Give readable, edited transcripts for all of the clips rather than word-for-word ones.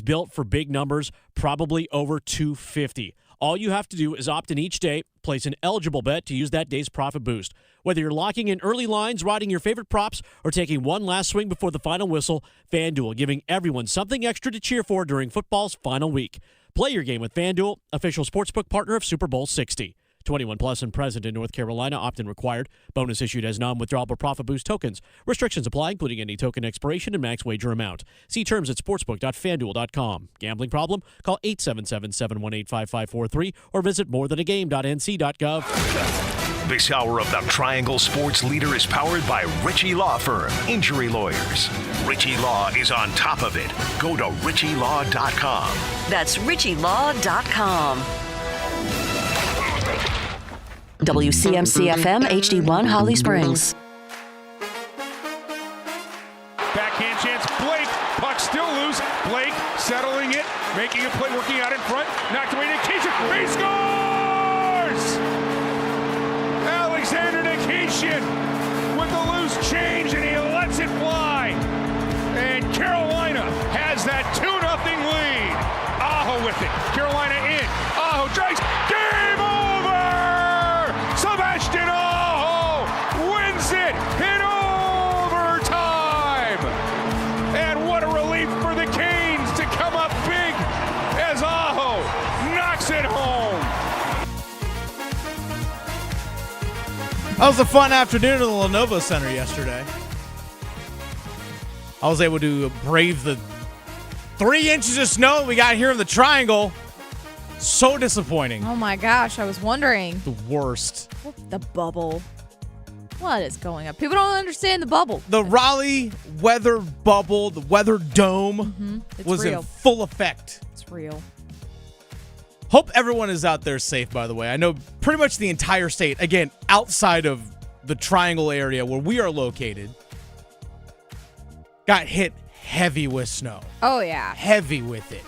built for big numbers, probably over 250. All you have to do is opt in each day, place an eligible bet to use that day's profit boost. Whether you're locking in early lines, riding your favorite props, or taking one last swing before the final whistle, FanDuel giving everyone something extra to cheer for during football's final week. Play your game with FanDuel, official sportsbook partner of Super Bowl 60. 21 plus and present in North Carolina. Opt-in required. Bonus issued as non-withdrawable profit boost tokens. Restrictions apply, including any token expiration and max wager amount. See terms at sportsbook.fanduel.com. Gambling problem? Call 877-718-5543 or visit morethanagame.nc.gov. This hour of the Triangle Sports Leader is powered by Ritchie Law Firm, Injury Lawyers. Ritchie Law is on top of it. Go to ritchielaw.com. That's ritchielaw.com. WCMC-FM HD1 Holly Springs. Backhand chance, Blake, puck still loose, Blake settling it, making a play, working out in front, knocked away Nikishin, he scores! Alexander Nikishin with the loose change and he lets it fly. And Carolina has that 2-0 lead. Aho with it, Carolina in, Aho drives, game over! Sebastian Aho wins it in overtime. And what a relief for the Canes to come up big as Aho knocks it home. That was a fun afternoon at the Lenovo Center yesterday. I was able to brave the 3 inches of snow we got here in the Triangle. So disappointing. Oh my gosh, I was wondering. The worst. The bubble. What is going on? People don't understand the bubble. The Raleigh weather bubble, the weather dome was real. in full effect. It's real. Hope everyone is out there safe, by the way. I know pretty much the entire state, again, outside of the Triangle area where we are located, got hit heavy with snow. Oh, yeah. Heavy with it.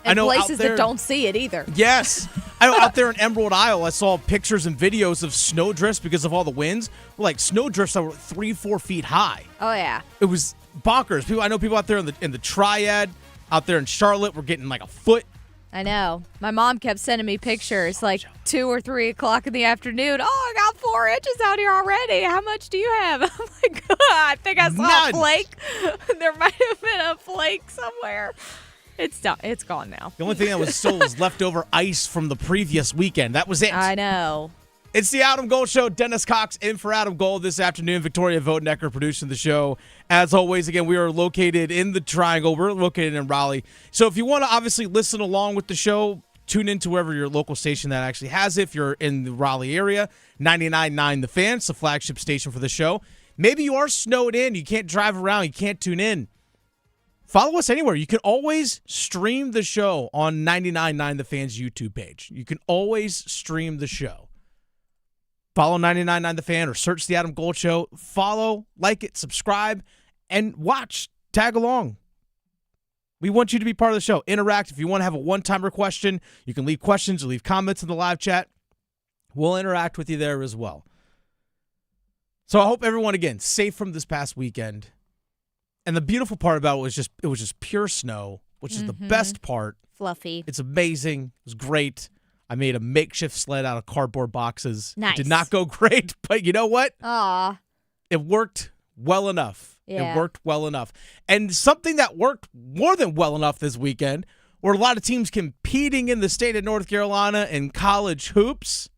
And I know places out there, that don't see it either. Yes. I know out there in Emerald Isle, I saw pictures and videos of snow drifts because of all the winds. Like snow drifts that were 3-4 feet high. Oh, yeah. It was bonkers. I know people out there in the Triad, out there in Charlotte, were getting like a foot. I know. My mom kept sending me pictures like 2 or 3 o'clock in the afternoon. Oh, I got 4 inches out here already. How much do you have? I'm like, I think I saw a flake. There might have been a flake somewhere. It's done. It's gone now. The only thing that was still was leftover ice from the previous weekend. That was it. I know. It's the Adam Gold Show. Dennis Cox in for Adam Gold this afternoon. Victoria Vodenecker producing the show. As always, again, we are located in the Triangle. We're located in Raleigh. So if you want to obviously listen along with the show, tune into wherever your local station that actually has it. If you're in the Raleigh area, 99.9 The Fan, it's the flagship station for the show. Maybe you are snowed in. You can't drive around. You can't tune in. Follow us anywhere. You can always stream the show on 99.9 The Fan's YouTube page. You can always stream the show. Follow 99.9 The Fan or search The Adam Gold Show. Follow, like it, subscribe, and watch. Tag along. We want you to be part of the show. Interact. If you want to have a one-timer question, you can leave questions or leave comments in the live chat. We'll interact with you there as well. So I hope everyone, again, safe from this past weekend. And the beautiful part about it was just pure snow, which is the best part. Fluffy. It's amazing. It was great. I made a makeshift sled out of cardboard boxes. Nice. It did not go great, but you know what? Aw. It worked well enough. Yeah. It worked well enough. And something that worked more than well enough this weekend were a lot of teams competing in the state of North Carolina in college hoops.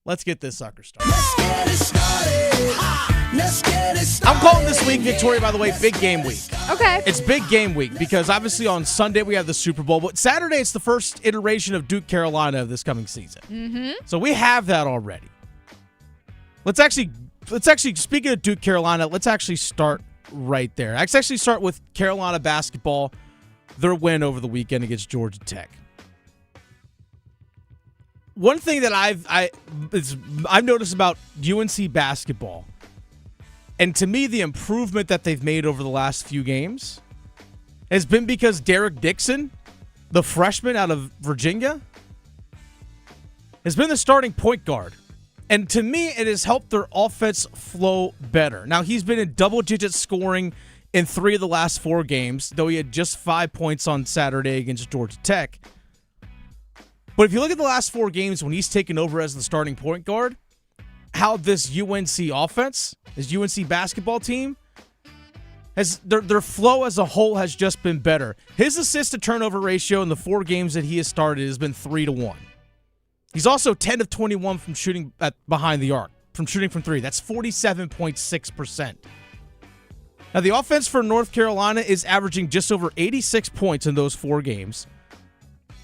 Let's get this sucker started. Let's get it started. Let's get it started. I'm calling this week, Victoria, by the way, big game week. Okay. It's big game week because obviously on Sunday we have the Super Bowl, but Saturday it's the first iteration of Duke Carolina of this coming season. Mm-hmm. So we have that already. Let's actually speaking of Duke Carolina, let's actually start right there. Let's actually start with Carolina basketball, their win over the weekend against Georgia Tech. One thing that I've noticed about UNC basketball, and to me the improvement that they've made over the last few games, has been because Derek Dixon, the freshman out of Virginia, has been the starting point guard. And to me, it has helped their offense flow better. Now, he's been in double-digit scoring in 3 of the last 4 games, though he had just 5 points on Saturday against Georgia Tech. But if you look at the last 4 games when he's taken over as the starting point guard, how this UNC offense, this UNC basketball team, has their flow as a whole has just been better. His assist to turnover ratio in the 4 games that he has started has been 3-1. He's also 10 of 21 from shooting behind the arc, from shooting from 3. That's 47.6%. Now, the offense for North Carolina is averaging just over 86 points in those 4 games.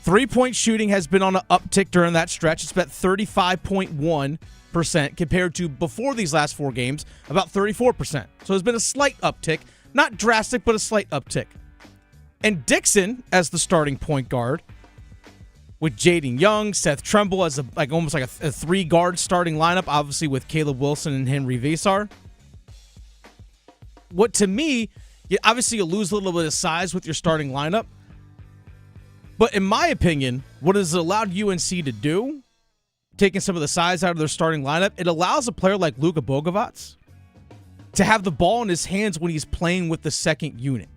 3-point shooting has been on an uptick during that stretch. It's about 35.1% compared to before these last 4 games, about 34%. So there's been a slight uptick. Not drastic, but a slight uptick. And Dixon as the starting point guard, with Jaden Young, Seth Tremble as almost like a 3-guard starting lineup, obviously with Caleb Wilson and Henry Vesar. What to me, obviously you lose a little bit of size with your starting lineup. But in my opinion, what has allowed UNC to do, taking some of the size out of their starting lineup, it allows a player like Luka Bogovac to have the ball in his hands when he's playing with the second unit.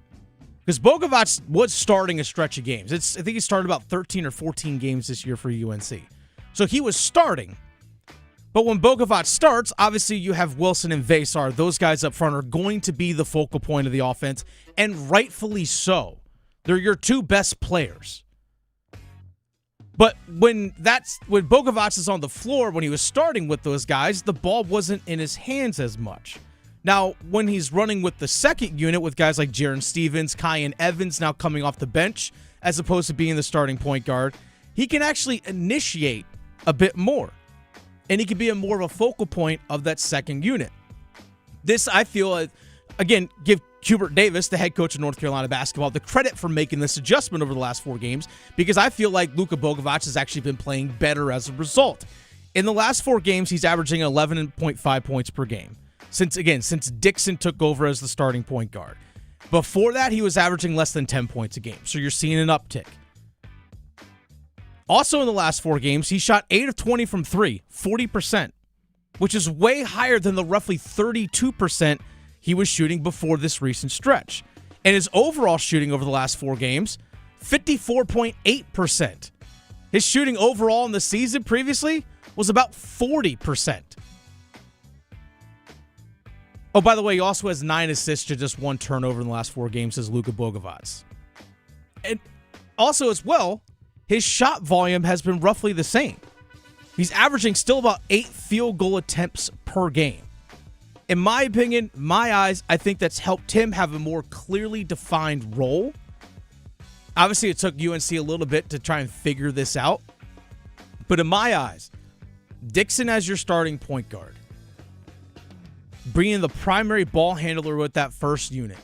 Because Bogovac was starting a stretch of games. I think he started about 13 or 14 games this year for UNC. So he was starting. But when Bogovac starts, obviously you have Wilson and Vesar. Those guys up front are going to be the focal point of the offense, and rightfully so. They're your 2 best players. But when Bogovac is on the floor, when he was starting with those guys, the ball wasn't in his hands as much. Now, when he's running with the second unit with guys like Jaron Stevens, Kyan Evans now coming off the bench, as opposed to being the starting point guard, he can actually initiate a bit more. And he can be more of a focal point of that second unit. This, I feel, again, give Hubert Davis, the head coach of North Carolina basketball, the credit for making this adjustment over the last 4 games, because I feel like Luka Bogovac has actually been playing better as a result. In the last 4 games, he's averaging 11.5 points per game. Since Dixon took over as the starting point guard. Before that, he was averaging less than 10 points a game. So you're seeing an uptick. Also in the last 4 games, he shot 8 of 20 from 3, 40%, which is way higher than the roughly 32% he was shooting before this recent stretch. And his overall shooting over the last 4 games, 54.8%. His shooting overall in the season previously was about 40%. Oh, by the way, he also has 9 assists to just 1 turnover in the last 4 games as Luka Bogovac. And also as well, his shot volume has been roughly the same. He's averaging still about 8 field goal attempts per game. In my opinion, my eyes, I think that's helped him have a more clearly defined role. Obviously, it took UNC a little bit to try and figure this out. But in my eyes, Dixon as your starting point guard, bringing the primary ball handler with that first unit,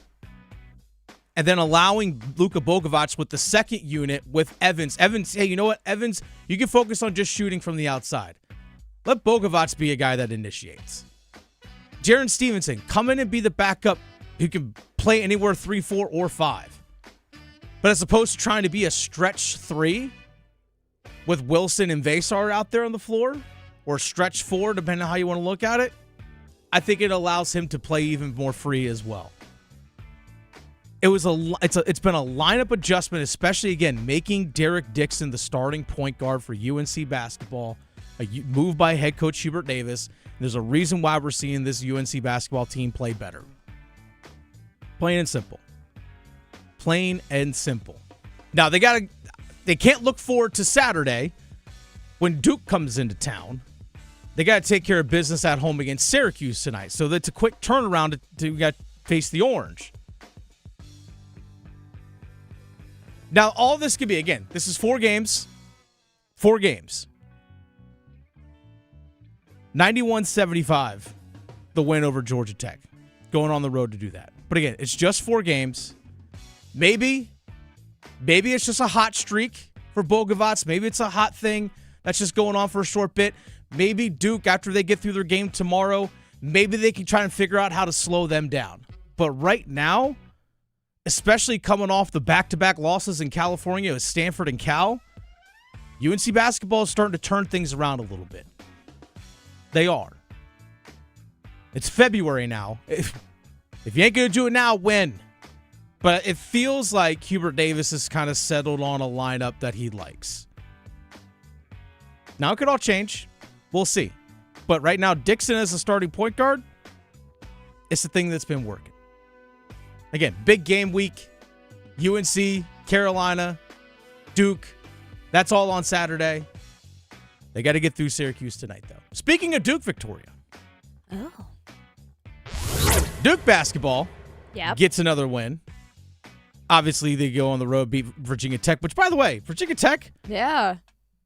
and then allowing Luka Bogovac with the second unit with Evans. Evans, hey, you know what? Evans, you can focus on just shooting from the outside. Let Bogovac be a guy that initiates. Jaron Stevenson, come in and be the backup who can play anywhere 3, 4, or 5. But as opposed to trying to be a stretch 3 with Wilson and Vesar out there on the floor, or stretch 4, depending on how you want to look at it, I think it allows him to play even more free as well. It's been a lineup adjustment, especially, again, making Derek Dixon the starting point guard for UNC basketball, a move by head coach Hubert Davis. There's a reason why we're seeing this UNC basketball team play better. Plain and simple. Plain and simple. Now, they can't look forward to Saturday when Duke comes into town. They got to take care of business at home against Syracuse tonight. So that's a quick turnaround to face the Orange. Now, all this could be, again, this is 4 games. 4 games. 91-75, the win over Georgia Tech. Going on the road to do that. But again, it's just 4 games. Maybe it's just a hot streak for Bogovac. Maybe it's a hot thing that's just going on for a short bit. Maybe Duke, after they get through their game tomorrow, maybe they can try and figure out how to slow them down. But right now, especially coming off the back-to-back losses in California with Stanford and Cal, UNC basketball is starting to turn things around a little bit. They are. It's February now. If you ain't going to do it now, when? But it feels like Hubert Davis has kind of settled on a lineup that he likes. Now it could all change. We'll see. But right now, Dixon as a starting point guard, it's the thing that's been working. Again, big game week. UNC, Carolina, Duke. That's all on Saturday. They got to get through Syracuse tonight, though. Speaking of Duke, Victoria. Oh. Duke basketball Yep. gets another win. Obviously, they go on the road, beat Virginia Tech, which, by the way, Virginia Tech, Yeah.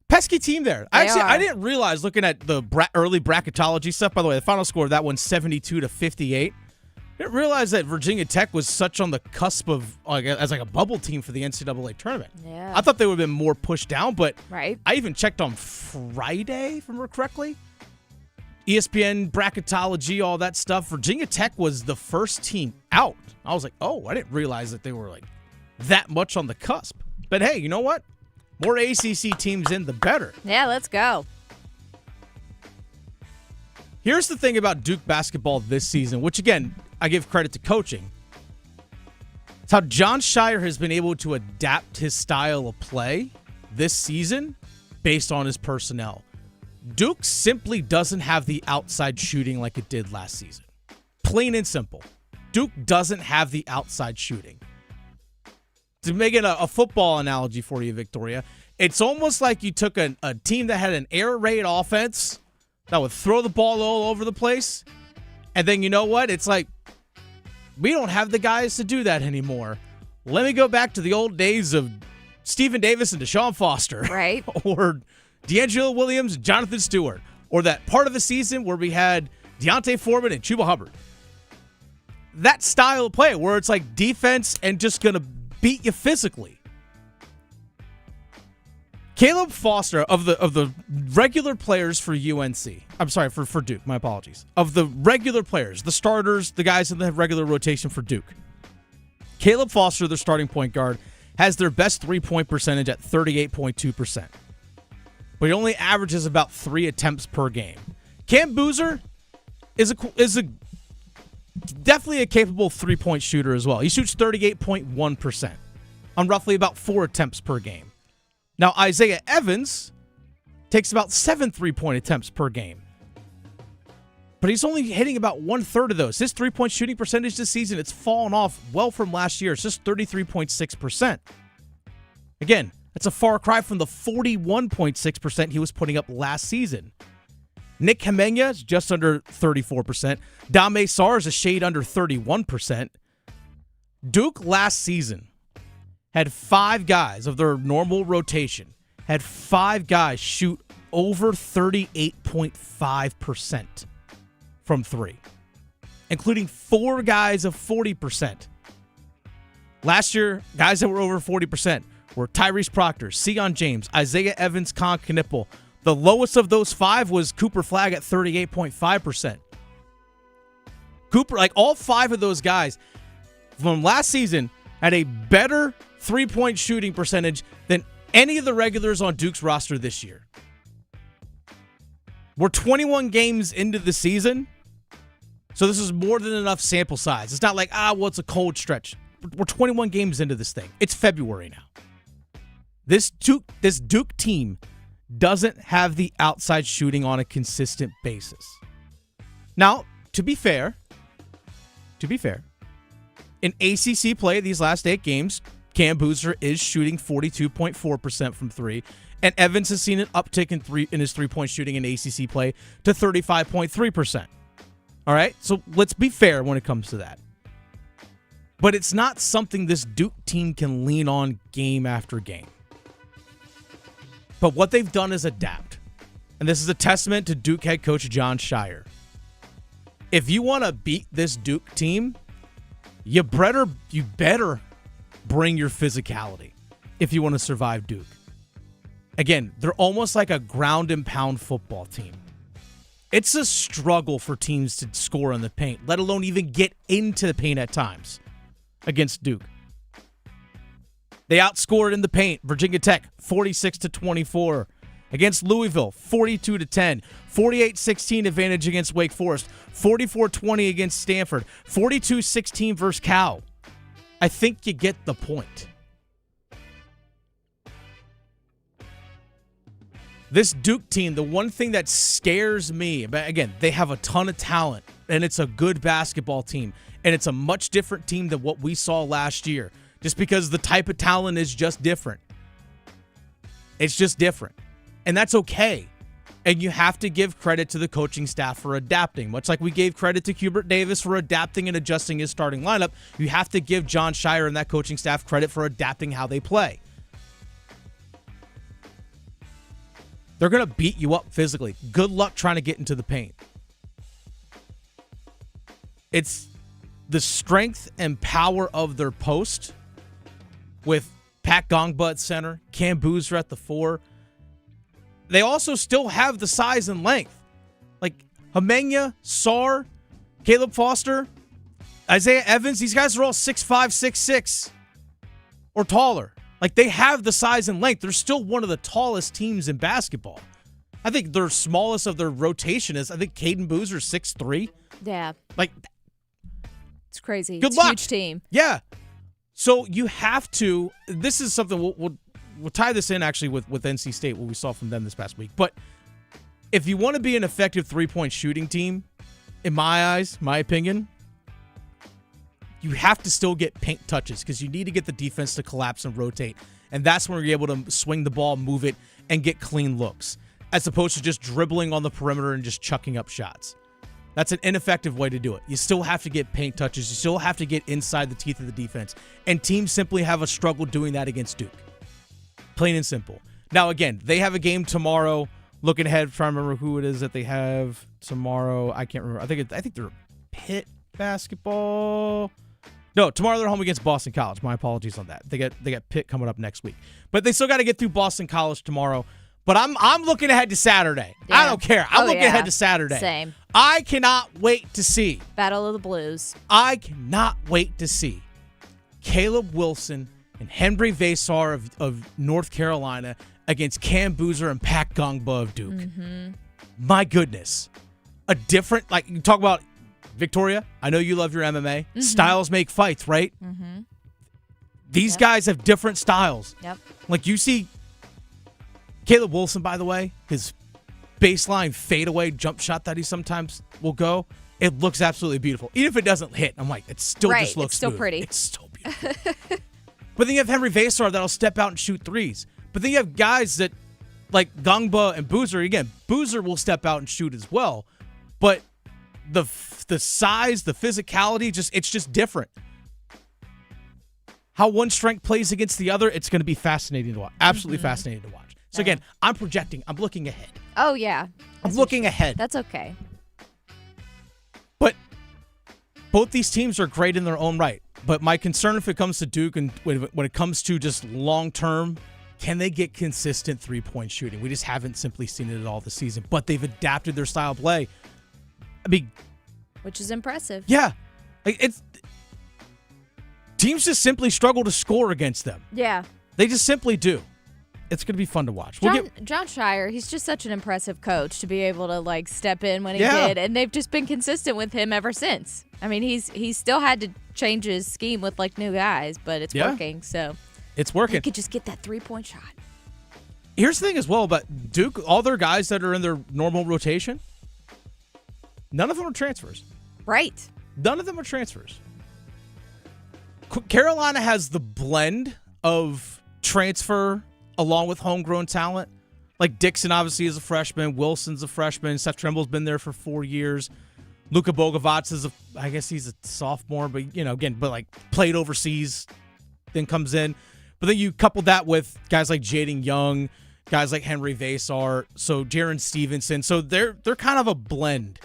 pesky team there. They are. I didn't realize, looking at the early bracketology stuff, by the way, the final score of that one, 72-58. I didn't realize that Virginia Tech was such on the cusp of, as a bubble team for the NCAA tournament. Yeah. I thought they would have been more pushed down, but Right. I even checked on Friday, if I remember correctly. ESPN, bracketology, all that stuff. Virginia Tech was the first team out. I was like, oh, I didn't realize that they were like that much on the cusp. But hey, you know what? More ACC teams in, the better. Yeah, let's go. Here's the thing about Duke basketball this season, which, again, I give credit to coaching. It's how John Shire has been able to adapt his style of play this season based on his personnel. Duke simply doesn't have the outside shooting like it did last season. Plain and simple. Duke doesn't have the outside shooting. To make it a football analogy for you, Victoria, it's almost like you took a team that had an air raid offense that would throw the ball all over the place, and then you know what? It's like, we don't have the guys to do that anymore. Let me go back to the old days of Stephen Davis and Deshaun Foster. Right. Or D'Angelo Williams and Jonathan Stewart. Or that part of the season where we had Deontay Foreman and Chuba Hubbard. That style of play where it's like defense and just going to beat you physically. Caleb Foster, of the regular players for UNC, I'm sorry, for Duke, my apologies. Of the regular players, the starters, the guys in the regular rotation for Duke, Caleb Foster, their starting point guard, has their best three-point percentage at 38.2%. But he only averages about 3 attempts per game. Cam Boozer is definitely a capable three-point shooter as well. He shoots 38.1% on roughly about 4 attempts per game. Now, Isaiah Evans takes about 7 three-point attempts per game. But he's only hitting about 1/3 of those. His three-point shooting percentage this season, it's fallen off well from last year. It's just 33.6%. Again, that's a far cry from the 41.6% he was putting up last season. Nick Hemenya is just under 34%. Dame Sarr is a shade under 31%. Duke last season had 5 guys of their normal rotation, had 5 guys shoot over 38.5% from 3, including 4 guys of 40%. Last year, guys that were over 40% were Tyrese Proctor, Sion James, Isaiah Evans, Con Knipple. The lowest of those 5 was Cooper Flagg at 38.5%. Cooper, like all 5 of those guys from last season, had a better three-point shooting percentage than any of the regulars on Duke's roster this year. We're 21 games into the season, so this is more than enough sample size. It's not like, it's a cold stretch. We're 21 games into this thing. It's February now. This Duke team doesn't have the outside shooting on a consistent basis. Now, to be fair, in ACC play these last 8 games, Cam Boozer is shooting 42.4% from 3, and Evans has seen an uptick in his three-point shooting in ACC play to 35.3%. All right, so let's be fair when it comes to that. But it's not something this Duke team can lean on game after game. But what they've done is adapt. And this is a testament to Duke head coach John Shire. If you want to beat this Duke team, you better bring your physicality if you want to survive Duke. Again, they're almost like a ground and pound football team. It's a struggle for teams to score in the paint, let alone even get into the paint at times against Duke. They outscored in the paint Virginia Tech 46-24. Against Louisville, 42-10. 48-16 advantage against Wake Forest. 44-20 against Stanford. 42-16 versus Cal. I think you get the point. This Duke team, the one thing that scares me, but again, they have a ton of talent, and it's a good basketball team, and it's a much different team than what we saw last year, just because the type of talent is just different. It's just different, and that's okay. And you have to give credit to the coaching staff for adapting. Much like we gave credit to Hubert Davis for adapting and adjusting his starting lineup, you have to give John Shire and that coaching staff credit for adapting how they play. They're going to beat you up physically. Good luck trying to get into the paint. It's the strength and power of their post with Pat Gongba at center, Cam Boozer at the 4. They also still have the size and length. Like Hamenya, Sarr, Caleb Foster, Isaiah Evans, these guys are all 6'5", 6'6", or taller. Like, they have the size and length. They're still one of the tallest teams in basketball. I think their smallest of their rotation is, I think, Caden Boozer, 6'3". Yeah. Like, it's crazy. Good It's luck. a huge team. Yeah. So you have to, this is something, we'll tie this in actually with NC State, what we saw from them this past week. But if you want to be an effective three-point shooting team, in my eyes, my opinion, you have to still get paint touches because you need to get the defense to collapse and rotate. And that's when you're able to swing the ball, move it, and get clean looks, as opposed to just dribbling on the perimeter and just chucking up shots. That's an ineffective way to do it. You still have to get paint touches. You still have to get inside the teeth of the defense. And teams simply have a struggle doing that against Duke. Plain and simple. Now, again, they have a game tomorrow. Looking ahead, trying to remember who it is that they have tomorrow. I can't remember. I think they're Pitt basketball. No, tomorrow they're home against Boston College. My apologies on that. They got Pitt coming up next week. But they still got to get through Boston College tomorrow. But I'm looking ahead to Saturday. Yeah. I don't care. I'm looking ahead to Saturday. Same. I cannot wait to see. Battle of the Blues. I cannot wait to see Caleb Wilson and Henry Vasar of North Carolina against Cam Boozer and Pat Gongba of Duke. Mm-hmm. My goodness. A different, like, you talk about Victoria, I know you love your MMA. Mm-hmm. Styles make fights, right? Mm-hmm. These guys have different styles. Yep. Like, you see Caleb Wilson, by the way, his baseline fadeaway jump shot that he sometimes will go, it looks absolutely beautiful. Even if it doesn't hit, I'm like, it still just looks it's still smooth. pretty. It's still beautiful. But then you have Henry Vasar that'll step out and shoot threes. But then you have guys that, like Gongba and Boozer, again, Boozer will step out and shoot as well. But the size, the physicality, it's just different. How one strength plays against the other, it's going to be fascinating to watch. Absolutely fascinating to watch. So again, I'm projecting. I'm looking ahead. Oh, yeah. I'm looking ahead. That's okay. But both these teams are great in their own right. But my concern if it comes to Duke and when it comes to just long-term, can they get consistent three-point shooting? We just haven't simply seen it at all this season. But they've adapted their style of play. I mean, which is impressive. Yeah. It's teams just simply struggle to score against them. Yeah. They just simply do. It's going to be fun to watch. John Shire, he's just such an impressive coach to be able to like step in when he did, and they've just been consistent with him ever since. I mean, he's still had to change his scheme with like new guys, but it's working. So it's working. He could just get that 3-point shot. Here's the thing as well about Duke, all their guys that are in their normal rotation, none of them are transfers. Right. None of them are transfers. Carolina has the blend of transfer along with homegrown talent. Like Dixon obviously is a freshman. Wilson's a freshman. Seth Trimble's been there for 4 years. Luka Bogovac is I guess he's a sophomore, but like played overseas, then comes in. But then you couple that with guys like Jaden Young, guys like Henry Vasar, so Jaren Stevenson. So they're kind of a blend.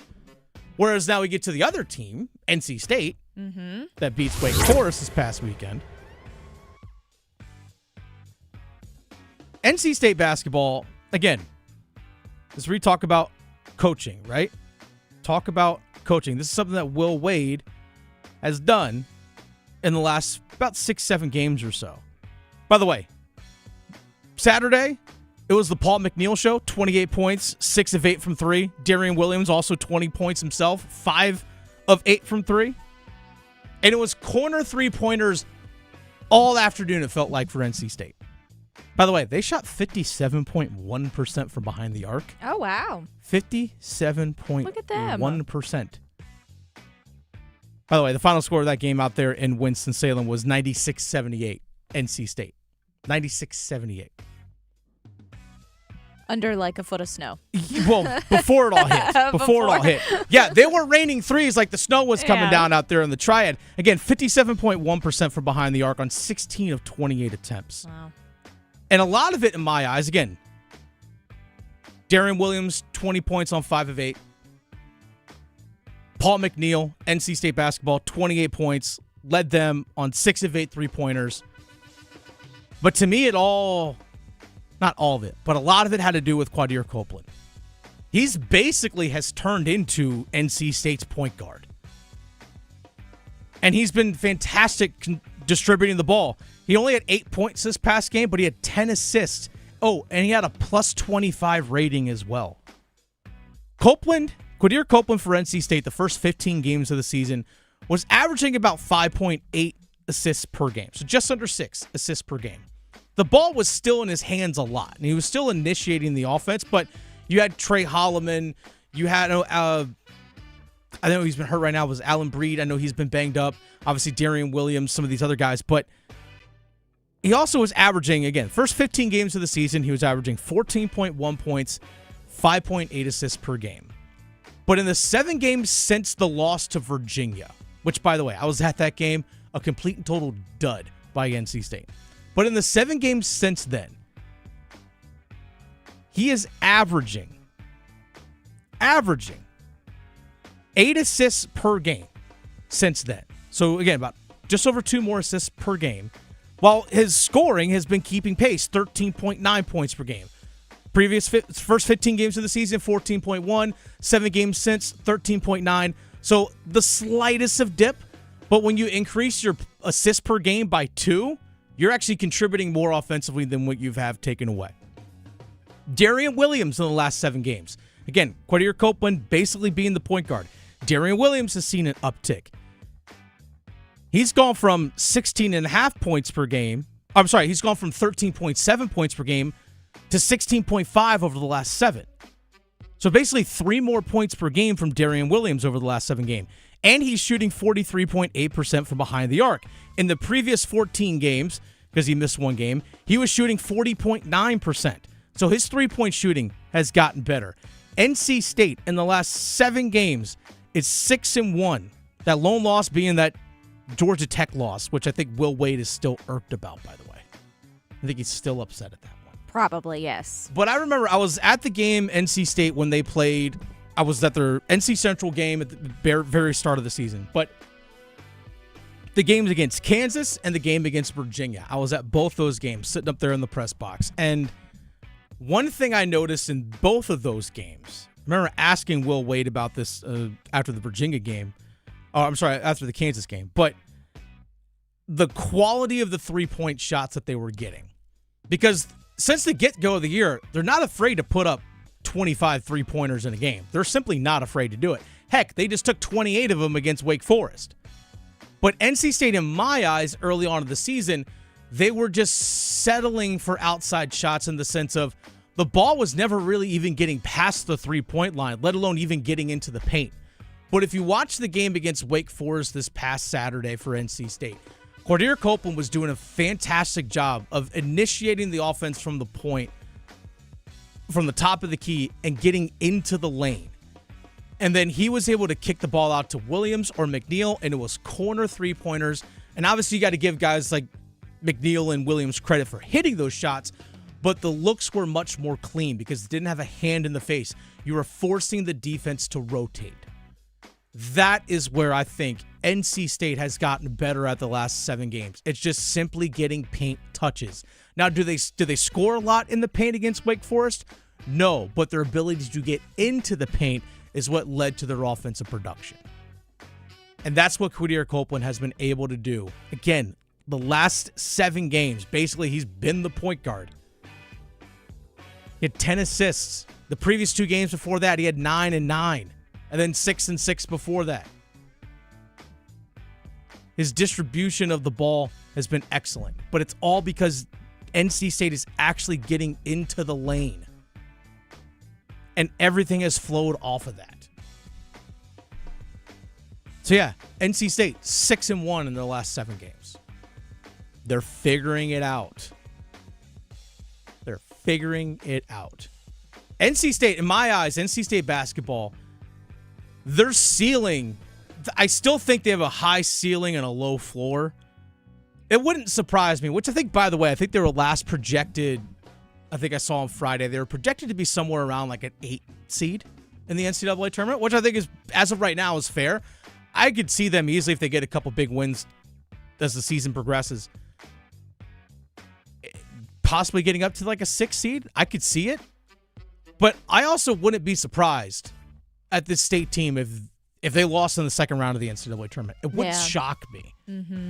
Whereas now we get to the other team, NC State, that beats Wake Forest this past weekend. NC State basketball, again, this is where we talk about coaching, right? Talk about coaching. This is something that Will Wade has done in the last about 6-7 games or so. By the way, Saturday, It was the Paul McNeil show, 28 points, 6 of 8 from 3. Darian Williams also 20 points himself, 5 of 8 from 3. And it was corner three-pointers all afternoon, it felt like, for NC State. By the way, they shot 57.1% from behind the arc. Oh, wow. 57.1%. Look at them. By the way, the final score of that game out there in Winston-Salem was 96-78, NC State. 96-78. Under like a foot of snow. Well, before it all hit. Before it all hit. Yeah, they were raining threes like the snow was coming down out there in the Triad. Again, 57.1% from behind the arc on 16 of 28 attempts. Wow. And a lot of it, in my eyes, again, Darian Williams, 20 points on 5 of 8. Paul McNeil, NC State basketball, 28 points, led them on 6 of 8 three-pointers. But to me, not all of it, but a lot of it had to do with Quadir Copeland. He's basically has turned into NC State's point guard. And he's been fantastic distributing the ball. He only had 8 points this past game, but he had 10 assists. Oh, and he had a plus 25 rating as well. Quadir Copeland for NC State, the first 15 games of the season, was averaging about 5.8 assists per game. So just under 6 assists per game. The ball was still in his hands a lot, and he was still initiating the offense, but you had Trey Holloman, you had, I know he's been hurt right now, was Alan Breed. I know he's been banged up. Obviously, Darian Williams, some of these other guys, but he also was averaging, again, first 15 games of the season, he was averaging 14.1 points, 5.8 assists per game. But in the 7 games since the loss to Virginia, which, by the way, I was at that game, a complete and total dud by NC State. But in the 7 games since then, he is averaging 8 assists per game since then. So, again, about just over 2 more assists per game, while his scoring has been keeping pace, 13.9 points per game. First 15 games of the season, 14.1. 7 games since, 13.9. So the slightest of dip, but when you increase your assists per game by 2, you're actually contributing more offensively than what you have taken away. Darian Williams in the last 7 games. Again, Quadir Copeland basically being the point guard. Darian Williams has seen an uptick. He's gone from 16.5 points per game. I'm sorry, he's gone from 13.7 points per game to 16.5 over the last 7. So basically 3 more points per game from Darian Williams over the last 7 games. And he's shooting 43.8% from behind the arc. In the previous 14 games, because he missed 1 game, he was shooting 40.9%. So his three-point shooting has gotten better. NC State in the last 7 games is 6-1. That lone loss being that Georgia Tech loss, which I think Will Wade is still irked about, by the way. I think he's still upset at that one. Probably, yes. But I remember I was at the game NC State when they played. I was at their NC Central game at the very start of the season. But the games against Kansas and the game against Virginia, I was at both those games, sitting up there in the press box. And one thing I noticed in both of those games, I remember asking Will Wade about this after the Virginia game. Oh, I'm sorry, after the Kansas game. But the quality of the three-point shots that they were getting. Because since the get-go of the year, they're not afraid to put up 25 three-pointers in a game. They're simply not afraid to do it. Heck, they just took 28 of them against Wake Forest. But NC State, in my eyes, early on in the season, they were just settling for outside shots in the sense of the ball was never really even getting past the three-point line, let alone even getting into the paint. But if you watch the game against Wake Forest this past Saturday for NC State, Quadir Copeland was doing a fantastic job of initiating the offense from the point, from the top of the key, and getting into the lane. And then he was able to kick the ball out to Williams or McNeil, and it was corner three-pointers. And obviously you got to give guys like McNeil and Williams credit for hitting those shots, but the looks were much more clean because it didn't have a hand in the face. You were forcing the defense to rotate. That is where I think NC State has gotten better at the last 7 games. It's just simply getting paint touches. Now, do they score a lot in the paint against Wake Forest? No, but their ability to get into the paint is what led to their offensive production. And that's what Quadir Copeland has been able to do. Again, the last 7 games, basically he's been the point guard. He had 10 assists. The previous 2 games before that, he had 9 and 9. And then 6 and 6 before that. His distribution of the ball has been excellent. But it's all because NC State is actually getting into the lane. And everything has flowed off of that. So yeah, NC State 6-1 in their last 7 games. They're figuring it out. They're figuring it out. NC State, in my eyes, NC State basketball, their ceiling, I still think they have a high ceiling and a low floor. It wouldn't surprise me, which I think, by the way, I think they were last projected, I think I saw on Friday, they were projected to be somewhere around like an 8 seed in the NCAA tournament, which I think is, as of right now, is fair. I could see them easily if they get a couple big wins as the season progresses. Possibly getting up to like a 6 seed. I could see it. But I also wouldn't be surprised at this state team if they lost in the second round of the NCAA tournament. It wouldn't shock me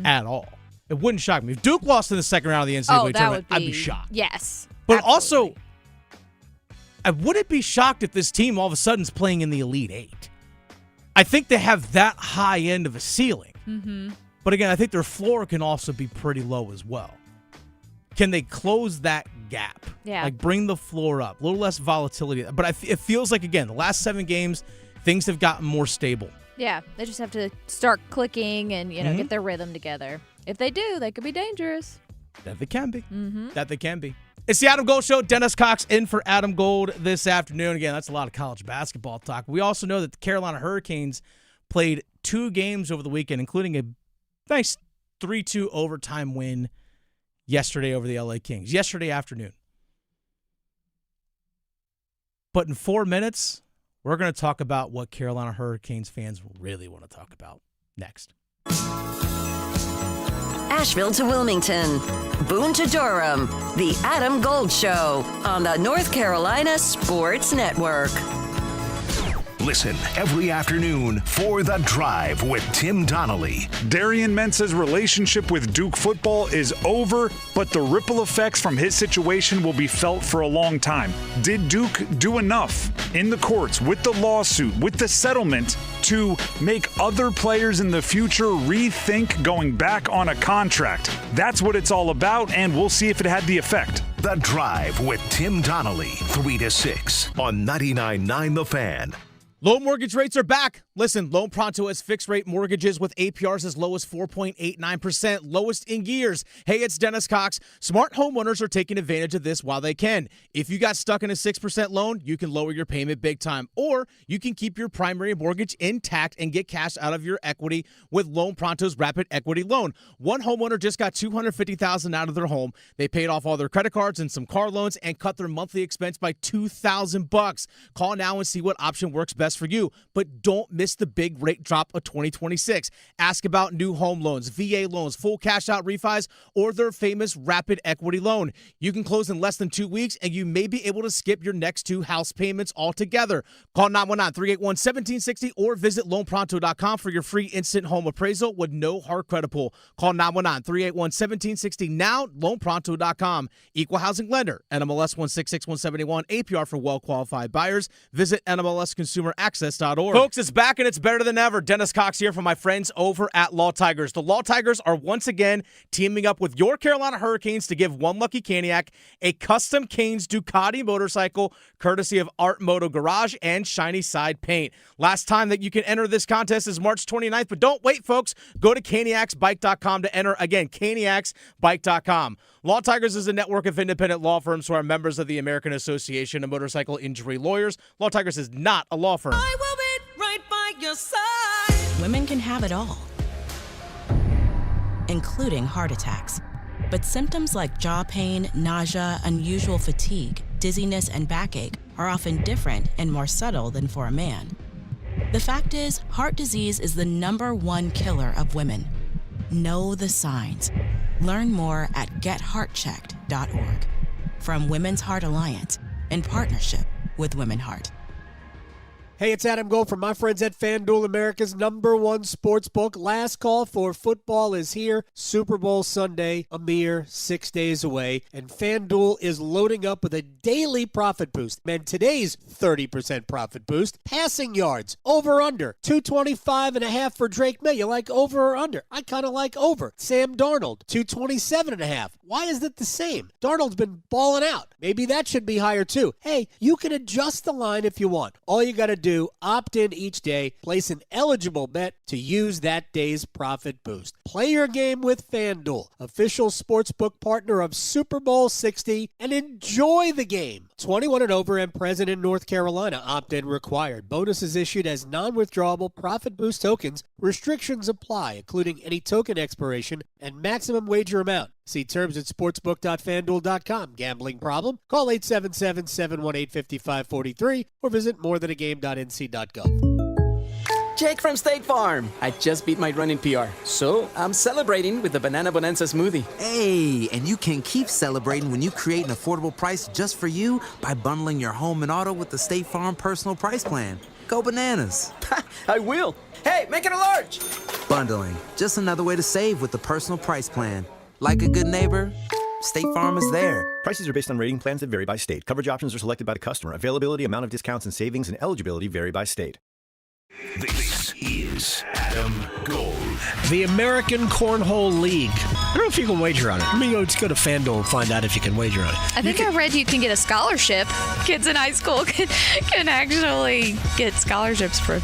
at all. It wouldn't shock me. If Duke lost in the second round of the NCAA tournament, I'd be shocked. Yes. But absolutely. also, I wouldn't be shocked if this team all of a sudden is playing in the Elite 8. I think they have that high end of a ceiling. Mm-hmm. But again, I think their floor can also be pretty low as well. Can they close that gap? Yeah. Like bring the floor up, a little less volatility. But it feels like, again, the last 7 games, things have gotten more stable. Yeah, they just have to start clicking and, get their rhythm together. If they do, they could be dangerous. That they can be. Mm-hmm. That they can be. It's the Adam Gold Show. Dennis Cox in for Adam Gold this afternoon. Again, that's a lot of college basketball talk. We also know that the Carolina Hurricanes played 2 games over the weekend, including a nice 3-2 overtime win yesterday over the LA Kings, yesterday afternoon. But in 4 minutes, we're going to talk about what Carolina Hurricanes fans really want to talk about next. Asheville to Wilmington, Boone to Durham, The Adam Gold Show on the North Carolina Sports Network. Listen every afternoon for The Drive with Tim Donnelly. Darian Mensah's relationship with Duke football is over, but the ripple effects from his situation will be felt for a long time. Did Duke do enough in the courts, with the lawsuit, with the settlement, to make other players in the future rethink going back on a contract? That's what it's all about, and we'll see if it had the effect. The Drive with Tim Donnelly, 3 to 6 on 99.9 The Fan. Low mortgage rates are back. Listen, Loan Pronto has fixed-rate mortgages with APRs as low as 4.89%, lowest in years. Hey, it's Dennis Cox. Smart homeowners are taking advantage of this while they can. If you got stuck in a 6% loan, you can lower your payment big time. Or you can keep your primary mortgage intact and get cash out of your equity with Loan Pronto's Rapid Equity Loan. One homeowner just got $250,000 out of their home. They paid off all their credit cards and some car loans and cut their monthly expense by $2,000. Call now and see what option works best for you. But don't miss the big rate drop of 2026. Ask about new home loans, VA loans, full cash out refis, or their famous Rapid Equity Loan. You can close in less than 2 weeks, and you may be able to skip your next 2 house payments altogether. Call 919-381-1760 or visit loanpronto.com for your free instant home appraisal with no hard credit pull. Call 919-381-1760 now, loanpronto.com. Equal housing lender, NMLS 166171, APR for well-qualified buyers. Visit NMLSconsumeraccess.org. Folks, it's back and it's better than ever. Dennis Cox here from my friends over at Law Tigers. The Law Tigers are once again teaming up with your Carolina Hurricanes to give one lucky Caniac a custom Canes Ducati motorcycle courtesy of Art Moto Garage and Shiny Side Paint. Last time that you can enter this contest is March 29th, but don't wait, folks. Go to caniacsbike.com to enter. Again, caniacsbike.com. Law Tigers is a network of independent law firms who are members of the American Association of Motorcycle Injury Lawyers. Law Tigers is not a law firm. I will be right by your side. Women can have it all, including heart attacks. But symptoms like jaw pain, nausea, unusual fatigue, dizziness, and backache are often different and more subtle than for a man. The fact is, heart disease is the #1 killer of women. Know the signs. Learn more at getheartchecked.org. From Women's Heart Alliance, in partnership with Women Heart. Hey, it's Adam Gold from my friends at FanDuel, America's #1 sports book. Last call for football is here. Super Bowl Sunday, a mere 6 days away. And FanDuel is loading up with a daily profit boost. Man, today's 30% profit boost. Passing yards, over-under. 225.5 for Drake May. You like over or under? I kind of like over. Sam Darnold, 227.5. Why is it the same? Darnold's been balling out. Maybe that should be higher too. Hey, you can adjust the line if you want. All you got to do, opt in each day, place an eligible bet to use that day's profit boost. Play your game with FanDuel, official sportsbook partner of Super Bowl 60, and enjoy the game. 21 and over and present in North Carolina. Opt-in required. Bonuses issued as non-withdrawable profit boost tokens. Restrictions apply, including any token expiration and maximum wager amount. See terms at sportsbook.fanduel.com. Gambling problem? Call 877-718-5543 or visit morethanagame.nc.gov. Jake from State Farm. I just beat my running PR, so I'm celebrating with the Banana Bonanza smoothie. Hey, and you can keep celebrating when you create an affordable price just for you by bundling your home and auto with the State Farm Personal Price Plan. Go bananas. I will. Hey, make it a large. Bundling, just another way to save with the Personal Price Plan. Like a good neighbor, State Farm is there. Prices are based on rating plans that vary by state. Coverage options are selected by the customer. Availability, amount of discounts and savings, and eligibility vary by state. This is Adam Gold. The American Cornhole League. I don't know if you can wager on it. Let me go to FanDuel and find out if you can wager on it. I think I read you can get a scholarship. Kids in high school can actually get scholarships for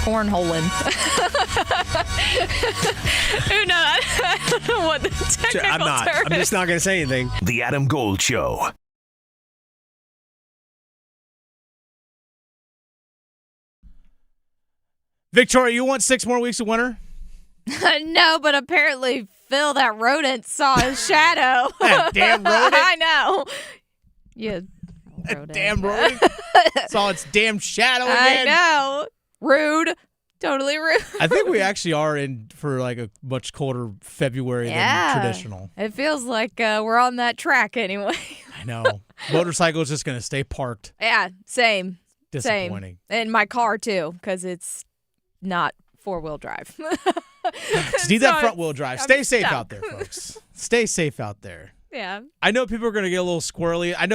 cornholing. Who knows? I don't know what the technical term is. I'm just not going to say anything. The Adam Gold Show. Victoria, you want 6 more weeks of winter? No, but apparently Phil, that rodent, saw his shadow. That damn rodent. I know. Yeah. That damn rodent saw its damn shadow again. I know. Rude. Totally rude. I think we actually are in for like a much colder February than traditional. It feels like we're on that track anyway. I know. Motorcycle's just going to stay parked. Yeah, same. Disappointing. Same. In my car, too, because it's not four-wheel drive. Need that front-wheel drive. Stay safe out there, folks. Stay safe out there. Yeah. I know people are going to get a little squirrely. I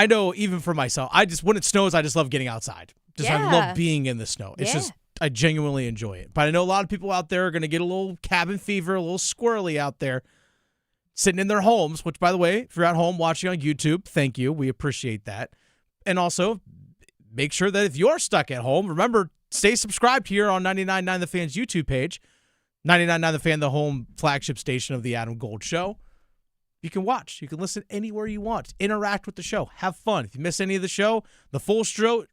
know even for myself, when it snows, I just love getting outside. I love being in the snow. It's just, I genuinely enjoy it. But I know a lot of people out there are going to get a little cabin fever, a little squirrely out there, sitting in their homes, which, by the way, if you're at home watching on YouTube, thank you. We appreciate that. And also, make sure that if you're stuck at home, remember, stay subscribed here on 99.9 The Fan's YouTube page. 99.9 The Fan, the home flagship station of the Adam Gold Show. You can watch. You can listen anywhere you want. Interact with the show. Have fun. If you miss any of the show, the full show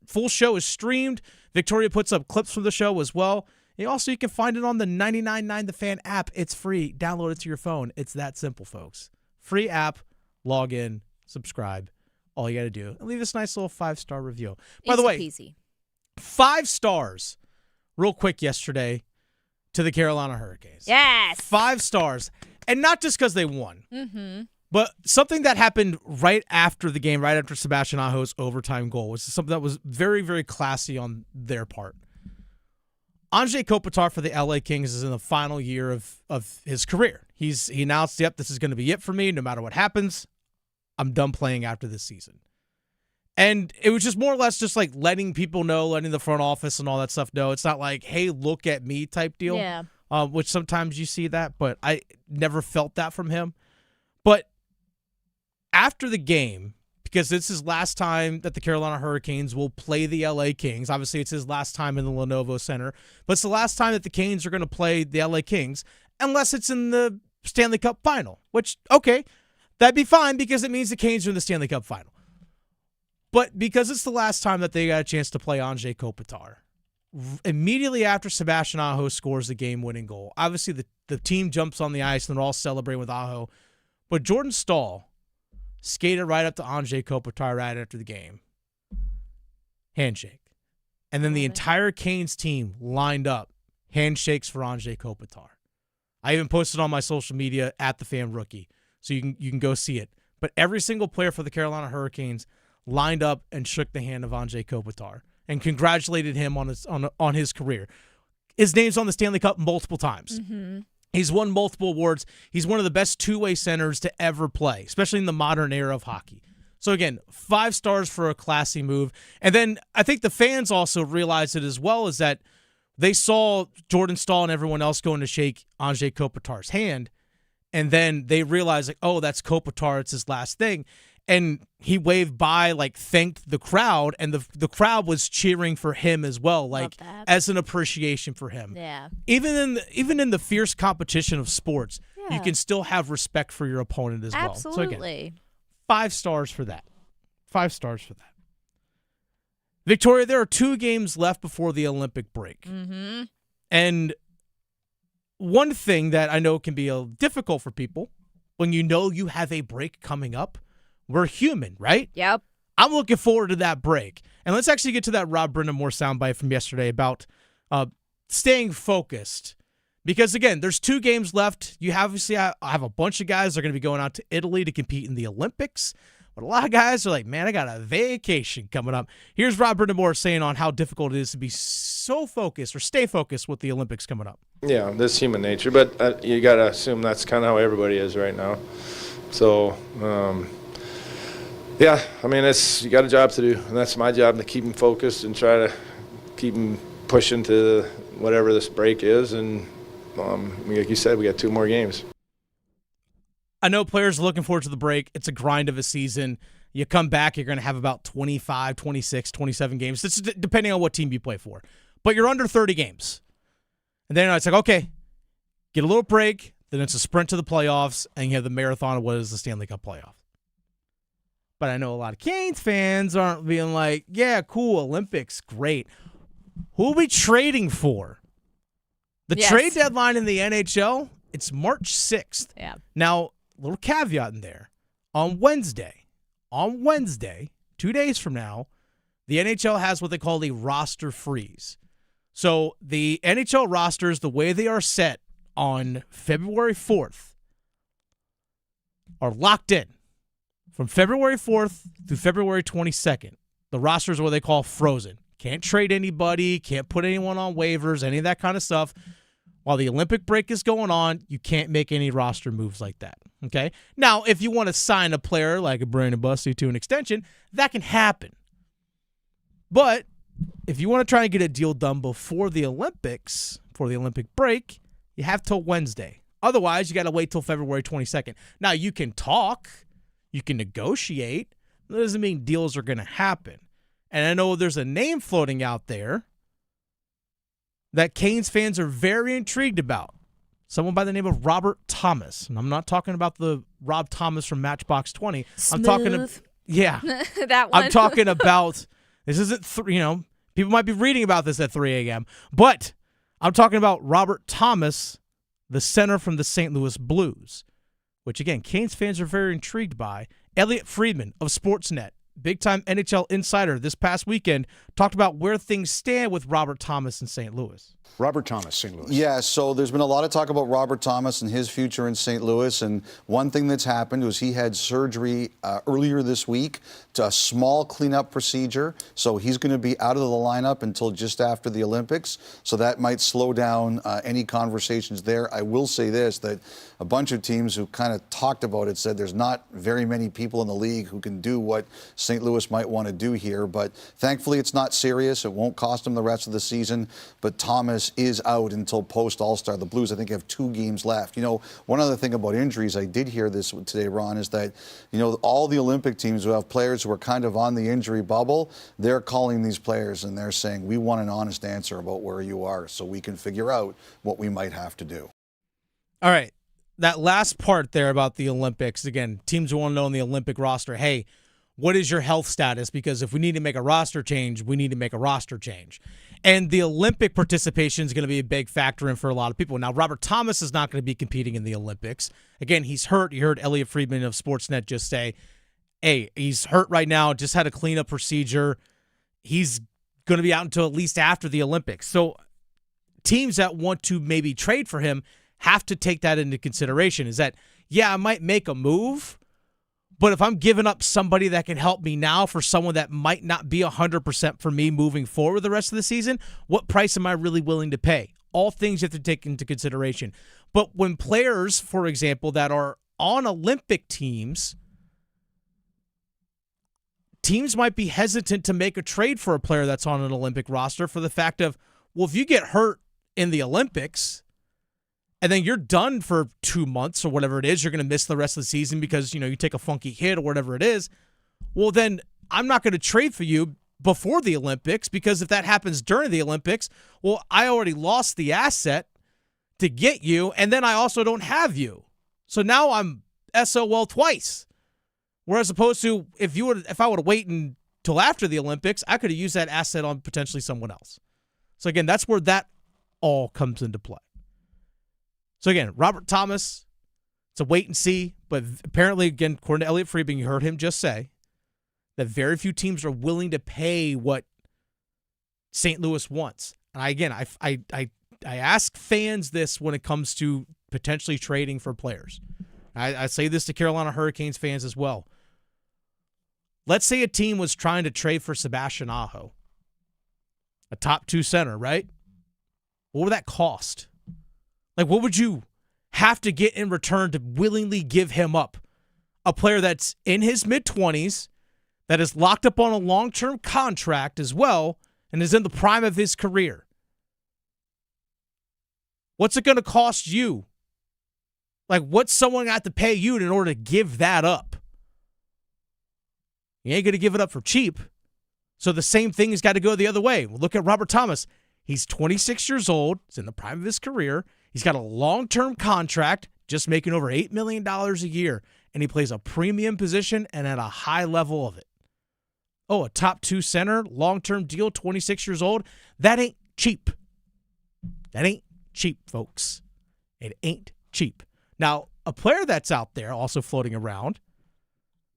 is streamed. Victoria puts up clips from the show as well. And also, you can find it on the 99.9 The Fan app. It's free. Download it to your phone. It's that simple, folks. Free app. Log in. Subscribe. All you got to do. And leave us a nice little 5-star review. By the way, peasy. 5 stars real quick yesterday to the Carolina Hurricanes. Yes. 5 stars. And not just because they won, But something that happened right after the game, right after Sebastian Aho's overtime goal, was something that was very, very classy on their part. Anze Kopitar for the LA Kings is in the final year of his career. He announced, yep, this is going to be it for me. No matter what happens, I'm done playing after this season. And it was just more or less just like letting people know, letting the front office and all that stuff know. It's not like, hey, look at me type deal. Yeah. Which sometimes you see that, but I never felt that from him. But after the game, because it's his last time that the Carolina Hurricanes will play the LA Kings. Obviously, it's his last time in the Lenovo Center. But it's the last time that the Canes are going to play the LA Kings, unless it's in the Stanley Cup Final. Which, okay, that'd be fine because it means the Canes are in the Stanley Cup Final. But because it's the last time that they got a chance to play Anze Kopitar, immediately after Sebastian Aho scores the game-winning goal, obviously the team jumps on the ice and they're all celebrating with Aho. But Jordan Stahl skated right up to Anze Kopitar right after the game. Handshake. And then the entire Canes team lined up. Handshakes for Anze Kopitar. I even posted on my social media at the Fan Rookie, so you can go see it. But every single player for the Carolina Hurricanes lined up and shook the hand of Anze Kopitar. and congratulated him on his career. His name's on the Stanley Cup multiple times. Mm-hmm. He's won multiple awards. He's one of the best two-way centers to ever play, especially in the modern era of hockey. So again, 5 stars for a classy move. And then I think the fans also realized it as well, is that they saw Jordan Staal and everyone else going to shake Anze Kopitar's hand, and then they realized, like, oh, that's Kopitar, it's his last thing. And he waved by, like, thanked the crowd, and the crowd was cheering for him as well, like, as an appreciation for him. Yeah. Even in the fierce competition of sports, you can still have respect for your opponent as well. Absolutely. So again, 5 stars for that. 5 stars for that. Victoria, there are 2 games left before the Olympic break. Mm-hmm. And one thing that I know can be difficult for people when you know you have a break coming up, we're human, right? Yep. I'm looking forward to that break. And let's actually get to that Rob Brindamore soundbite from yesterday about staying focused. Because, again, there's 2 games left. You obviously have a bunch of guys that are going to be going out to Italy to compete in the Olympics. But a lot of guys are like, man, I got a vacation coming up. Here's Rob Brindamore saying on how difficult it is to be so focused or stay focused with the Olympics coming up. Yeah, that's human nature. But you got to assume that's kind of how everybody is right now. So, yeah, I mean, you got a job to do. And that's my job, to keep them focused and try to keep them pushing to whatever this break is. And like you said, we got 2 more games. I know players are looking forward to the break. It's a grind of a season. You come back, you're going to have about 25, 26, 27 games. This is depending on what team you play for. But you're under 30 games. And then it's like, okay, get a little break. Then it's a sprint to the playoffs, and you have the marathon of what is the Stanley Cup playoff. But I know a lot of Canes fans aren't being like, yeah, cool, Olympics, great. Who are we trading for? The trade deadline in the NHL, it's March 6th. Yeah. Now, little caveat in there. On Wednesday, 2 days from now, the NHL has what they call a roster freeze. So the NHL rosters, the way they are set on February 4th, are locked in. From February 4th through February 22nd, the rosters are what they call frozen. Can't trade anybody, can't put anyone on waivers, any of that kind of stuff. While the Olympic break is going on, you can't make any roster moves like that. Okay? Now, if you want to sign a player like a Brandon Busty to an extension, that can happen. But if you want to try and get a deal done before the Olympics, before the Olympic break, you have till Wednesday. Otherwise, you got to wait till February 22nd. Now, you can talk, you can negotiate. That doesn't mean deals are going to happen. And I know there's a name floating out there that Canes fans are very intrigued about. Someone by the name of Robert Thomas. And I'm not talking about the Rob Thomas from Matchbox 20. Smooth. I'm talking about, yeah. That one. I'm talking about, this isn't, people might be reading about this at 3 a.m., but I'm talking about Robert Thomas, the center from the St. Louis Blues, which, again, Canes fans are very intrigued by. Elliot Friedman of Sportsnet, big-time NHL insider this past weekend, talked about where things stand with Robert Thomas in St. Louis. Robert Thomas, St. Louis. Yeah, so there's been a lot of talk about Robert Thomas and his future in St. Louis, and one thing that's happened was he had surgery earlier this week, to a small cleanup procedure, so he's going to be out of the lineup until just after the Olympics, so that might slow down any conversations there. I will say this, that a bunch of teams who kind of talked about it said there's not very many people in the league who can do what St. Louis might want to do here, but thankfully it's not serious. It won't cost them the rest of the season, but Thomas is out until post-All-Star. The Blues, I think, have 2 games left. You know, one other thing about injuries, I did hear this today, Ron, is that, you know, all the Olympic teams who have players who are kind of on the injury bubble, they're calling these players and they're saying, we want an honest answer about where you are so we can figure out what we might have to do. All right. That last part there about the Olympics, again, teams want to know on the Olympic roster, hey, what is your health status? Because if we need to make a roster change, we need to make a roster change. And the Olympic participation is going to be a big factor in for a lot of people. Now, Robert Thomas is not going to be competing in the Olympics. Again, he's hurt. You heard Elliot Friedman of Sportsnet just say, hey, he's hurt right now, just had a cleanup procedure. He's going to be out until at least after the Olympics. So teams that want to maybe trade for him have to take that into consideration, is that, yeah, I might make a move, But if I'm giving up somebody that can help me now for someone that might not be 100% for me moving forward the rest of the season, what price am I really willing to pay? All things you have to take into consideration. But when players, for example, that are on Olympic teams might be hesitant to make a trade for a player that's on an Olympic roster for the fact of, well, if you get hurt in the Olympics and then you're done for 2 months or whatever it is, you're going to miss the rest of the season because, you take a funky hit or whatever it is, well, then I'm not going to trade for you before the Olympics, because if that happens during the Olympics, well, I already lost the asset to get you, and then I also don't have you. So now I'm SOL twice. Whereas opposed to if I would have waited until after the Olympics, I could have used that asset on potentially someone else. So again, that's where that all comes into play. So again, Robert Thomas, it's a wait and see, but apparently, again, according to Elliot Friedman, you heard him just say that very few teams are willing to pay what St. Louis wants. And I ask fans this when it comes to potentially trading for players. I say this to Carolina Hurricanes fans as well. Let's say a team was trying to trade for Sebastian Aho, a top 2 center, right? What would that cost? Like, what would you have to get in return to willingly give him up? A player that's in his mid-20s, that is locked up on a long-term contract as well, and is in the prime of his career. What's it going to cost you? Like, what's someone got to pay you in order to give that up? You ain't going to give it up for cheap. So the same thing has got to go the other way. Well, look at Robert Thomas. He's 26 years old. He's in the prime of his career. He's got a long-term contract, just making over $8 million a year, and he plays a premium position and at a high level of it. Oh, a top 2 center, long-term deal, 26 years old. That ain't cheap. That ain't cheap, folks. It ain't cheap. Now, a player that's out there also floating around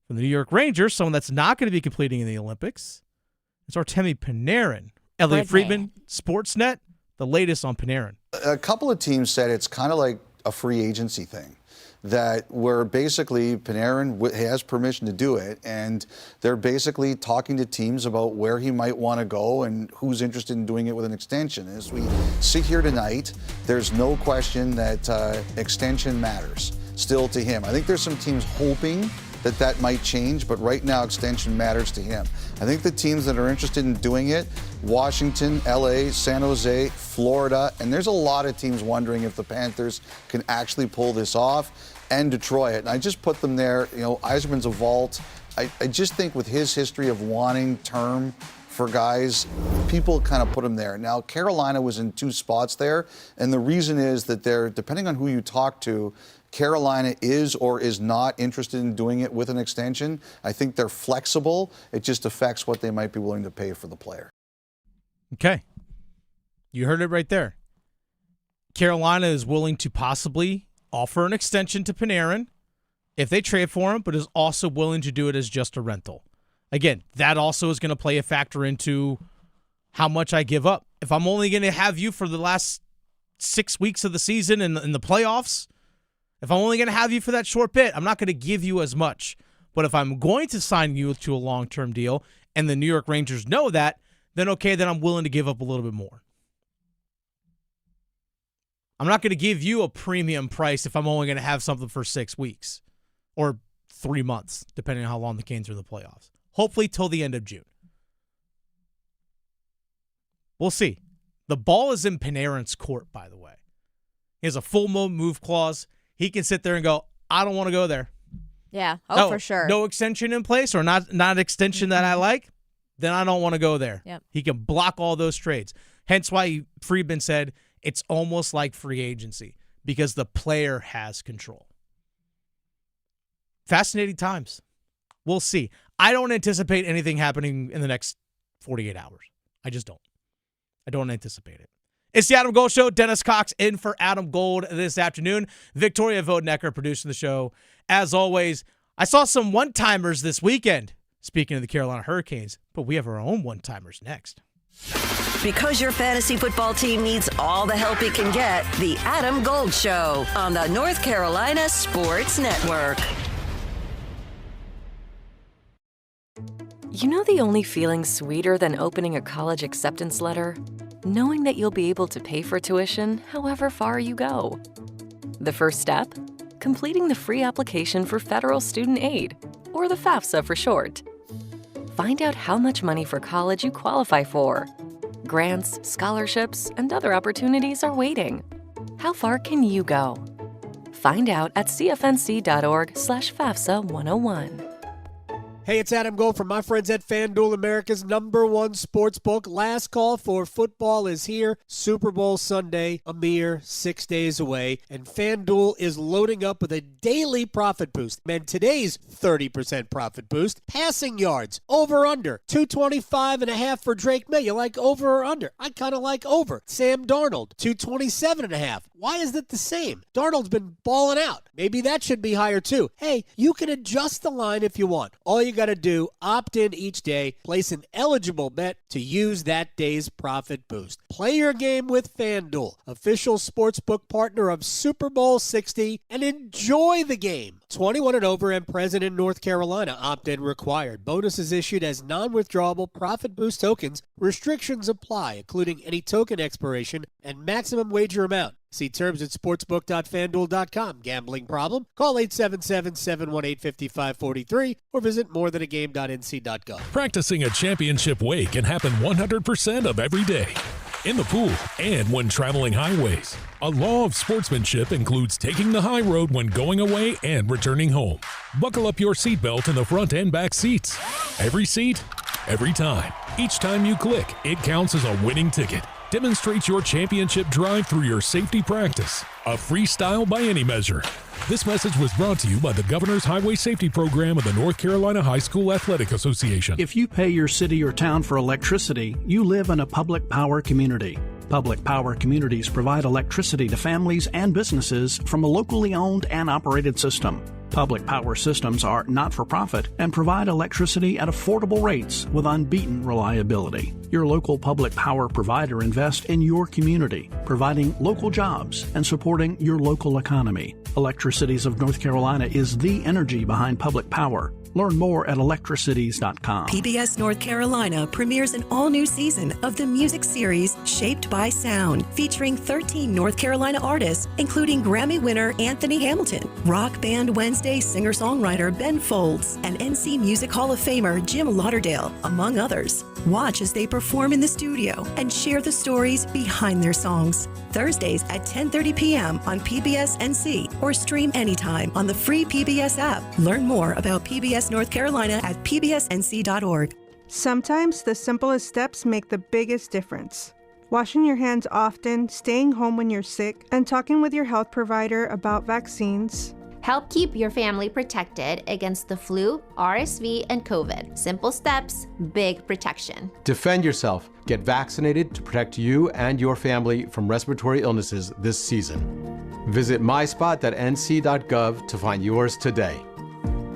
from the New York Rangers, someone that's not going to be competing in the Olympics, is Artemi Panarin. Elliot Friedman, Sportsnet, the latest on Panarin. A couple of teams said it's kind of like a free agency thing, that where basically Panarin has permission to do it, and they're basically talking to teams about where he might want to go and who's interested in doing it with an extension. As we sit here tonight, there's no question that extension matters still to him. I think there's some teams hoping that might change, but right now extension matters to him. I think the teams that are interested in doing it, Washington, LA, San Jose, Florida, and there's a lot of teams wondering if the Panthers can actually pull this off, and Detroit. And I just put them there. Yzerman's a vault. I just think with his history of wanting term for guys, people kind of put him there. Now, Carolina was in 2 spots there, and the reason is that they're, depending on who you talk to, Carolina is or is not interested in doing it with an extension. I think they're flexible. It just affects what they might be willing to pay for the player. Okay. You heard it right there. Carolina is willing to possibly offer an extension to Panarin if they trade for him, but is also willing to do it as just a rental. Again, that also is going to play a factor into how much I give up. If I'm only going to have you for the last 6 weeks of the season in the playoffs, if I'm only going to have you for that short bit, I'm not going to give you as much. But if I'm going to sign you to a long-term deal and the New York Rangers know that, then okay, then I'm willing to give up a little bit more. I'm not going to give you a premium price if I'm only going to have something for 6 weeks or 3 months, depending on how long the Canes are in the playoffs. Hopefully till the end of June. We'll see. The ball is in Panarin's court, by the way. He has a full move clause. He can sit there and go, I don't want to go there. Yeah. No, For sure. No extension in place or not extension that I like, then I don't want to go there. Yep. He can block all those trades. Hence why Friedman said it's almost like free agency because the player has control. Fascinating times. We'll see. I don't anticipate anything happening in the next 48 hours. I just don't. I don't anticipate it. It's the Adam Gold Show. Dennis Cox in for Adam Gold this afternoon. Victoria Vodenecker producing the show. As always, I saw some one-timers this weekend, speaking of the Carolina Hurricanes, but we have our own one-timers next. Because your fantasy football team needs all the help it can get, the Adam Gold Show on the North Carolina Sports Network. You know the only feeling sweeter than opening a college acceptance letter? Knowing that you'll be able to pay for tuition however far you go. The first step? Completing the free application for federal student aid, or the FAFSA for short. Find out how much money for college you qualify for. Grants, scholarships, and other opportunities are waiting. How far can you go? Find out at cfnc.org/FAFSA 101. Hey, it's Adam Gold from my friends at FanDuel, America's #1 sports book. Last call for football is here. Super Bowl Sunday, a mere 6 days away. And FanDuel is loading up with a daily profit boost. And today's 30% profit boost, passing yards, over-under, 225.5 for Drake May. You like over or under? I kind of like over. Sam Darnold, 227.5. Why is it the same? Darnold's been balling out. Maybe that should be higher too. Hey, you can adjust the line if you want. All you got to do, opt in each day, place an eligible bet to use that day's profit boost. Play your game with FanDuel, official sportsbook partner of Super Bowl 60, and enjoy the game. 21 and over and present in North Carolina. Opt-in required. Bonuses issued as non-withdrawable profit boost tokens. Restrictions apply, including any token expiration and maximum wager amount. See terms at sportsbook.fanduel.com. Gambling problem? Call 877-718-5543 or visit morethanagame.nc.gov. Practicing a championship way can happen 100% of every day. In the pool and when traveling highways. A law of sportsmanship includes taking the high road when going away and returning home. Buckle up your seatbelt in the front and back seats. Every seat, every time. Each time you click, it counts as a winning ticket. Demonstrate your championship drive through your safety practice. A freestyle by any measure. This message was brought to you by the Governor's Highway Safety Program of the North Carolina High School Athletic Association. If you pay your city or town for electricity, you live in a public power community. Public power communities provide electricity to families and businesses from a locally owned and operated system. Public power systems are not-for-profit and provide electricity at affordable rates with unbeaten reliability. Your local public power provider invests in your community, providing local jobs and supporting your local economy. Electricities of North Carolina is the energy behind public power. Learn more at electricities.com. PBS North Carolina premieres an all-new season of the music series Shaped by Sound, featuring 13 North Carolina artists, including Grammy winner Anthony Hamilton, Rock Band Wednesday singer-songwriter Ben Folds, and NC Music Hall of Famer Jim Lauderdale, among others. Watch as they perform in the studio and share the stories behind their songs. Thursdays at 10:30 p.m. on PBS NC or stream anytime on the free PBS app. Learn more about PBS North Carolina at pbsnc.org. Sometimes the simplest steps make the biggest difference. Washing your hands often, staying home when you're sick, and talking with your health provider about vaccines. Help keep your family protected against the flu, RSV, and COVID. Simple steps, big protection. Defend yourself. Get vaccinated to protect you and your family from respiratory illnesses this season. Visit myspot.nc.gov to find yours today.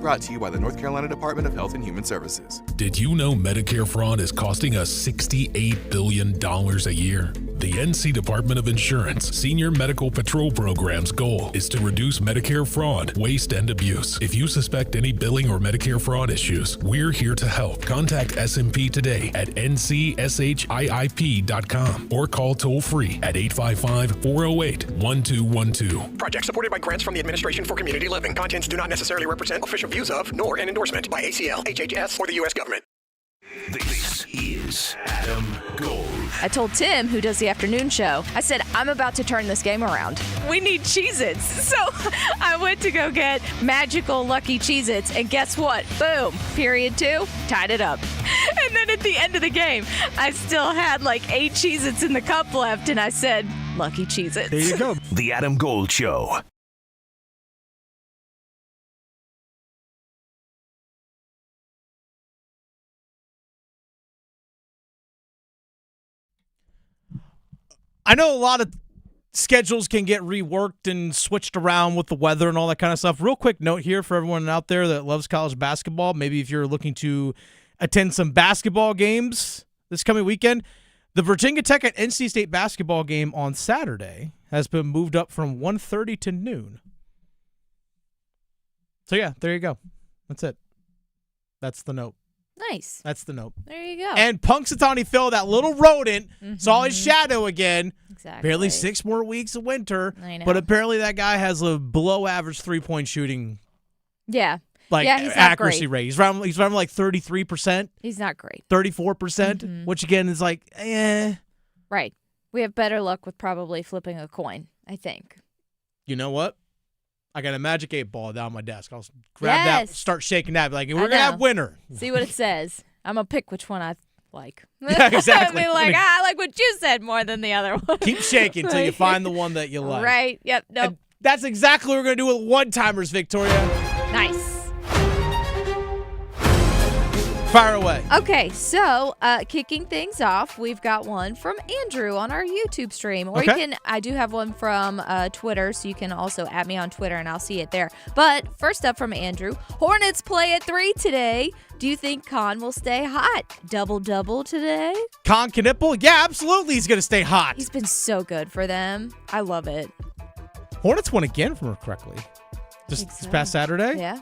Brought to you by the North Carolina Department of Health and Human Services. Did you know Medicare fraud is costing us $68 billion a year? The NC Department of Insurance Senior Medical Patrol Program's goal is to reduce Medicare fraud, waste, and abuse. If you suspect any billing or Medicare fraud issues, we're here to help. Contact SMP today at ncshiip.com or call toll-free at 855-408-1212. Project supported by grants from the Administration for Community Living. Contents do not necessarily represent official views of, nor an endorsement by ACL, HHS, or the U.S. government. This is Adam Gold. I told Tim, who does the afternoon show, I said, I'm about to turn this game around. We need Cheez-Its. So I went to go get magical Lucky Cheez-Its, and guess what? Boom. Period 2, tied it up. And then at the end of the game, I still had like 8 Cheez-Its in the cup left, and I said, Lucky Cheez-Its. There you go. The Adam Gold Show. I know a lot of schedules can get reworked and switched around with the weather and all that kind of stuff. Real quick note here for everyone out there that loves college basketball. Maybe if you're looking to attend some basketball games this coming weekend, the Virginia Tech at NC State basketball game on Saturday has been moved up from 1:30 to noon. So, yeah, there you go. That's it. That's the note. Nice. That's the note. There you go. And Punxsutawney Phil, that little rodent, saw his shadow again. Exactly. Barely 6 more weeks of winter. I know. But apparently that guy has a below-average three-point shooting Yeah. he's accuracy not great. rate. He's around like 33%. He's not great. 34%, which again is like, Right. We have better luck with probably flipping a coin, I think. You know what? I got a Magic 8 ball down my desk. I'll grab that, start shaking that. Like, we're going to have winner. See what it says. I'm going to pick which one I like. Yeah, exactly. Be like, I like what you said more than the other one. Keep shaking until you find the one that you like. Right. Yep. Nope. And that's exactly what we're going to do with one-timers, Victoria. Nice. Fire away. Okay, so kicking things off, we've got one from Andrew on our YouTube stream. Or I do have one from Twitter, so you can also add me on Twitter and I'll see it there. But first up from Andrew, Hornets play at 3 today. Do you think Con will stay hot? Double-double today? Con Knipple? Yeah, absolutely he's going to stay hot. He's been so good for them. I love it. Hornets won again, if I remember correctly. This past Saturday? Yeah.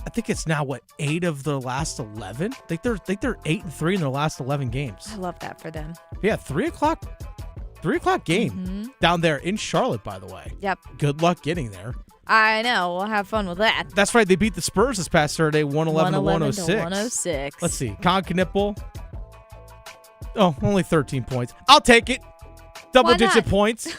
I think it's now 8 of the last 11. I think they're 8-3 in their last 11 games. I love that for them. Yeah, 3:00 game down there in Charlotte, by the way. Yep. Good luck getting there. I know. We'll have fun with that. That's right. They beat the Spurs this past Saturday, 111-106. 106. Let's see. Con Knipple. Oh, only 13 points. I'll take it. Double-digit points.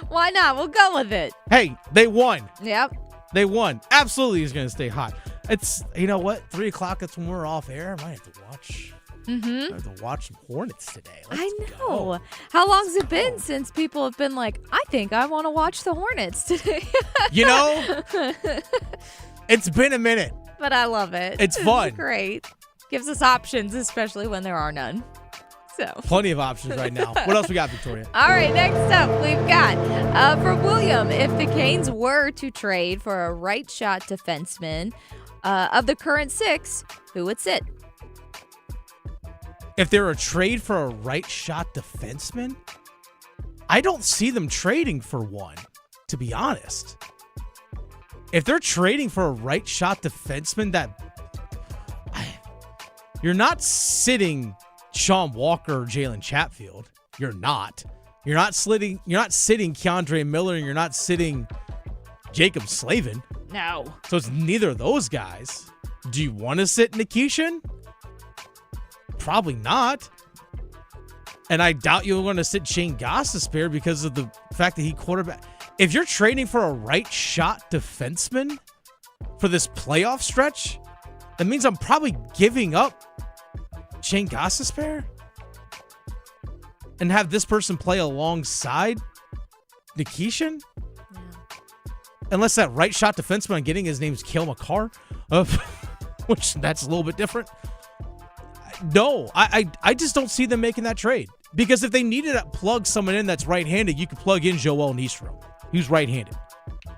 Why not? We'll go with it. Hey, they won. Yep. They won. Absolutely, he's going to stay hot. It's, you know what? 3:00, that's when we're off air. I might have to watch. I have to watch some Hornets today. I know. How long's it been since people have been like, I think I want to watch the Hornets today? You know, it's been a minute. But I love it. It's fun. Great. Gives us options, especially when there are none. So plenty of options right now. What else we got, Victoria? All right, next up, we've got from William, if the Canes were to trade for a right shot defenseman of the current 6, who would sit? If there were a trade for a right shot defenseman, I don't see them trading for one, to be honest. If they're trading for a right shot defenseman, you're not sitting Sean Walker or Jalen Chatfield. You're not. You're not sitting Keandre Miller, and you're not sitting Jacob Slavin. No. So it's neither of those guys. Do you want to sit Nikishin? Probably not. And I doubt you're going to sit Shane Gostisbehere because of the fact that he quarterback. If you're trading for a right shot defenseman for this playoff stretch, that means I'm probably giving up Shane Gostisbehere and have this person play alongside Nikishin? Yeah. Unless that right shot defenseman I'm getting, his name's Cale Makar, which that's a little bit different. No, I just don't see them making that trade. Because if they needed to plug someone in that's right-handed, you could plug in Joel Nystrom, who's right-handed.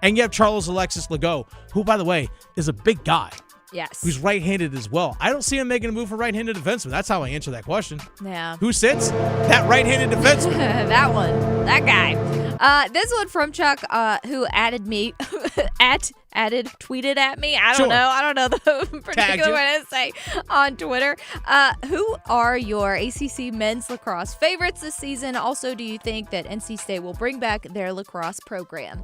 And you have Charles Alexis Legault, who, by the way, is a big guy. Yes. Who's right-handed as well. I don't see him making a move for right-handed defenseman. That's how I answer that question. Yeah. Who sits? That right-handed defenseman. That one. That guy. This one from Chuck, who added me, tweeted at me. I don't know the particular way to say on Twitter. Who are your ACC men's lacrosse favorites this season? Also, do you think that NC State will bring back their lacrosse program?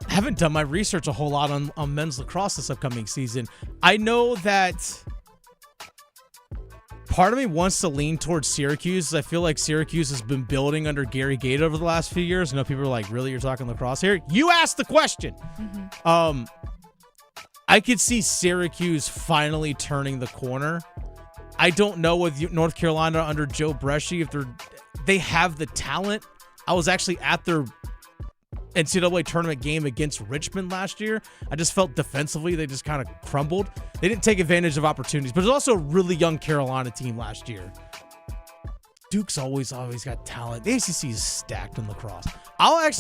I haven't done my research a whole lot on men's lacrosse this upcoming season. I know that part of me wants to lean towards Syracuse. I feel like Syracuse has been building under Gary Gate over the last few years. I know people are like, really, you're talking lacrosse here? You asked the question. I could see Syracuse finally turning the corner. I don't know with North Carolina under Joe Bresci if they have the talent. I was actually at their NCAA tournament game against Richmond last year. I just felt defensively they just kind of crumbled. They didn't take advantage of opportunities, but there's also a really young Carolina team last year. Duke's always got talent. The ACC is stacked in lacrosse. I'll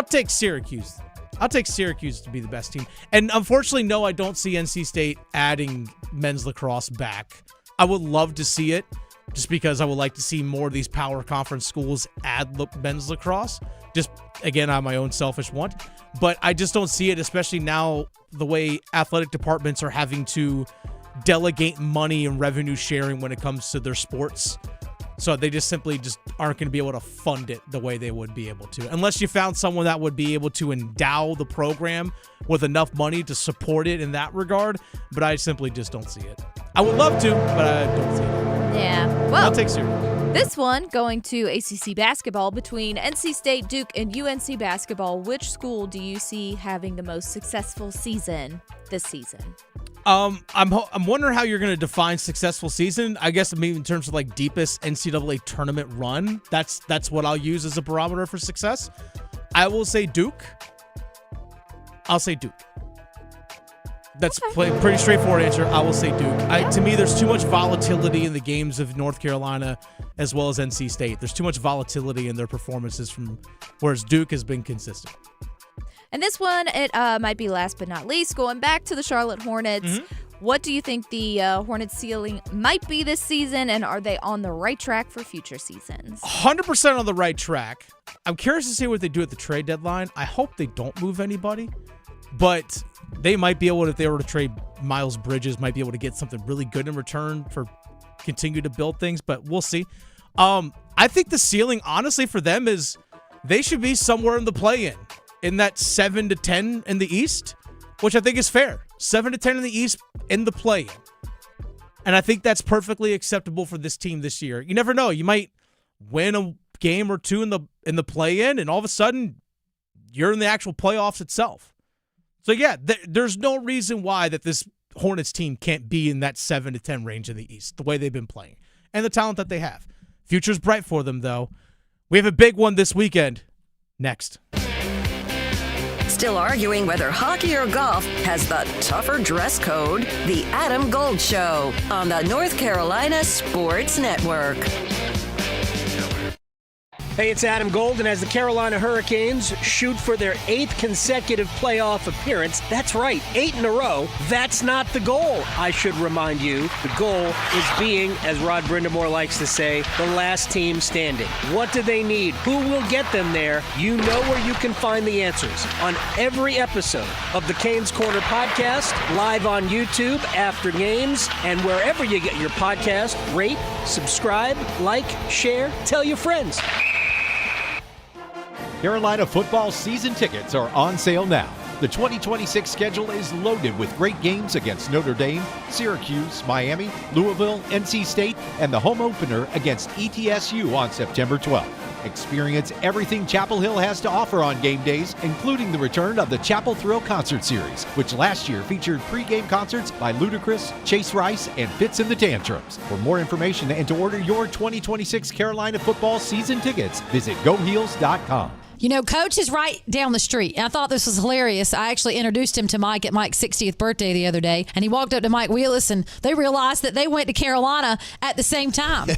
take Syracuse. I'll take Syracuse to be the best team. And unfortunately, no, I don't see NC State adding men's lacrosse back. I would love to see it. just because I would like to see more of these power conference schools add men's lacrosse. Just, again, on my own selfish want. But I just don't see it, especially now the way athletic departments are having to delegate money and revenue sharing when it comes to their sports. So they just simply aren't going to be able to fund it the way they would be able to. Unless you found someone that would be able to endow the program with enough money to support it in that regard. But I simply just don't see it. I would love to, but I don't see it. Yeah. Well, I'll take serious. This one going to ACC basketball between NC State, Duke, and UNC basketball. Which school do you see having the most successful season this season? I'm wondering how you're going to define successful season. I guess maybe in terms of like deepest NCAA tournament run. That's what I'll use as a barometer for success. I will say Duke. I'll say Duke. That's pretty straightforward answer. I will say Duke. To me, there's too much volatility in the games of North Carolina as well as NC State. There's too much volatility in their performances whereas Duke has been consistent. And this one, it might be last but not least, going back to the Charlotte Hornets. Mm-hmm. What do you think the Hornets' ceiling might be this season, and are they on the right track for future seasons? 100% on the right track. I'm curious to see what they do at the trade deadline. I hope they don't move anybody, but they might be able to, if they were to trade Miles Bridges, might be able to get something really good in return for continue to build things, but we'll see. I think the ceiling, honestly, for them is they should be somewhere in the play-in. In that 7 to 10 in the East, which I think is fair. 7 to 10 in the East in the play-in. And I think that's perfectly acceptable for this team this year. You never know. You might win a game or two in the play-in, and all of a sudden, you're in the actual playoffs itself. So, yeah, there's no reason why that this Hornets team can't be in that 7 to 10 range in the East, the way they've been playing, and the talent that they have. Future's bright for them, though. We have a big one this weekend. Next. Still arguing whether hockey or golf has the tougher dress code? The Adam Gold Show on the North Carolina Sports Network. Hey, it's Adam Gold, and as the Carolina Hurricanes shoot for their 8th consecutive playoff appearance, that's right, 8 in a row, that's not the goal, I should remind you. The goal is being, as Rod Brindamore likes to say, the last team standing. What do they need? Who will get them there? You know where you can find the answers on every episode of the Canes Corner podcast, live on YouTube after games, and wherever you get your podcast. Rate, subscribe, like, share, tell your friends. Carolina football season tickets are on sale now. The 2026 schedule is loaded with great games against Notre Dame, Syracuse, Miami, Louisville, NC State, and the home opener against ETSU on September 12th. Experience everything Chapel Hill has to offer on game days, including the return of the Chapel Thrill Concert Series, which last year featured pregame concerts by Ludacris, Chase Rice, and Fitz and the Tantrums. For more information and to order your 2026 Carolina football season tickets, visit GoHeels.com. You know, Coach is right down the street. And I thought this was hilarious. I actually introduced him to Mike at Mike's 60th birthday the other day. And he walked up to Mike Wheelis, and they realized that they went to Carolina at the same time.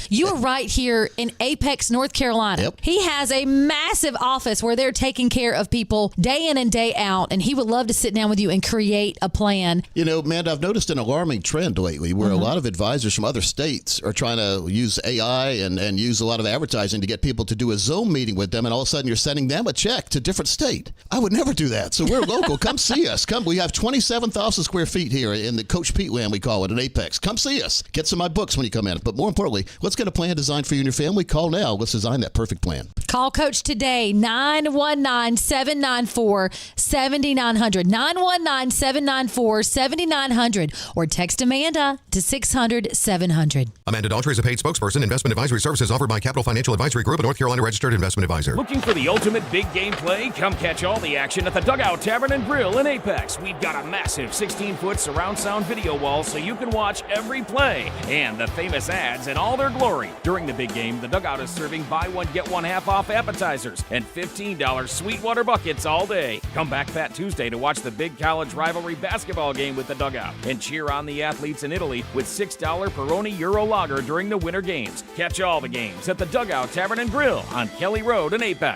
You are right here in Apex, North Carolina. Yep. He has a massive office where they're taking care of people day in and day out. And he would love to sit down with you and create a plan. You know, Amanda, I've noticed an alarming trend lately where a lot of advisors from other states are trying to use AI and use a lot of advertising to get people to do a Zoom meeting with them. And all of a sudden, you're sending them a check to a different state. I would never do that. So we're local. Come see us. Come. We have 27,000 square feet here in the Coach Pete land, we call it, in Apex. Come see us. Get some of my books when you come in. But more importantly, let's get a plan designed for you and your family. Call now. Let's design that perfect plan. Call Coach today, 919-794-7900. 919-794-7900. Or text Amanda to 600-700. Amanda Daughtry is a paid spokesperson. Investment advisory services offered by Capital Financial Advisory Group, a North Carolina registered investment advisor. Looking for the ultimate big game play? Come catch all the action at the Dugout Tavern and Grill in Apex. We've got a massive 16-foot surround sound video wall so you can watch every play and the famous ads in all their glory. During the big game, the Dugout is serving buy one, get one half off appetizers and $15 Sweetwater buckets all day. Come back Fat Tuesday to watch the big college rivalry basketball game with the Dugout and cheer on the athletes in Italy with $6 Peroni Euro Lager during the winter games. Catch all the games at the Dugout Tavern and Grill on Kelly Road in Apex.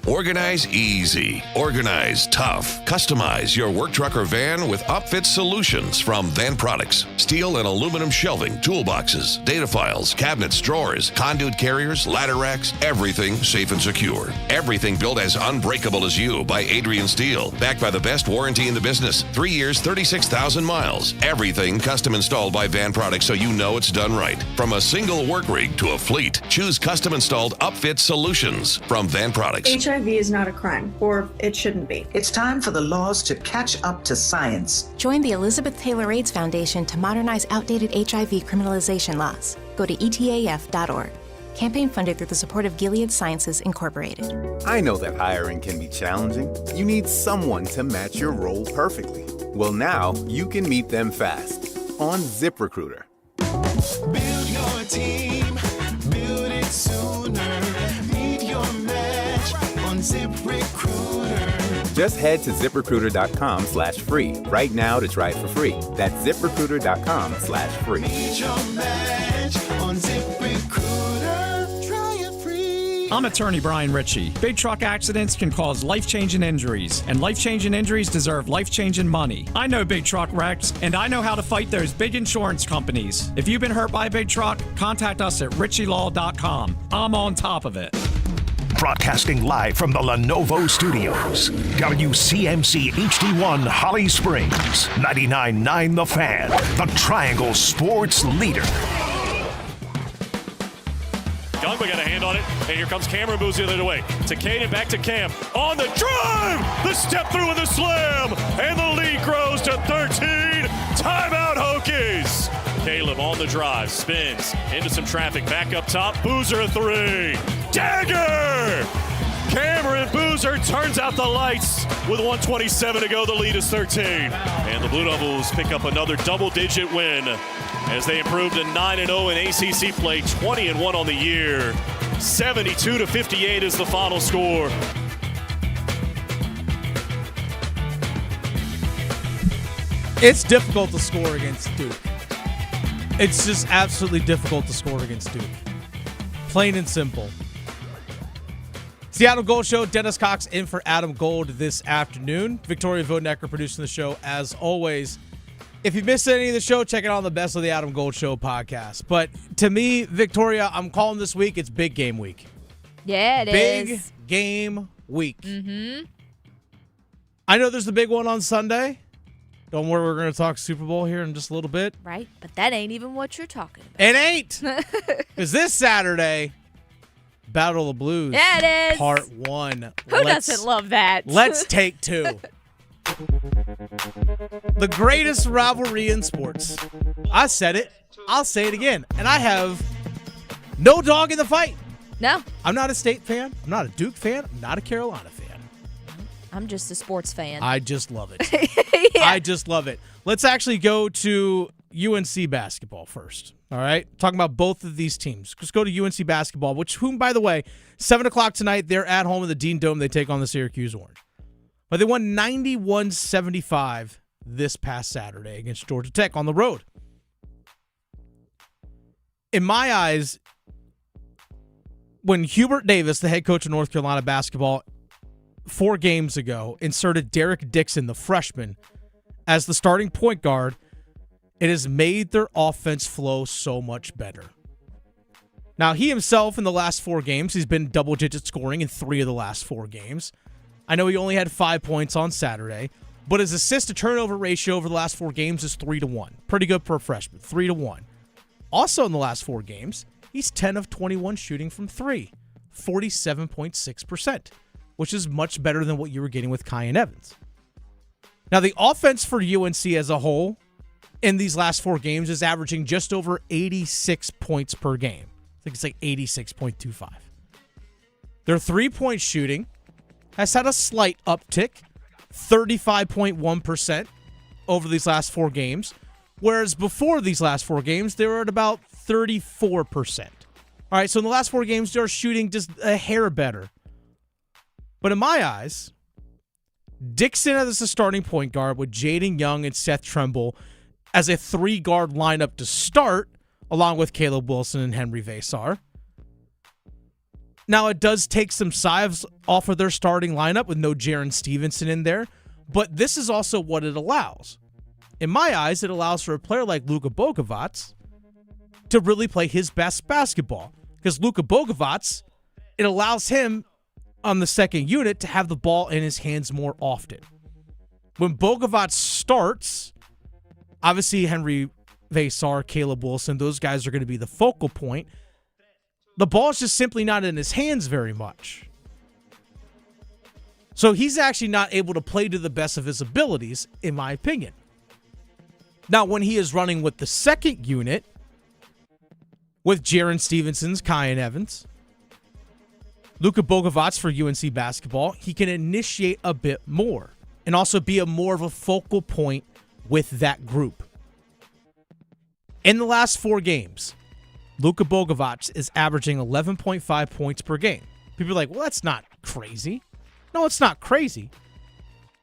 Organize easy. Organize tough. Customize your work truck or van with upfit solutions from Van Products. Steel and aluminum shelving, toolboxes, data files, cabinets, drawers, conduit carriers, ladder racks, everything safe and secure. Everything built as unbreakable as you by Adrian Steel. Backed by the best warranty in the business. 3 years, 36,000 miles. Everything custom installed by Van Products so you know it's done right. From a single work rig to a fleet, choose custom installed upfit solutions from Van Products. HIV is not a crime, or it shouldn't be. It's time for the laws to catch up to science. Join the Elizabeth Taylor AIDS Foundation to modernize outdated HIV criminalization laws. Go to etaf.org. Campaign funded through the support of Gilead Sciences Incorporated. I know that hiring can be challenging. You need someone to match your role perfectly. Well, now you can meet them fast on ZipRecruiter. Build your team, build it sooner. Meet your match on ZipRecruiter. Just head to ZipRecruiter.com/free right now to try it for free. That's ZipRecruiter.com/free. Meet your match on ZipRecruiter. Try it free. I'm attorney Brian Ritchie. Big truck accidents can cause life-changing injuries, and life-changing injuries deserve life-changing money. I know big truck wrecks, and I know how to fight those big insurance companies. If you've been hurt by a big truck, contact us at RitchieLaw.com. I'm on top of it. Broadcasting live from the Lenovo Studios. WCMC HD1 Holly Springs. 99.9 The Fan. The Triangle Sports Leader. Gungba got a hand on it, and here comes Cameron, moves the other way. To Caden, back to Cam. On the drive! The step through and the slam! And the lead grows to 13. Timeout, Hokies! Caleb on the drive, spins into some traffic, back up top. Boozer a three. Dagger! Cameron Boozer turns out the lights with 1:27 to go. The lead is 13. And the Blue Devils pick up another double-digit win as they improve to 9-0 in ACC play, 20-1 on the year. 72-58 is the final score. It's difficult to score against Duke. It's just absolutely difficult to score against Duke. Plain and simple. It's the Adam Gold Show. Dennis Cox in for Adam Gold this afternoon. Victoria Vodenecker producing the show as always. If you missed any of the show, check it out on the Best of the Adam Gold Show podcast. But to me, Victoria, I'm calling this week, it's big game week. Yeah, it is. is. Big game week. Mm-hmm. I know there's the big one on Sunday. Don't worry, we're going to talk Super Bowl here in just a little bit. Right, but that ain't even what you're talking about. It ain't. Because this Saturday, Battle of the Blues. Yeah, it is. Part 1. Who doesn't love that? Let's take 2. The greatest rivalry in sports. I said it. I'll say it again. And I have no dog in the fight. No. I'm not a State fan. I'm not a Duke fan. I'm not a Carolina fan. I'm just a sports fan. I just love it. Yeah. I just love it. Let's actually go to UNC basketball first. All right? Talking about both of these teams. Let's go to UNC basketball, whom, by the way, 7 o'clock tonight, they're at home in the Dean Dome. They take on the Syracuse Orange. But they won 91-75 this past Saturday against Georgia Tech on the road. In my eyes, when Hubert Davis, the head coach of North Carolina basketball, 4 games ago, inserted Derek Dixon, the freshman, as the starting point guard, it has made their offense flow so much better. Now, he himself, in the last 4 games, he's been double-digit scoring in 3 of the last 4 games. I know he only had 5 points on Saturday, but his assist-to-turnover ratio over the last 4 games is 3-1. Pretty good for a freshman, 3-1. Also in the last 4 games, he's 10 of 21 shooting from 3, 47.6%. Which is much better than what you were getting with Kyan Evans. Now, the offense for UNC as a whole in these last 4 games is averaging just over 86 points per game. I think it's like 86.25. Their three-point shooting has had a slight uptick, 35.1% over these last 4 games, whereas before these last 4 games, they were at about 34%. All right, so in the last 4 games, they're shooting just a hair better. But in my eyes, Dixon as a starting point guard with Jaden Young and Seth Trimble as a 3-guard lineup to start, along with Caleb Wilson and Henry Vasar. Now, it does take some size off of their starting lineup with no Jaron Stevenson in there, but this is also what it allows. In my eyes, it allows for a player like Luka Bogovac to really play his best basketball. Because Luka Bogovac, it allows him on the second unit to have the ball in his hands more often. When Bogovac starts, obviously Henry Vasar, Caleb Wilson, those guys are going to be the focal point. The ball is just simply not in his hands very much. So he's actually not able to play to the best of his abilities, in my opinion. Now, when he is running with the second unit, with Jaron Stevenson's, Kyan Evans, Luka Bogovac for UNC basketball, he can initiate a bit more and also be more of a focal point with that group. In the last 4 games, Luka Bogovac is averaging 11.5 points per game. People are like, well, that's not crazy. No, it's not crazy.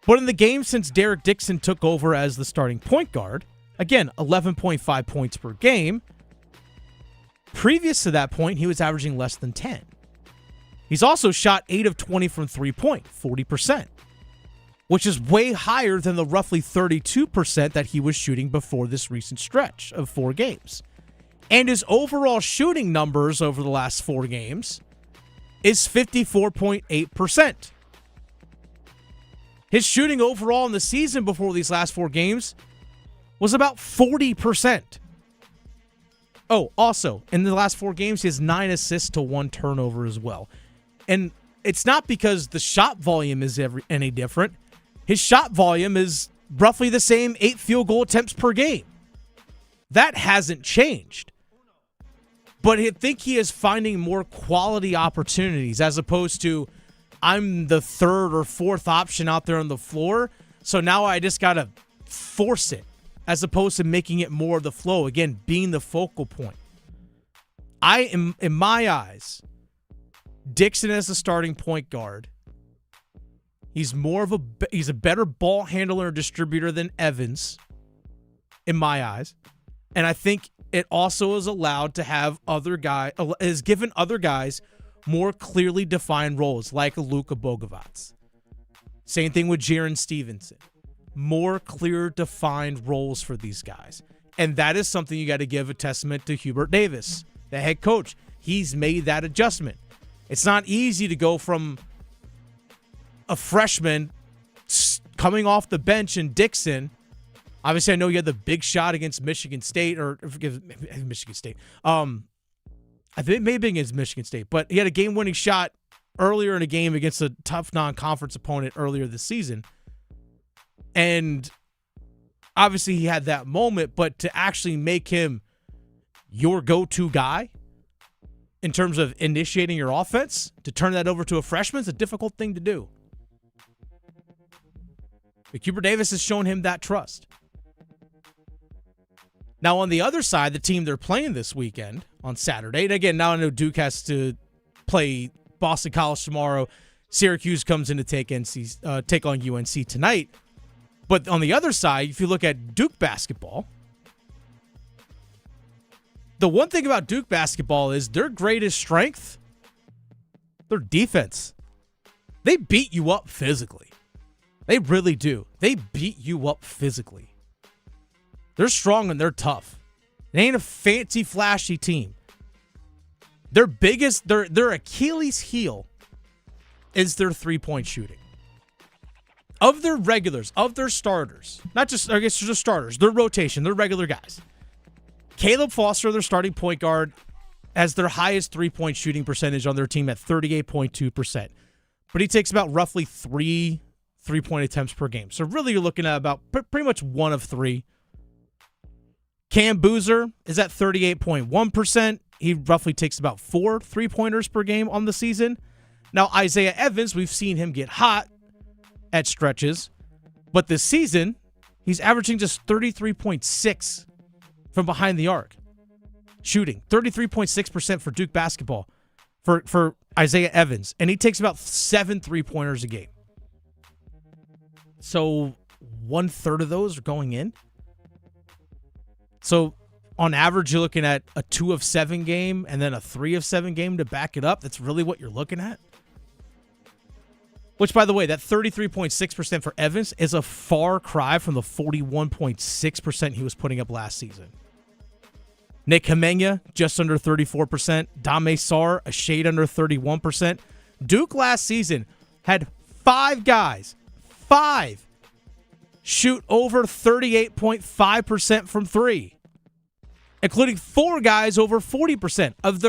But in the game since Derek Dixon took over as the starting point guard, again, 11.5 points per game. Previous to that point, he was averaging less than 10. He's also shot 8 of 20 from three-point, 40%, which is way higher than the roughly 32% that he was shooting before this recent stretch of 4 games. And his overall shooting numbers over the last 4 games is 54.8%. His shooting overall in the season before these last 4 games was about 40%. Oh, also, in the last 4 games, he has 9 assists to 1 turnover as well. And it's not because the shot volume is any different. His shot volume is roughly the same, 8 field goal attempts per game. That hasn't changed. But I think he is finding more quality opportunities as opposed to, I'm the 3rd or 4th option out there on the floor, so now I just got to force it, as opposed to making it more of the flow. Again, being the focal point. I am, in my eyes, Dixon as the starting point guard, he's a better ball handler and distributor than Evans, in my eyes. And I think it also is allowed to have has given other guys more clearly defined roles, like Luka Bogovac. Same thing with Jaron Stevenson. More clear defined roles for these guys. And that is something you got to give a testament to Hubert Davis, the head coach. He's made that adjustment. It's not easy to go from a freshman coming off the bench in Dixon. Obviously, I know you had the big shot against Michigan State, I think it may have been against Michigan State, but he had a game-winning shot earlier in a game against a tough non-conference opponent earlier this season. And obviously, he had that moment, but to actually make him your go-to guy in terms of initiating your offense, to turn that over to a freshman is a difficult thing to do. But Hubert Davis has shown him that trust. Now, on the other side, the team they're playing this weekend on Saturday, and again, now I know Duke has to play Boston College tomorrow. Syracuse comes in to take on UNC tonight. But on the other side, if you look at Duke basketball, the one thing about Duke basketball is their greatest strength, their defense. They beat you up physically. They really do. They beat you up physically. They're strong and they're tough. It ain't a fancy, flashy team. Their Achilles heel is their three-point shooting. Of their regulars, of their starters, not just, I guess, just starters, their rotation, their regular guys. Caleb Foster, their starting point guard, has their highest three-point shooting percentage on their team at 38.2%. But he takes about roughly 3 3-point attempts per game. So really you're looking at about pretty much 1 of 3. Cam Boozer is at 38.1%. He roughly takes about 4 3-pointers per game on the season. Now, Isaiah Evans, we've seen him get hot at stretches. But this season, he's averaging just 33.6 from behind the arc. Shooting. 33.6% for Duke basketball for Isaiah Evans. And he takes about 7 3-pointers a game. So 1/3 of those are going in. So on average, you're looking at a 2 of 7 game and then a 3 of 7 game to back it up. That's really what you're looking at. Which, by the way, that 33.6% for Evans is a far cry from the 41.6% he was putting up last season. Nick Hemenya, just under 34%. Dame Sarr, a shade under 31%. Duke last season had 5 guys, 5, shoot over 38.5% from 3, including 4 guys over 40% of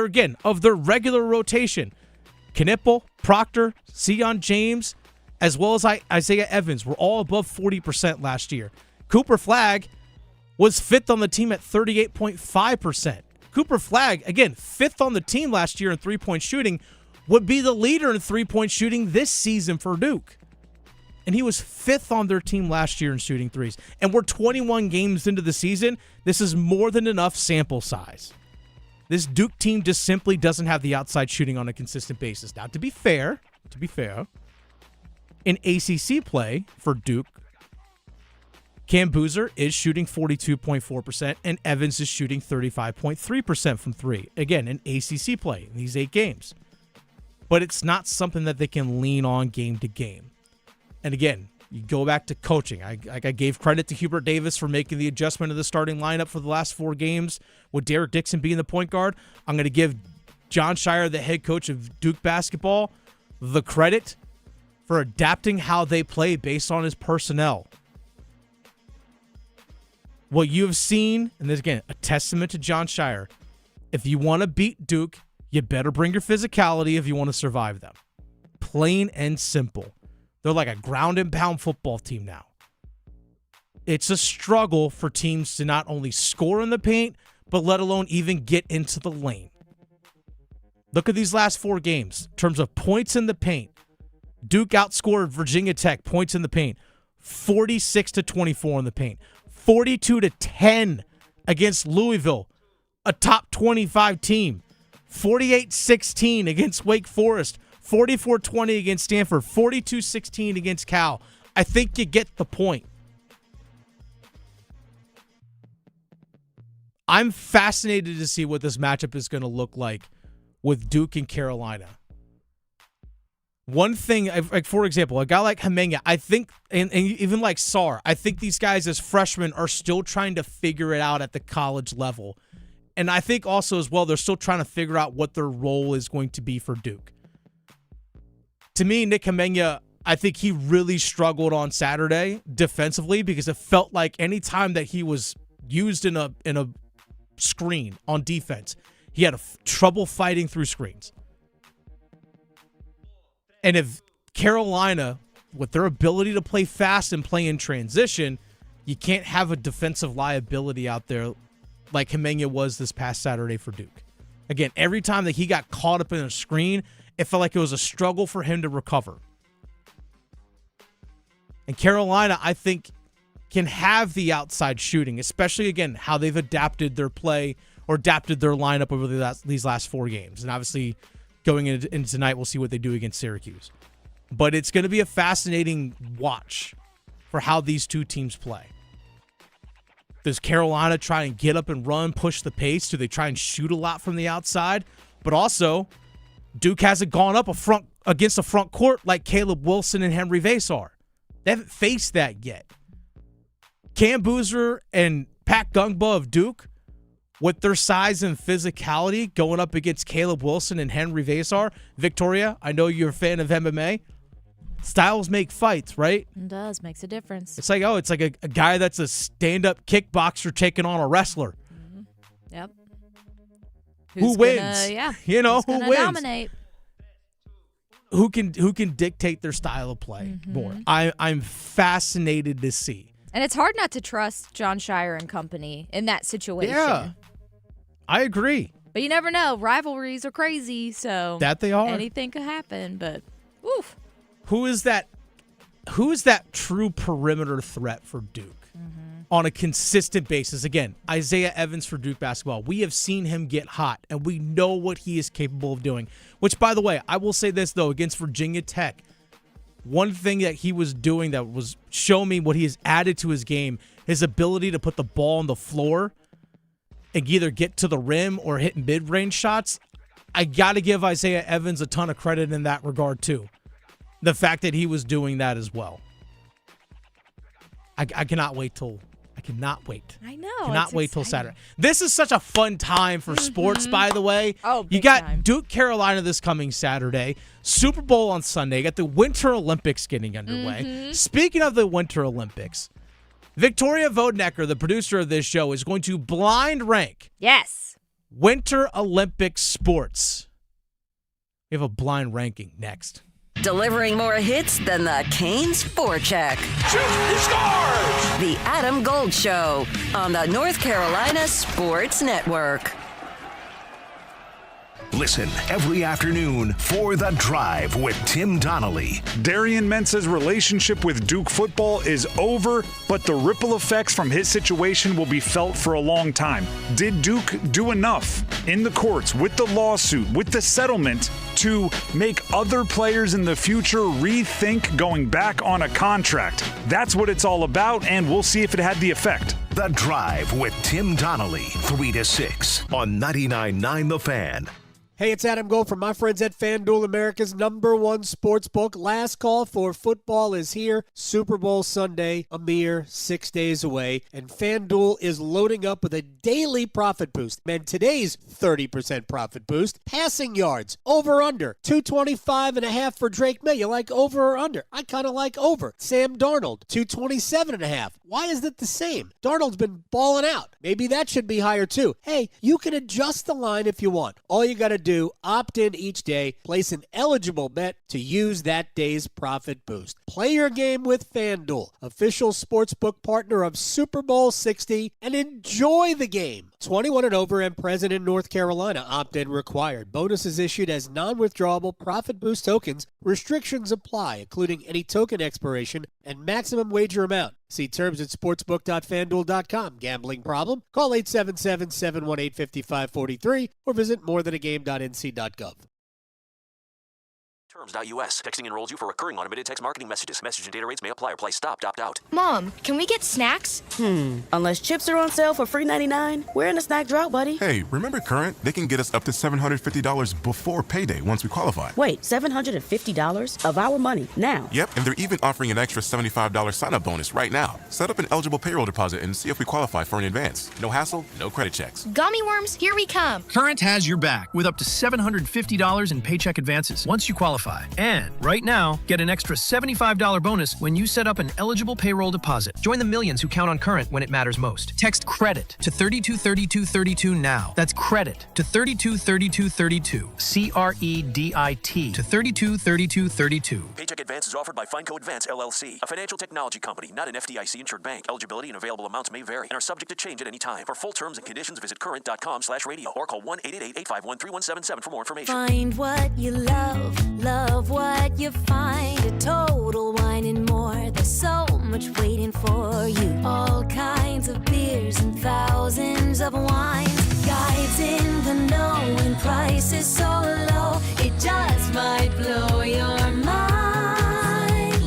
their regular rotation. Knipple, Proctor, Sion James, as well as Isaiah Evans were all above 40% last year. Cooper Flagg was 5th on the team at 38.5%. Cooper Flagg, again, 5th on the team last year in three-point shooting, would be the leader in three-point shooting this season for Duke. And he was 5th on their team last year in shooting threes. And we're 21 games into the season. This is more than enough sample size. This Duke team just simply doesn't have the outside shooting on a consistent basis. Now, to be fair, in ACC play for Duke, Cam Boozer is shooting 42.4%, and Evans is shooting 35.3% from 3. Again, in ACC play in these 8 games. But it's not something that they can lean on game to game. And again, you go back to coaching. I gave credit to Hubert Davis for making the adjustment of the starting lineup for the last 4 games with Derek Dixon being the point guard. I'm going to give John Shire, the head coach of Duke basketball, the credit for adapting how they play based on his personnel. What you have seen, and this again, a testament to John Shire, if you want to beat Duke, you better bring your physicality if you want to survive them. Plain and simple. They're like a ground and pound football team now. It's a struggle for teams to not only score in the paint, but let alone even get into the lane. Look at these last 4 games in terms of points in the paint. Duke outscored Virginia Tech points in the paint, 46-24 in the paint, 42-10 against Louisville, a top 25 team, 48-16 against Wake Forest, 44-20 against Stanford, 42-16 against Cal. I think you get the point. I'm fascinated to see what this matchup is going to look like with Duke and Carolina. One thing, like for example, a guy like Hemenya, I think, and even like Sarr, I think these guys as freshmen are still trying to figure it out at the college level. And I think also as well, they're still trying to figure out what their role is going to be for Duke. To me, Nick Hemenya, I think he really struggled on Saturday defensively because it felt like any time that he was used in a screen on defense, he had trouble fighting through screens. And if Carolina, with their ability to play fast and play in transition, you can't have a defensive liability out there like Hemenya was this past Saturday for Duke. Again, every time that he got caught up in a screen, it felt like it was a struggle for him to recover. And Carolina, I think, can have the outside shooting, especially, again, how they've adapted their play or adapted their lineup over these last 4 games. And obviously, going into tonight, we'll see what they do against Syracuse. But it's going to be a fascinating watch for how these two teams play. Does Carolina try and get up and run, push the pace? Do they try and shoot a lot from the outside? But also, Duke hasn't gone up against a front court like Caleb Wilson and Henry Vasar. They haven't faced that yet. Cam Boozer and Pat Gungba of Duke, with their size and physicality going up against Caleb Wilson and Henry Vasar. Victoria, I know you're a fan of MMA. Styles make fights, right? It does. Makes a difference. It's like a guy that's a stand-up kickboxer taking on a wrestler. Mm-hmm. Yep. Who wins? You know, who wins? Dominate. Who can dictate their style of play more? I'm fascinated to see. And it's hard not to trust John Shire and company in that situation. Yeah, I agree. But you never know. Rivalries are crazy, so that they are. Anything could happen, but oof. Who is that true perimeter threat for Duke on a consistent basis? Again, Isaiah Evans for Duke basketball. We have seen him get hot, and we know what he is capable of doing. Which, by the way, I will say this, though, against Virginia Tech, one thing that he was doing that was show me what he has added to his game, his ability to put the ball on the floor and either get to the rim or hit mid-range shots, I got to give Isaiah Evans a ton of credit in that regard too. The fact that he was doing that as well. I cannot wait. I know. Cannot wait till Saturday. This is such a fun time for sports, by the way. Oh, you got Duke, Carolina this coming Saturday. Super Bowl on Sunday. You got the Winter Olympics getting underway. Speaking of the Winter Olympics, Victoria Vodenecker, the producer of this show, is going to blind rank Winter Olympic sports. We have a blind ranking next. Delivering more hits than the Canes forecheck. Shoot, he scores! The Adam Gold Show on the North Carolina Sports Network. Listen every afternoon for The Drive with Tim Donnelly. Darian Mensah's relationship with Duke football is over, but the ripple effects from his situation will be felt for a long time. Did Duke do enough in the courts, with the lawsuit, with the settlement, to make other players in the future rethink going back on a contract? That's what it's all about, and we'll see if it had the effect. The Drive with Tim Donnelly, 3 to 6 on 99.9 The Fan. Hey, it's Adam Gold from my friends at FanDuel, America's #1 sports book. Last call for football is here. Super Bowl Sunday, a mere 6 days away. And FanDuel is loading up with a daily profit boost. And today's 30% profit boost, passing yards, over-under, 225.5 for Drake May. You like over or under? I kind of like over. Sam Darnold, 227.5. Why is it the same? Darnold's been balling out. Maybe that should be higher too. Hey, you can adjust the line if you want. All you got to do, opt in each day, place an eligible bet to use that day's profit boost. Play your game with FanDuel, official sportsbook partner of Super Bowl 60, and enjoy the game. 21 and over and present in North Carolina. Opt-in required. Bonuses issued as non-withdrawable profit boost tokens. Restrictions apply, including any token expiration and maximum wager amount. See terms at sportsbook.fanduel.com. Gambling problem? Call 877-718-5543 or visit morethanagame.nc.gov. Terms.us. Texting enrolls you for recurring automated text marketing messages. Message and data rates may apply or price stopped. Opt out. Mom, can we get snacks? Unless chips are on sale for $3.99, we're in a snack drought, buddy. Hey, remember Current? They can get us up to $750 before payday once we qualify. Wait, $750 of our money now? Yep, and they're even offering an extra $75 sign-up bonus right now. Set up an eligible payroll deposit and see if we qualify for an advance. No hassle, no credit checks. Gummy worms, here we come. Current has your back with up to $750 in paycheck advances once you qualify. And right now, get an extra $75 bonus when you set up an eligible payroll deposit. Join the millions who count on Current when it matters most. Text CREDIT to 323232 now. That's CREDIT to 323232. CREDIT to 323232. Paycheck advance is offered by FineCo Advance LLC, a financial technology company, not an FDIC-insured bank. Eligibility and available amounts may vary and are subject to change at any time. For full terms and conditions, visit current.com/radio or call 1-888-851-3177 for more information. Find what you love what you find. A Total Wine and More. There's so much waiting for you. All kinds of beers and thousands of wines. Guides in the know and prices so low. It just might blow your mind.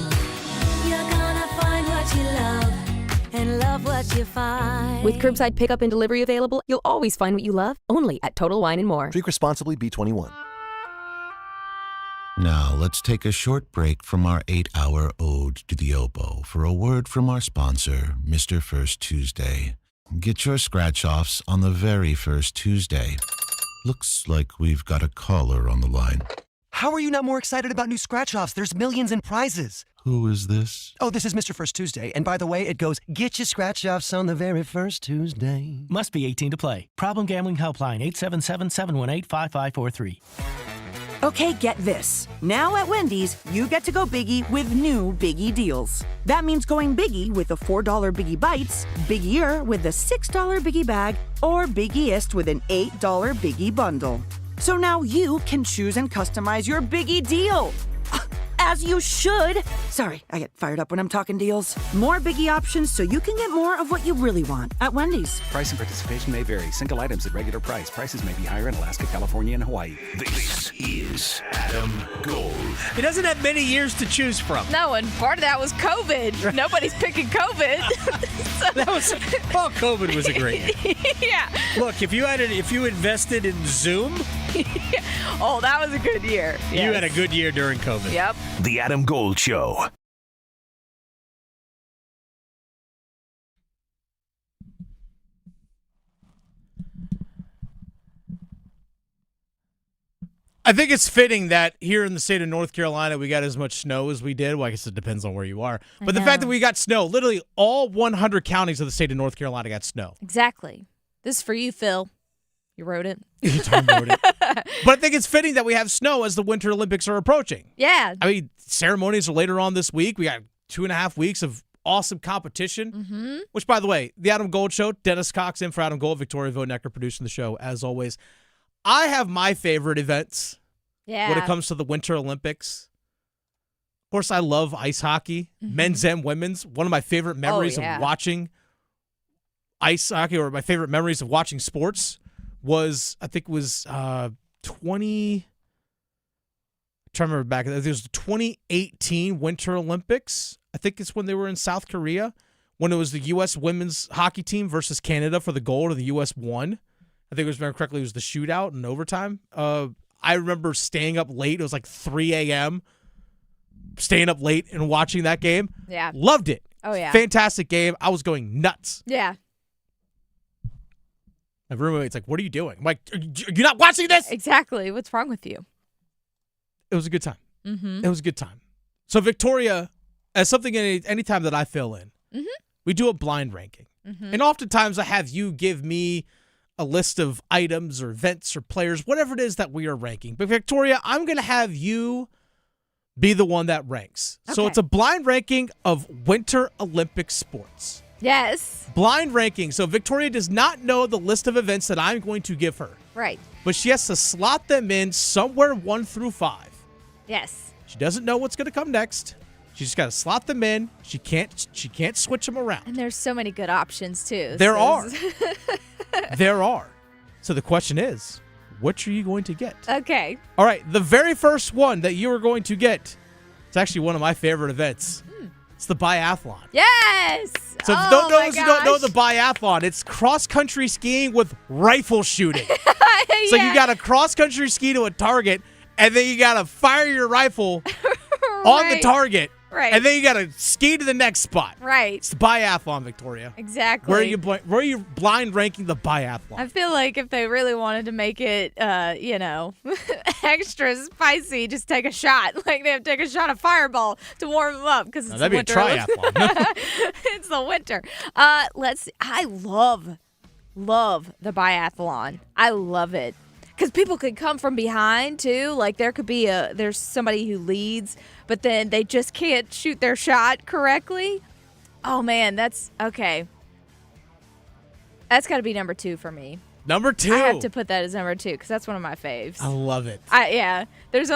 You're gonna find what you love and love what you find. With curbside pickup and delivery available, you'll always find what you love, only at Total Wine and More. Drink responsibly, B21. Now, let's take a short break from our 8-hour ode to the oboe for a word from our sponsor, Mr. First Tuesday. Get your scratch-offs on the very first Tuesday. Looks like we've got a caller on the line. How are you not more excited about new scratch-offs? There's millions in prizes. Who is this? Oh, this is Mr. First Tuesday. And by the way, it goes, get your scratch-offs on the very first Tuesday. Must be 18 to play. Problem Gambling Helpline, 877-718-5543. Okay, get this. Now at Wendy's, you get to go biggie with new Biggie deals. That means going biggie with the $4 Biggie Bites, biggier with the $6 Biggie Bag, or biggiest with an $8 Biggie Bundle. So now you can choose and customize your Biggie deal. As you should. Sorry, I get fired up when I'm talking deals. More Biggie options so you can get more of what you really want at Wendy's. Price and participation may vary. Single items at regular price. Prices may be higher in Alaska, California, and Hawaii. This is Adam Gold. He doesn't have many years to choose from. No, and part of that was COVID. Nobody's picking COVID. COVID was a great year. Yeah. Look, if you invested in Zoom, Oh, that was a good year. you Yes. had a good year during COVID. Yep. The Adam Gold Show. I think it's fitting that here in the state of North Carolina, we got as much snow as we did. Well, I guess it depends on where you are. But the fact that we got snow, literally all 100 counties of the state of North Carolina got snow. Exactly. This is for you, Phil. You wrote it. Tom wrote it. But I think it's fitting that we have snow as the Winter Olympics are approaching. Yeah. I mean, ceremonies are later on this week. We got 2.5 weeks of awesome competition. Mm-hmm. Which, by the way, the Adam Gold Show, Dennis Cox in for Adam Gold, Victoria Vonecker producing the show, as always. I have my favorite events when it comes to the Winter Olympics. Of course, I love ice hockey, men's and women's. One of my favorite memories of watching ice hockey, or my favorite memories of watching sports, was, I think it was 20. I'm trying to remember back. It was the 2018 Winter Olympics. I think it's when they were in South Korea, when it was the U.S. women's hockey team versus Canada for the gold, and the U.S. won. I think it was, remember correctly, it was the shootout in overtime. I remember staying up late. It was like 3 a.m. Staying up late and watching that game. Yeah. Loved it. Oh, yeah. Fantastic game. I was going nuts. Yeah. My roommate's like, "What are you doing?" I'm like, "You're not watching this?" Exactly. What's wrong with you? It was a good time. Mm-hmm. It was a good time. So, Victoria, as something any time that I fill in, we do a blind ranking. And oftentimes I have you give me a list of items or events or players, whatever it is that we are ranking. But Victoria, I'm going to have you be the one that ranks. So Okay. it's a blind ranking of Winter Olympic sports. Yes. Blind ranking. So Victoria does not know the list of events that I'm going to give her. Right. But she has to slot them in somewhere 1 through 5. Yes. She doesn't know what's going to come next. She's just got to slot them in. She can't switch them around. And there's so many good options, too. There are. There are. So the question is, which are you going to get? Okay. All right, the very first one that you are going to get, it's actually one of my favorite events. It's the biathlon. Yes. So if you don't know the biathlon, it's cross-country skiing with rifle shooting. So you got to cross-country ski to a target, and then you got to fire your rifle on the target. Right. And then you got to ski to the next spot. Right. It's the biathlon, Victoria. Exactly. Where are you blind ranking the biathlon? I feel like if they really wanted to make it, extra spicy, just take a shot. Like they have to take a shot of Fireball to warm them up because it's that'd be winter. a triathlon. It's the winter. I love the biathlon. I love it. Because people could come from behind, too. Like, there could be there's somebody who leads, but then they just can't shoot their shot correctly. Oh, man, that's, okay. That's got to be number 2 for me. Number 2. I have to put that as number 2, because that's one of my faves. I love it. Yeah. There's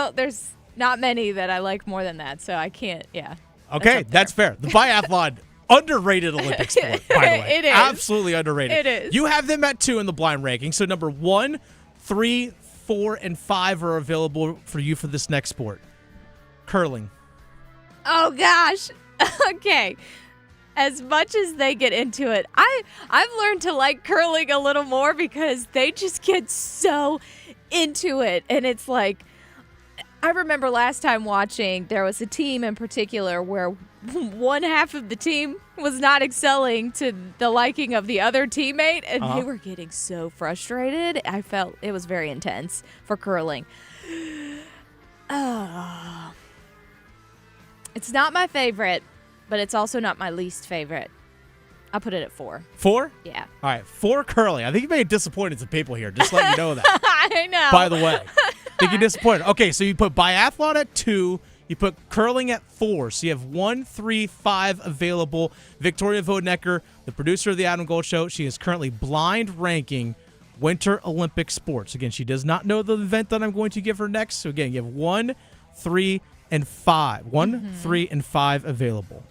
not many that I like more than that, so I can't, yeah. Okay, that's fair. The biathlon, underrated Olympic sport, by the way. It is. Absolutely underrated. It is. You have them at 2 in the blind ranking. So number 1, 3, 4, and 5 are available for you for this next sport. Curling. Oh, gosh. Okay. As much as they get into it, I've learned to like curling a little more because they just get so into it. And it's like, I remember last time watching, there was a team in particular where one half of the team was not excelling to the liking of the other teammate, and they were getting so frustrated. I felt it was very intense for curling. Oh. It's not my favorite, but it's also not my least favorite. I'll put it at 4. 4? Yeah. All right, 4 curling. I think you may have disappointed some people here. Just let you know that. I know. By the way. I think you're disappointed. Okay, so you put biathlon at 2. You put curling at 4. So you have 1, 3, 5 available. Victoria Vonecker, the producer of the Adam Gold Show, she is currently blind ranking Winter Olympic sports. Again, she does not know the event that I'm going to give her next. So again, you have 1, 3, and 5. 1, 3, and 5 available.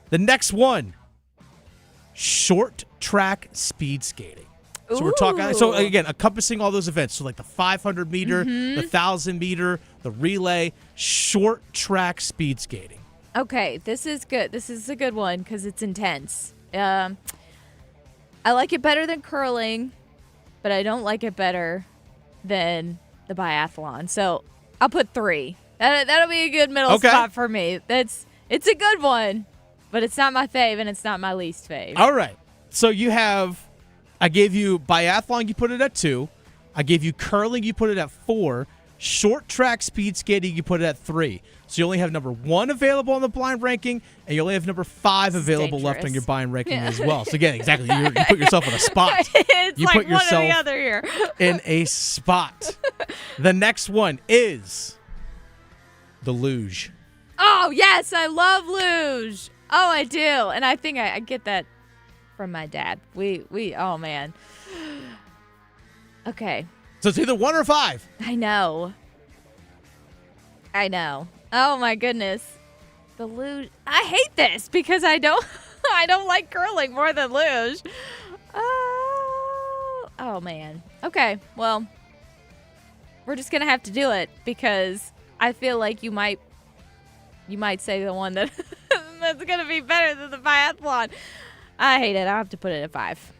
The next one, short track speed skating. So we're talking. So again, encompassing all those events. So like the 500 meter, the 1,000 meter, the relay, short track speed skating. Okay, this is good. This is a good one because it's intense. I like it better than curling, but I don't like it better than the biathlon. So I'll put 3. That'll be a good middle spot for me. It's a good one, but it's not my fave and it's not my least fave. All right. So I gave you biathlon, you put it at 2. I gave you curling, you put it at 4. Short track speed skating, you put it at 3. So you only have number 1 available on the blind ranking, and you only have number 5 available left on your blind ranking as well. So again, exactly, you put yourself in a spot. It's you like put yourself one or the other here. in a spot. The next one is the luge. Oh, yes, I love luge. Oh, I do. And I think I get that from my dad. Oh, man. Okay. So it's either 1 or 5. I know. Oh, my goodness. The luge. I hate this because I don't like curling more than luge. Oh, man. Okay, well, we're just going to have to do it because I feel like you might say the one that's going to be better than the biathlon. I hate it. I'll have to put it at 5.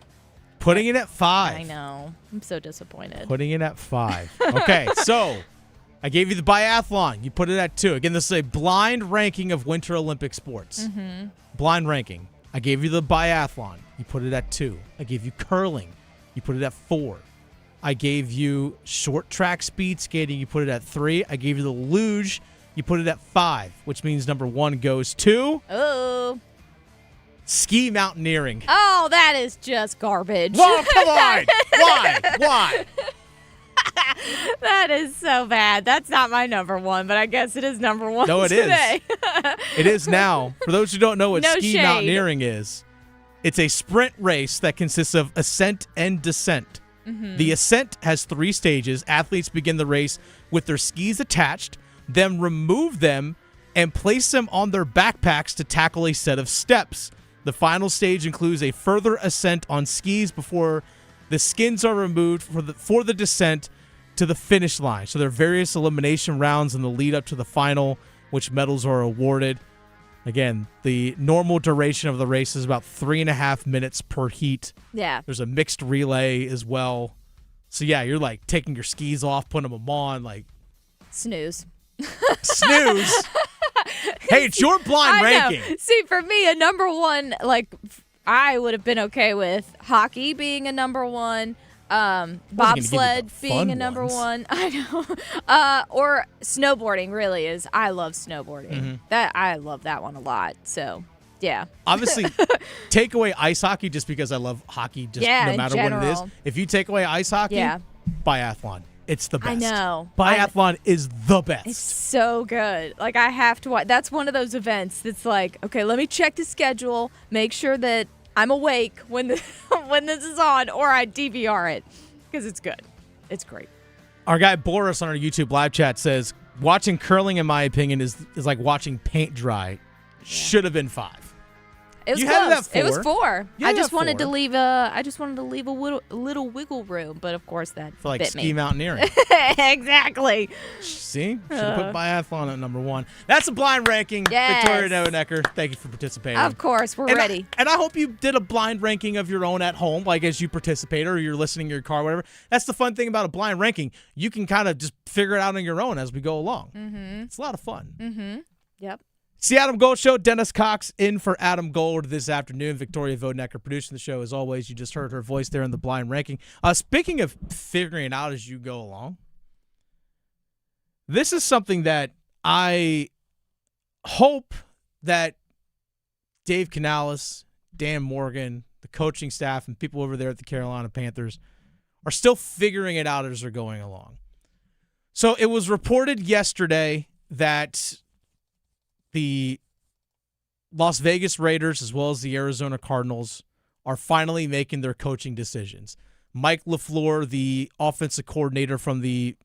Putting it at 5. I know. I'm so disappointed. Putting it at 5. Okay, so I gave you the biathlon. You put it at 2. Again, this is a blind ranking of Winter Olympic sports. Mm-hmm. Blind ranking. I gave you the biathlon. You put it at 2. I gave you curling. You put it at 4. I gave you short track speed skating. You put it at 3. I gave you the luge. You put it at 5, which means number 1 goes to ski mountaineering. Oh, that is just garbage. Whoa, come on. Why? That is so bad. That's not my number 1, but I guess it is number 1 No, it today. It is now. For those who don't know what No ski shade. mountaineering is, it's a sprint race that consists of ascent and descent. Mm-hmm. The ascent has 3 stages. Athletes begin the race with their skis attached, then remove them and place them on their backpacks to tackle a set of steps. The final stage includes a further ascent on skis before the skins are removed for the descent to the finish line. So there are various elimination rounds in the lead up to the final, which medals are awarded. Again, the normal duration of the race is about 3.5 minutes per heat. Yeah. There's a mixed relay as well. So yeah, you're like taking your skis off, putting them on, like Snooze. Hey, it's your blind ranking. Know. See, for me, a number 1, like I would have been okay with hockey being a number 1, bobsled being a number 1. I know. Or snowboarding really is. I love snowboarding. Mm-hmm. I love that one a lot. So, yeah. Obviously, take away ice hockey just because I love hockey no matter what it is. If you take away ice hockey, biathlon. It's the best. I know. Biathlon is the best. It's so good. Like, I have to watch. That's one of those events that's like, okay, let me check the schedule, make sure that I'm awake when this is on, or I DVR it because it's good. It's great. Our guy Boris on our YouTube live chat says, watching curling, in my opinion, is like watching paint dry. Should have been 5. It was you close. Had it, at 4. It was 4. I just wanted to leave a little wiggle room, but of course that for like bit ski me. mountaineering. Exactly. See, should have put biathlon at number 1. That's a blind ranking. Yes. Victoria Noenecker, thank you for participating. Of course, we're ready. And I hope you did a blind ranking of your own at home, like as you participate or you're listening in your car, whatever. That's the fun thing about a blind ranking. You can kind of just figure it out on your own as we go along. Mm-hmm. It's a lot of fun. Mm-hmm. Yep. It's the Adam Gold Show. Dennis Cox in for Adam Gold this afternoon. Victoria Vodenecker producing the show. As always, you just heard her voice there in the blind ranking. Speaking of figuring it out as you go along, this is something that I hope that Dave Canales, Dan Morgan, the coaching staff, and people over there at the Carolina Panthers are still figuring it out as they're going along. So it was reported yesterday that the Las Vegas Raiders, as well as the Arizona Cardinals, are finally making their coaching decisions. Mike LaFleur, the offensive coordinator from the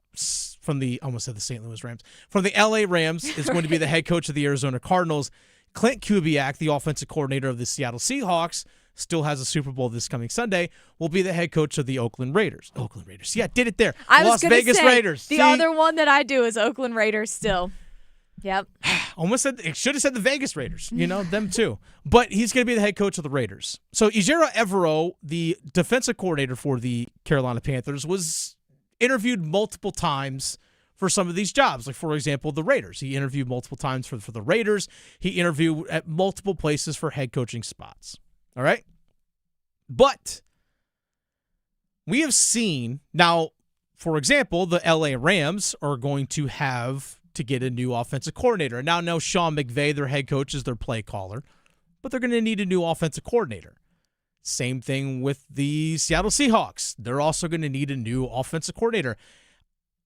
I almost said the St. Louis Rams, from the LA Rams is going to be the head coach of the Arizona Cardinals. Clint Kubiak, the offensive coordinator of the Seattle Seahawks, still has a Super Bowl this coming Sunday, will be the head coach of the Oakland Raiders. Oakland Raiders. Yeah, did it there. I was Las gonna Vegas say, Raiders. The See? other one that I do is Oakland Raiders still. Yep. Almost said it should have said the Vegas Raiders, them too. But he's going to be the head coach of the Raiders. So Ejiro Evero, the defensive coordinator for the Carolina Panthers, was interviewed multiple times for some of these jobs. Like, for example, the Raiders. He interviewed multiple times for the Raiders. He interviewed at multiple places for head coaching spots. All right? But we have seen, now, for example, the LA Rams are going to have to get a new offensive coordinator. And now Sean McVay, their head coach, is their play caller, but they're going to need a new offensive coordinator. Same thing with the Seattle Seahawks. They're also going to need a new offensive coordinator.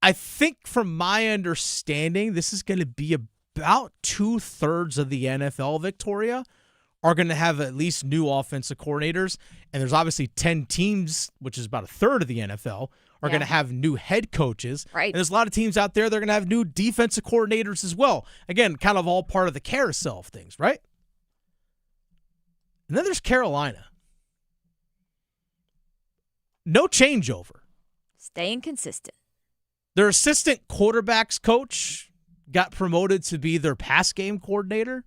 I think from my understanding, this is going to be about 2/3 of the NFL, Victoria, are going to have at least new offensive coordinators. And there's obviously 10 teams, which is about 1/3 of the NFL, are going to have new head coaches. Right. And there's a lot of teams out there that are going to have new defensive coordinators as well. Again, kind of all part of the carousel of things, right? And then there's Carolina. No changeover. Staying consistent. Their assistant quarterbacks coach got promoted to be their pass game coordinator.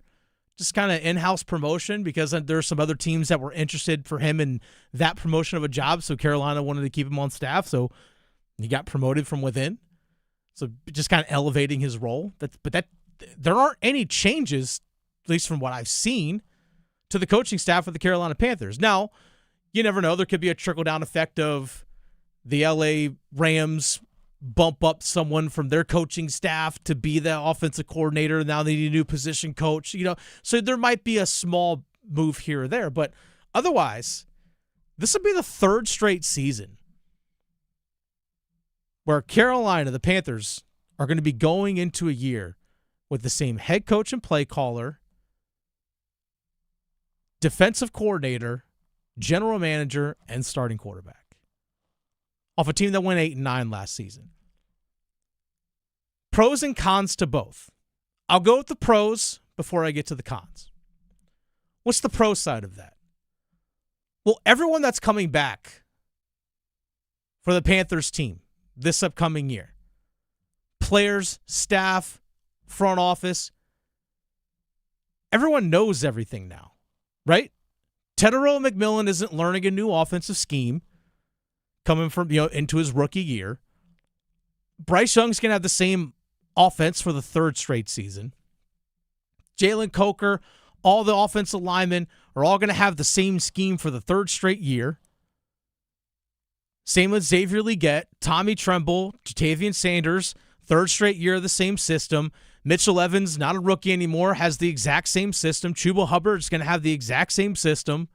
Just kind of in-house promotion because there's some other teams that were interested for him in that promotion of a job. So Carolina wanted to keep him on staff. So he got promoted from within. So just kind of elevating his role. But there aren't any changes, at least from what I've seen, to the coaching staff of the Carolina Panthers. Now, you never know. There could be a trickle-down effect of the LA Rams bump up someone from their coaching staff to be the offensive coordinator. Now they need a new position coach, so there might be a small move here or there, but otherwise, this will be the 3rd straight season where Carolina, the Panthers, are going to be going into a year with the same head coach and play caller, defensive coordinator, general manager, and starting quarterback. Off a team that went 8-9 last season. Pros and cons to both. I'll go with the pros before I get to the cons. What's the pro side of that? Well, everyone that's coming back for the Panthers team this upcoming year, players, staff, front office, everyone knows everything now, right? Tedero McMillan isn't learning a new offensive scheme coming from, into his rookie year. Bryce Young's going to have the same offense for the 3rd straight season. Jalen Coker, all the offensive linemen are all going to have the same scheme for the 3rd straight year. Same with Xavier Legette, Tommy Tremble, Jatavian Sanders, 3rd straight year of the same system. Mitchell Evans, not a rookie anymore, has the exact same system. Chuba Hubbard is going to have the exact same system.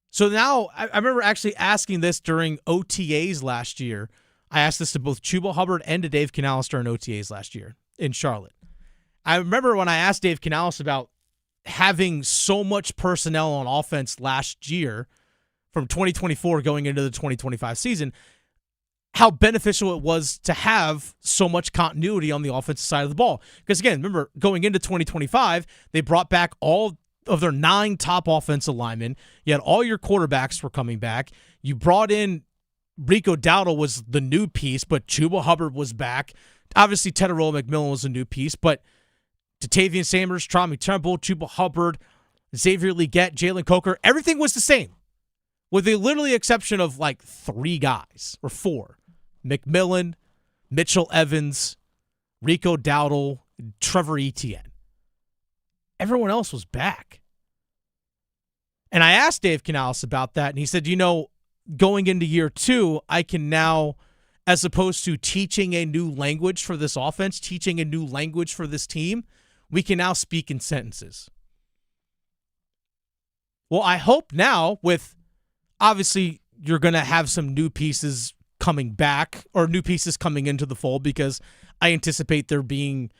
So now, I remember actually asking this during OTAs last year. I asked this to both Chuba Hubbard and to Dave Canales during OTAs last year in Charlotte. I remember when I asked Dave Canales about having so much personnel on offense last year from 2024 going into the 2025 season, how beneficial it was to have so much continuity on the offensive side of the ball. Because again, remember, going into 2025, they brought back all of their 9 top offensive linemen. You had all your quarterbacks were coming back. You brought in Rico Dowdle was the new piece, but Chuba Hubbard was back. Obviously, Tedero McMillan was a new piece, but Jatavian Sanders, Tommy Tremble, Chuba Hubbard, Xavier Legette, Jalen Coker, everything was the same, with the literally exception of like 3 guys or 4. McMillan, Mitchell Evans, Rico Dowdle, Trevor Etienne. Everyone else was back. And I asked Dave Canales about that, and he said, going into year 2, I can now, as opposed to teaching a new language for this offense, teaching a new language for this team, we can now speak in sentences. Well, I hope now with, obviously, you're going to have some new pieces coming back or new pieces coming into the fold, because I anticipate there being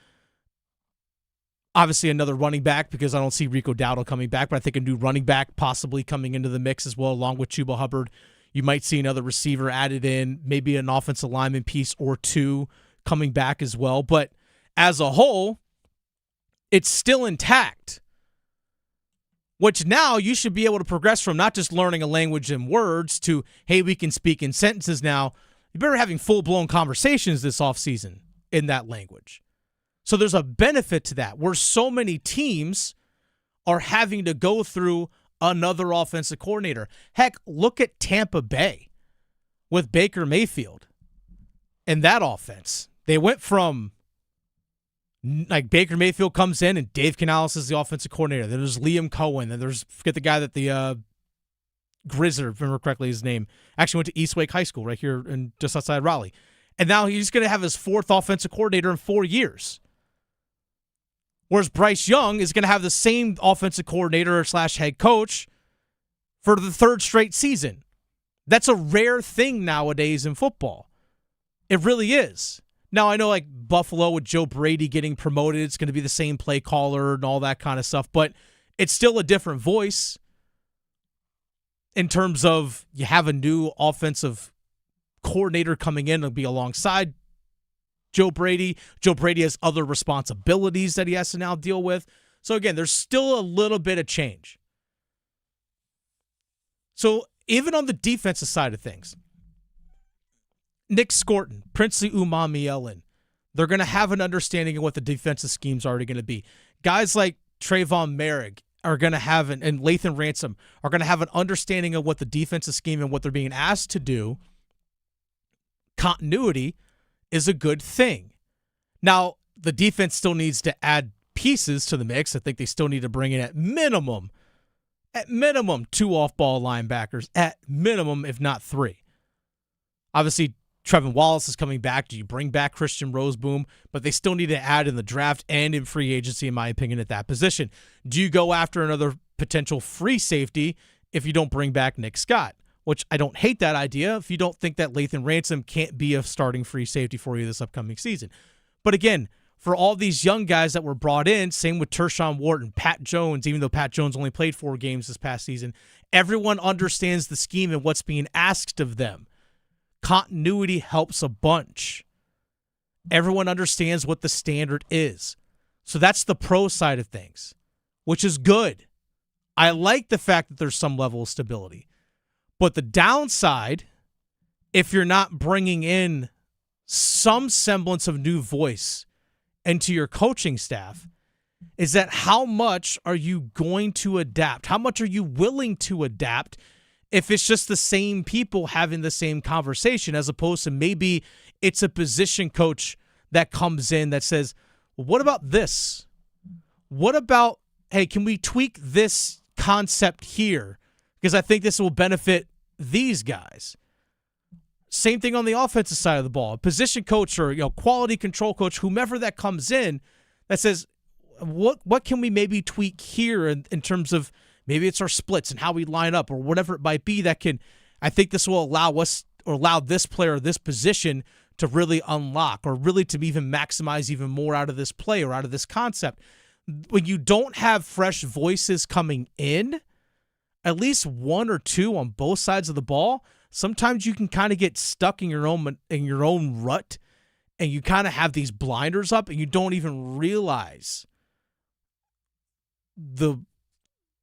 obviously another running back, because I don't see Rico Dowdle coming back, but I think a new running back possibly coming into the mix as well, along with Chuba Hubbard, You might see another receiver added in, maybe an offensive lineman piece or two coming back as well. But as a whole, it's still intact, which now you should be able to progress from not just learning a language in words to, hey, we can speak in sentences now. You better having full-blown conversations this offseason in that language. So there's a benefit to that, where so many teams are having to go through another offensive coordinator. Heck, look at Tampa Bay with Baker Mayfield and that offense. They went from, like, Baker Mayfield comes in and Dave Canales is the offensive coordinator. Then there's Liam Cohen. Then there's, forget the guy that the Grizzer, if I remember correctly his name, actually went to Eastwake High School right here in just outside Raleigh. And now he's going to have his fourth offensive coordinator in 4 years. Whereas Bryce Young is going to have the same offensive coordinator / head coach for the third straight season. That's a rare thing nowadays in football. It really is. Now, I know like Buffalo with Joe Brady getting promoted, it's going to be the same play caller and all that kind of stuff, but it's still a different voice in terms of you have a new offensive coordinator coming in to be alongside Joe Brady. Joe Brady has other responsibilities that he has to now deal with. So again, there's still a little bit of change. So even on the defensive side of things, Nick Scorton, Princely Umamielen, they're going to have an understanding of what the defensive scheme's already going to be. Guys like Trayvon Merrick are going to have, and Lathan Ransom are going to have an understanding of what the defensive scheme and what they're being asked to do. Continuity is a good thing. Now, the defense still needs to add pieces to the mix. I think they still need to bring in at minimum, 2 off-ball linebackers, at minimum, if not 3. Obviously, Trevin Wallace is coming back. Do you bring back Christian Roseboom? But they still need to add in the draft and in free agency, in my opinion, at that position. Do you go after another potential free safety if you don't bring back Nick Scott? Which I don't hate that idea if you don't think that Lathan Ransom can't be a starting free safety for you this upcoming season. But again, for all these young guys that were brought in, same with Tershawn Wharton, Pat Jones, even though Pat Jones only played 4 games this past season, everyone understands the scheme and what's being asked of them. Continuity helps a bunch. Everyone understands what the standard is. So that's the pro side of things, which is good. I like the fact that there's some level of stability. But the downside, if you're not bringing in some semblance of new voice into your coaching staff, is that how much are you going to adapt? How much are you willing to adapt if it's just the same people having the same conversation, as opposed to maybe it's a position coach that comes in that says, well, what about this? What about, hey, can we tweak this concept here? Because I think this will benefit these guys. Same thing on the offensive side of the ball. A position coach or quality control coach, whomever that comes in, that says, what can we maybe tweak here in terms of maybe it's our splits and how we line up or whatever it might be that can, I think this will allow us or allow this player or this position to really unlock or really to even maximize even more out of this play or out of this concept. When you don't have fresh voices coming in, at least 1 or 2 on both sides of the ball, sometimes you can kind of get stuck in your own rut, and you kind of have these blinders up and you don't even realize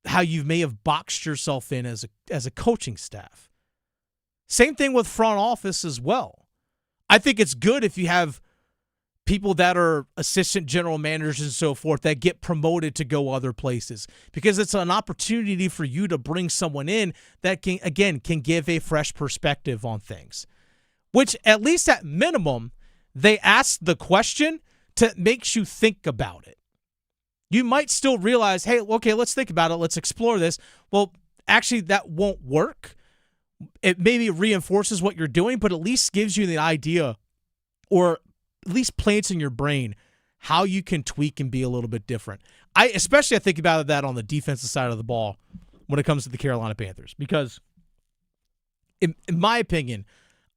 how you may have boxed yourself in as a coaching staff. Same thing with front office as well. I think it's good if you have people that are assistant general managers and so forth that get promoted to go other places, because it's an opportunity for you to bring someone in that can give a fresh perspective on things, which at least at minimum, they ask the question to makes you think about it. You might still realize, hey, okay, let's think about it. Let's explore this. Well, actually, that won't work. It maybe reinforces what you're doing, but at least gives you the idea, or at least plants in your brain how you can tweak and be a little bit different. I think about that on the defensive side of the ball when it comes to the Carolina Panthers, because in my opinion,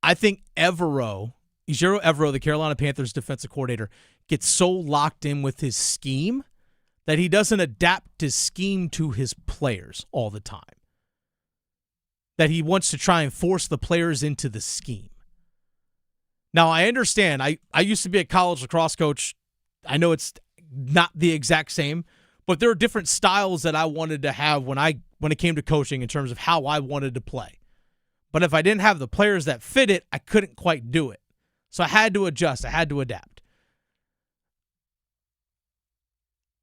I think Ejiro Evero, the Carolina Panthers defensive coordinator, gets so locked in with his scheme that he doesn't adapt his scheme to his players all the time. that he wants to try and force the players into the scheme. Now, I understand. I used to be a college lacrosse coach. I know it's not the exact same, but there are different styles that I wanted to have when it came to coaching in terms of how I wanted to play. But if I didn't have the players that fit it, I couldn't quite do it. So I had to adjust. I had to adapt.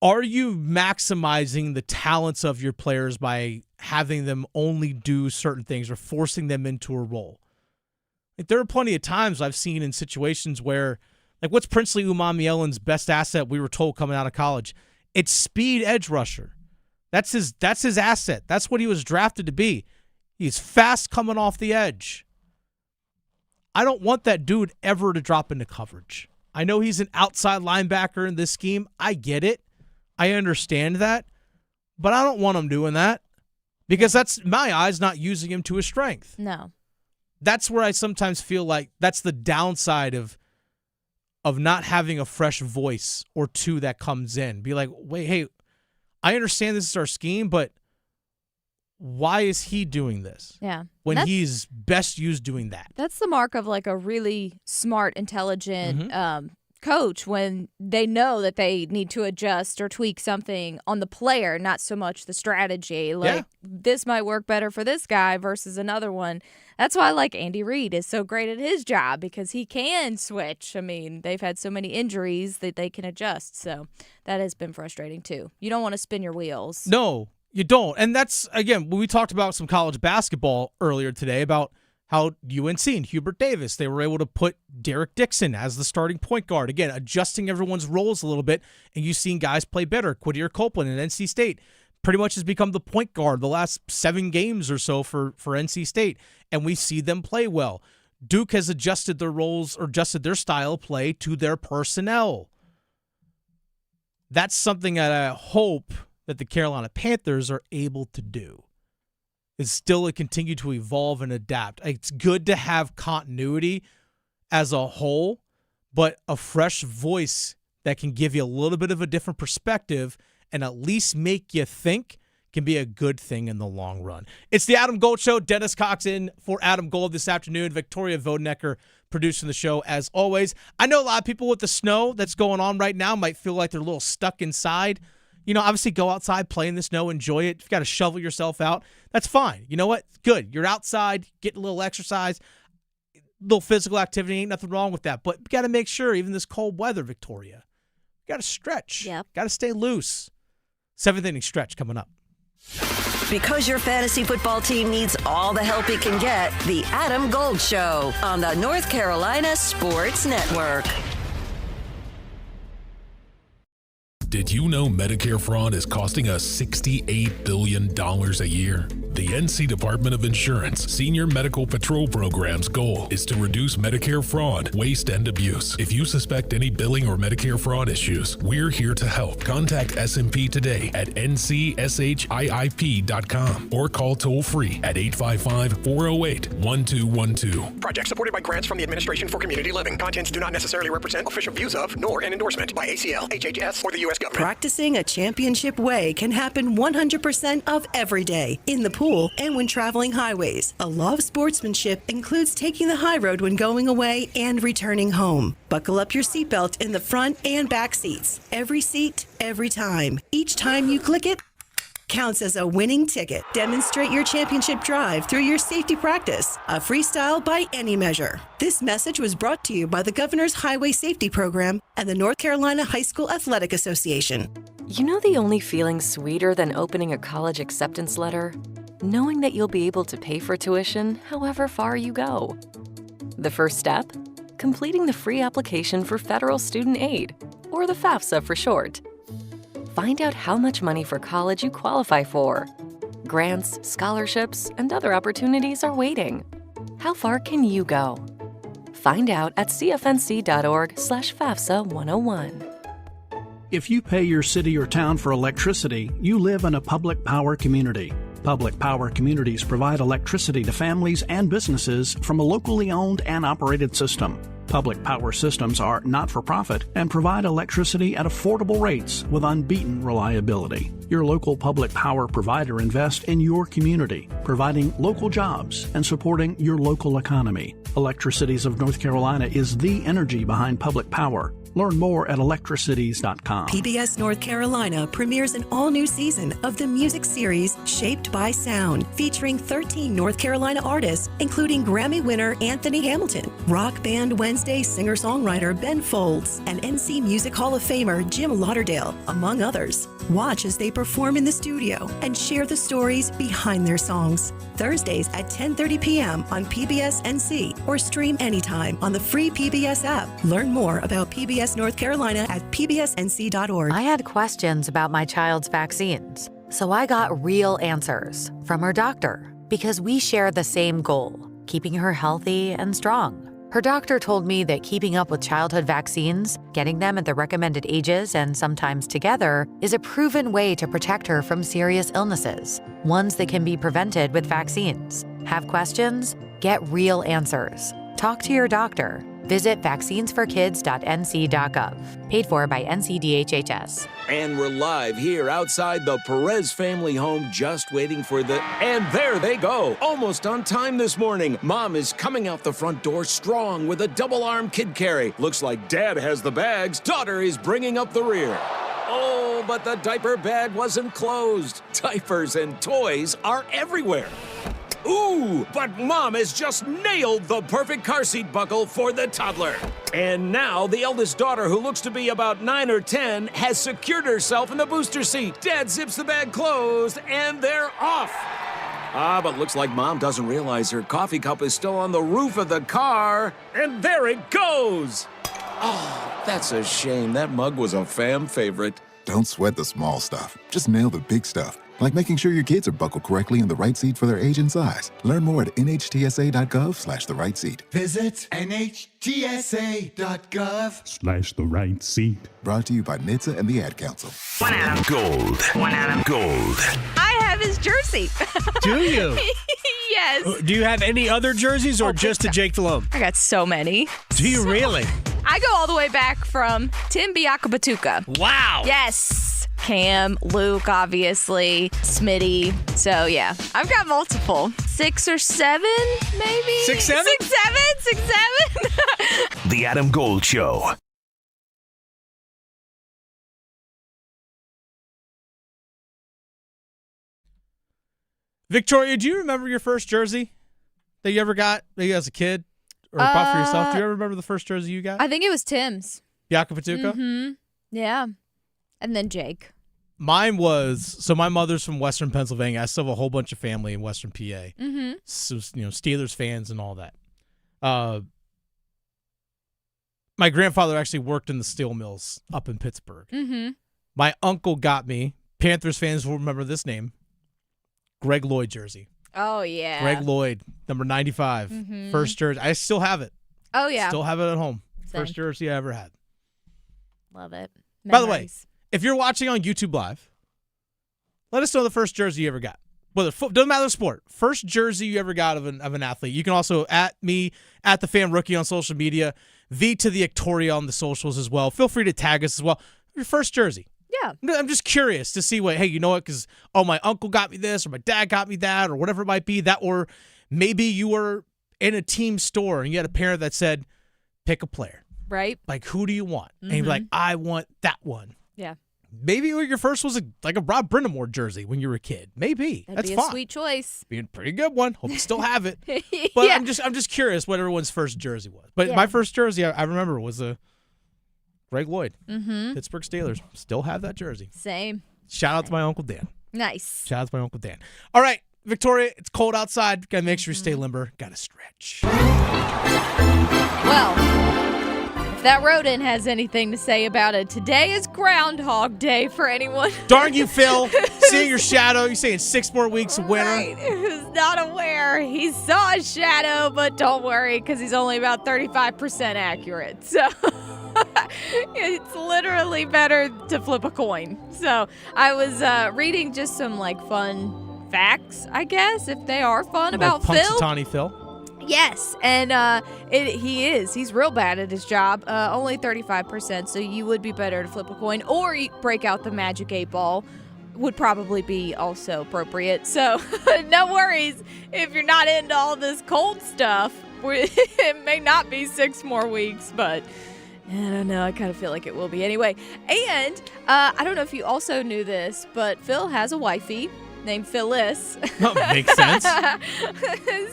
Are you maximizing the talents of your players by having them only do certain things or forcing them into a role? Like, there are plenty of times I've seen in situations where, like, what's Princely Umamielan's best asset we were told coming out of college? It's speed edge rusher. That's his asset. That's what he was drafted to be. He's fast coming off the edge. I don't want that dude ever to drop into coverage. I know he's an outside linebacker in this scheme. I get it. I understand that. But I don't want him doing that because that's, in my eyes, not using him to his strength. No. That's where I sometimes feel like that's the downside of not having a fresh voice or two that comes in. Be like, wait, hey, I understand this is our scheme, but why is he doing this? Yeah. When he's best used doing that. That's the mark of like a really smart, intelligent coach, when they know that they need to adjust or tweak something on the player, not so much the strategy. Like, this might work better for this guy versus another one. That's why, like, Andy Reid is so great at his job because he can switch. I mean, they've had so many injuries that they can adjust. So that has been frustrating too. You don't want to spin your wheels. No, you don't. And that's, again, when we talked about some college basketball earlier today about how UNC and Hubert Davis, they were able to put Derek Dixon as the starting point guard. Again, adjusting everyone's roles a little bit, and you've seen guys play better. Quadir Copeland in NC State pretty much has become the point guard the last 7 games or so for NC State, and we see them play well. Duke has adjusted their roles or adjusted their style of play to their personnel. That's something that I hope that the Carolina Panthers are able to do, is still continue to evolve and adapt. It's good to have continuity as a whole, but a fresh voice that can give you a little bit of a different perspective and at least make you think can be a good thing in the long run. It's the Adam Gold Show. Dennis Cox in for Adam Gold this afternoon. Victoria Vodenecker producing the show as always. I know a lot of people with the snow that's going on right now might feel like they're a little stuck inside. You know, obviously go outside, play in the snow, enjoy it. If you've got to shovel yourself out, that's fine. You know what? Good. You're outside, getting a little exercise, a little physical activity. Ain't nothing wrong with that. But you got to make sure, even this cold weather, Victoria, you got to stretch. Yep. Got to stay loose. 7th inning stretch coming up. Because your fantasy football team needs all the help it can get, the Adam Gold Show on the North Carolina Sports Network. Did you know Medicare fraud is costing us $68 billion a year? The NC Department of Insurance Senior Medical Patrol Program's goal is to reduce Medicare fraud, waste, and abuse. If you suspect any billing or Medicare fraud issues, we're here to help. Contact SMP today at ncshIIP.com or call toll-free at 855-408-1212. Project supported by grants from the Administration for Community Living. Contents do not necessarily represent official views of, nor an endorsement by ACL, HHS, or the U.S. government. Practicing a championship way can happen 100% of every day, in the pool and when traveling highways. A law of sportsmanship includes taking the high road when going away and returning home. Buckle up your seatbelt in the front and back seats. Every seat, every time. Each time you click it counts as a winning ticket. Demonstrate your championship drive through your safety practice, a freestyle by any measure. This message was brought to you by the Governor's Highway Safety Program and the North Carolina High School Athletic Association. You know the only feeling sweeter than opening a college acceptance letter? Knowing that you'll be able to pay for tuition however far you go. The first step? Completing the free application for federal student aid, or the FAFSA for short. Find out how much money for college you qualify for. Grants, scholarships, and other opportunities are waiting. How far can you go? Find out at cfnc.org/FAFSA 101. If you pay your city or town for electricity, you live in a public power community. Public power communities provide electricity to families and businesses from a locally owned and operated system. Public power systems are not-for-profit and provide electricity at affordable rates with unbeaten reliability. Your local public power provider invests in your community, providing local jobs and supporting your local economy. Electricities of North Carolina is the energy behind public power. Learn more at electricities.com. PBS North Carolina premieres an all-new season of the music series Shaped by Sound, featuring 13 North Carolina artists, including Grammy winner Anthony Hamilton, Rock Band Wednesday singer-songwriter Ben Folds, and NC Music Hall of Famer Jim Lauderdale, among others. Watch as they perform in the studio and share the stories behind their songs. Thursdays at 10:30 p.m. on PBS NC or stream anytime on the free PBS app. Learn more about PBS North Carolina at pbsnc.org. I had questions about my child's vaccines, so I got real answers from her doctor because we share the same goal, keeping her healthy and strong. Her doctor told me that keeping up with childhood vaccines, getting them at the recommended ages and sometimes together, is a proven way to protect her from serious illnesses, ones that can be prevented with vaccines. Have questions? Get real answers. Talk to your doctor. Visit vaccinesforkids.nc.gov. Paid for by NCDHHS. And we're live here outside the Perez family home, just waiting for the... And there they go! Almost on time this morning. Mom is coming out the front door strong with a double-arm kid carry. Looks like Dad has the bags. Daughter is bringing up the rear. Oh, but the diaper bag wasn't closed. Diapers and toys are everywhere. Ooh, but Mom has just nailed the perfect car seat buckle for the toddler. And now the eldest daughter, who looks to be about 9 or 10, has secured herself in the booster seat. Dad zips the bag closed, and they're off. But looks like Mom doesn't realize her coffee cup is still on the roof of the car. And there it goes. Oh, that's a shame. That mug was a fam favorite. Don't sweat the small stuff. Just nail the big stuff. Like making sure your kids are buckled correctly in the right seat for their age and size. Learn more at nhtsa.gov/the right seat. Visit nhtsa.gov/the right seat. Brought to you by NHTSA and the Ad Council. One Adam Gold. I have his jersey. Do you? Yes. Do you have any other jerseys or just the Jake Delhomme? I got so many. Do you really? I go all the way back from Tim Biakabatuka. Wow. Yes. Cam, Luke, obviously, Smitty. So, yeah, I've got multiple. 6 or 7, maybe? 6, 7? 6, 7? The Adam Gold Show. Victoria, do you remember your first jersey that you ever got, maybe as a kid or bought for yourself? Do you ever remember the first jersey you got? I think it was Tim's. Biakabatuka? Mm-hmm. Yeah. And then Jake. Mine was, so my mother's from Western Pennsylvania. I still have a whole bunch of family in Western PA. Mm-hmm. So, Steelers fans and all that. My grandfather actually worked in the steel mills up in Pittsburgh. Mm-hmm. My uncle got me, Panthers fans will remember this name, Greg Lloyd jersey. Oh, yeah. Greg Lloyd, number 95. Mm-hmm. First jersey. I still have it. Oh, yeah. Still have it at home. Same. First jersey I ever had. Love it. By the way, if you're watching on YouTube Live, let us know the first jersey you ever got. Whether doesn't matter the sport. First jersey you ever got of an athlete. You can also at me at the Fan Rookie on social media, V to the Victoria on the socials as well. Feel free to tag us as well. Your first jersey. Yeah. I'm just curious to see what. Hey, you know what? Because my uncle got me this, or my dad got me that, or whatever it might be. That, or maybe you were in a team store and you had a parent that said, "Pick a player." Right. Like, who do you want? And you'd be like, I want that one. Yeah. Maybe your first was like a Rob Brindamore jersey when you were a kid. Maybe. That'd That's be fine. a sweet choice. Be a pretty good one. Hope you still have it. But Yeah. I'm just curious what everyone's first jersey was. But Yeah. my first jersey I remember was a Greg Lloyd. Mm-hmm. Pittsburgh Steelers. Still have that jersey. Same. Shout out to my Uncle Dan. Nice. Shout out to my Uncle Dan. All right, Victoria, it's cold outside. Got to make sure you stay limber. Got to stretch. Well, if that rodent has anything to say about it, today is Groundhog Day for anyone. Darn you, Phil. Seeing your shadow. You're saying 6 more weeks of winter. Right. Who's not aware. He saw a shadow, but don't worry, because he's only about 35% accurate. So it's literally better to flip a coin. So I was reading just some fun facts, I guess, if they are fun, about Phil. Punxsutawney Phil. Yes, and he is. He's real bad at his job. Only 35%, so you would be better to flip a coin or you break out the magic 8-ball. Would probably be also appropriate. So no worries if you're not into all this cold stuff. It may not be 6 more weeks, but I don't know. I kind of feel like it will be anyway. And I don't know if you also knew this, but Phil has a wifey named Phyllis. Oh, makes sense.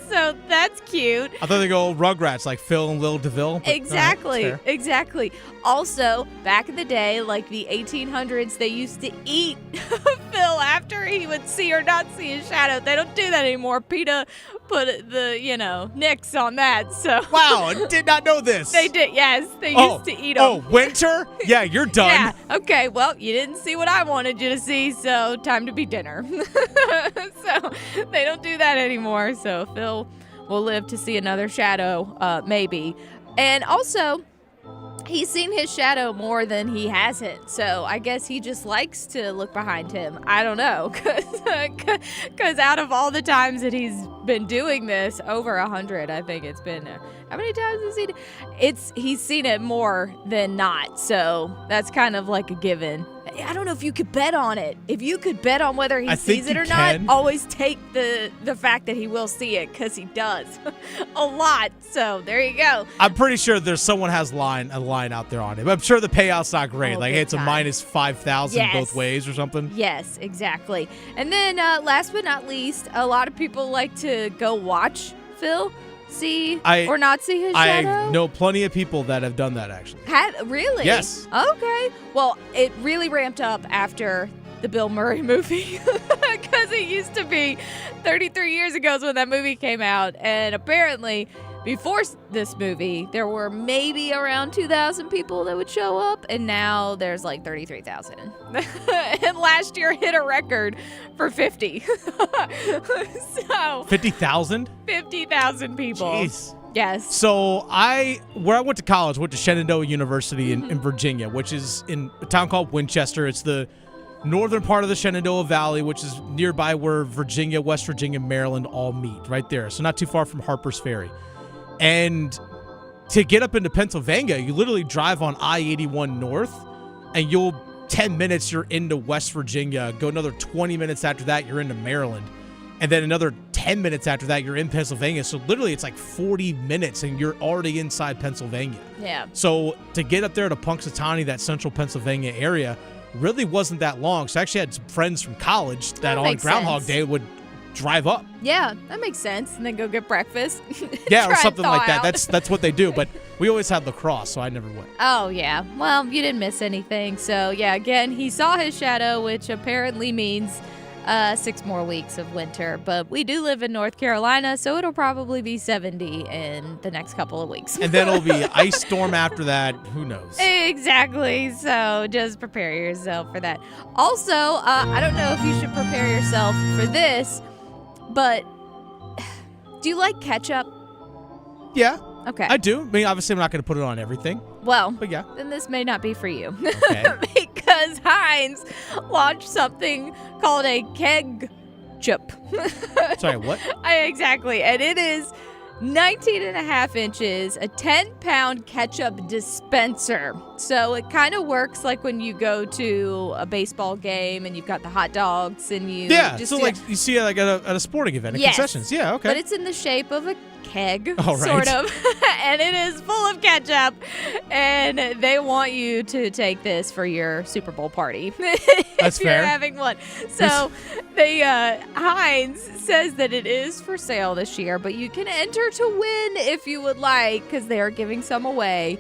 So that's cute. I thought they go Rugrats, like Phil and Lil DeVille. Exactly, exactly. Also, back in the day, like the 1800s, they used to eat Phil after he would see or not see his shadow. They don't do that anymore. PETA put the, nix on that. So wow, I did not know this. They did, yes. They used to eat them. Oh, winter? Yeah, you're done. Yeah, okay, well, you didn't see what I wanted you to see, so time to be dinner. So they don't do that anymore. So Phil will live to see another shadow, maybe. And also, he's seen his shadow more than he hasn't. So I guess he just likes to look behind him. I don't know. Because out of all the times that he's been doing this, over 100, I think it's been. How many times has he done? He's seen it more than not. So that's kind of like a given. I don't know if you could bet on it. If you could bet on whether he sees it or not, always take the fact that he will see it, because he does a lot. So there you go. I'm pretty sure there's someone has a line out there on it. But I'm sure the payout's not great. Like, hey, it's a minus 5,000 both ways or something. Yes, exactly. And then last but not least, a lot of people like to go watch Phil or not see his shadow. I know plenty of people that have done that, actually. Really? Yes. Okay. Well, it really ramped up after the Bill Murray movie, because it used to be 33 years ago is when that movie came out, and apparently before this movie there were maybe around 2,000 people that would show up, and now there's like 33,000. And last year hit a record for 50. So 50,000? 50,000 people. Jeez. Yes. So where I went to college, went to Shenandoah University in Virginia, which is in a town called Winchester. It's the northern part of the Shenandoah Valley, which is nearby where Virginia, West Virginia, Maryland all meet, right there. So not too far from Harper's Ferry. And to get up into Pennsylvania, you literally drive on I-81 north, and 10 minutes, you're into West Virginia. Go another 20 minutes after that, you're into Maryland. And then another 10 minutes after that, you're in Pennsylvania. So literally it's like 40 minutes, and you're already inside Pennsylvania. Yeah. So to get up there to Punxsutawney, that central Pennsylvania area, really wasn't that long. So I actually had some friends from college that on Groundhog Day would drive up. Yeah, that makes sense. And then go get breakfast. Yeah, or something like that. That's what they do. But we always had lacrosse, so I never went. Oh, yeah. Well, you didn't miss anything. So, yeah, again, he saw his shadow, which apparently means 6 more weeks of winter. But we do live in North Carolina, so it'll probably be 70 in the next couple of weeks. And then it'll be ice storm after that. Who knows? Exactly. So just prepare yourself for that. Also, I don't know if you should prepare yourself for this, but do you like ketchup? Yeah. Okay. I do. I mean, obviously, I'm not going to put it on everything. Well, but yeah. Then this may not be for you. Okay. Because Heinz launched something called a keg-chup. Sorry, what? Exactly. And it is 19.5 inches, a 10-pound ketchup dispenser. So it kind of works like when you go to a baseball game and you've got the hot dogs and you just like you see it like at a sporting event at concessions. Yeah, okay. But it's in the shape of a keg, right. sort of, and it is full of ketchup, and they want you to take this for your Super Bowl party. That's if you're fair. having one. So Heinz says that it is for sale this year, but you can enter to win if you would like, because they are giving some away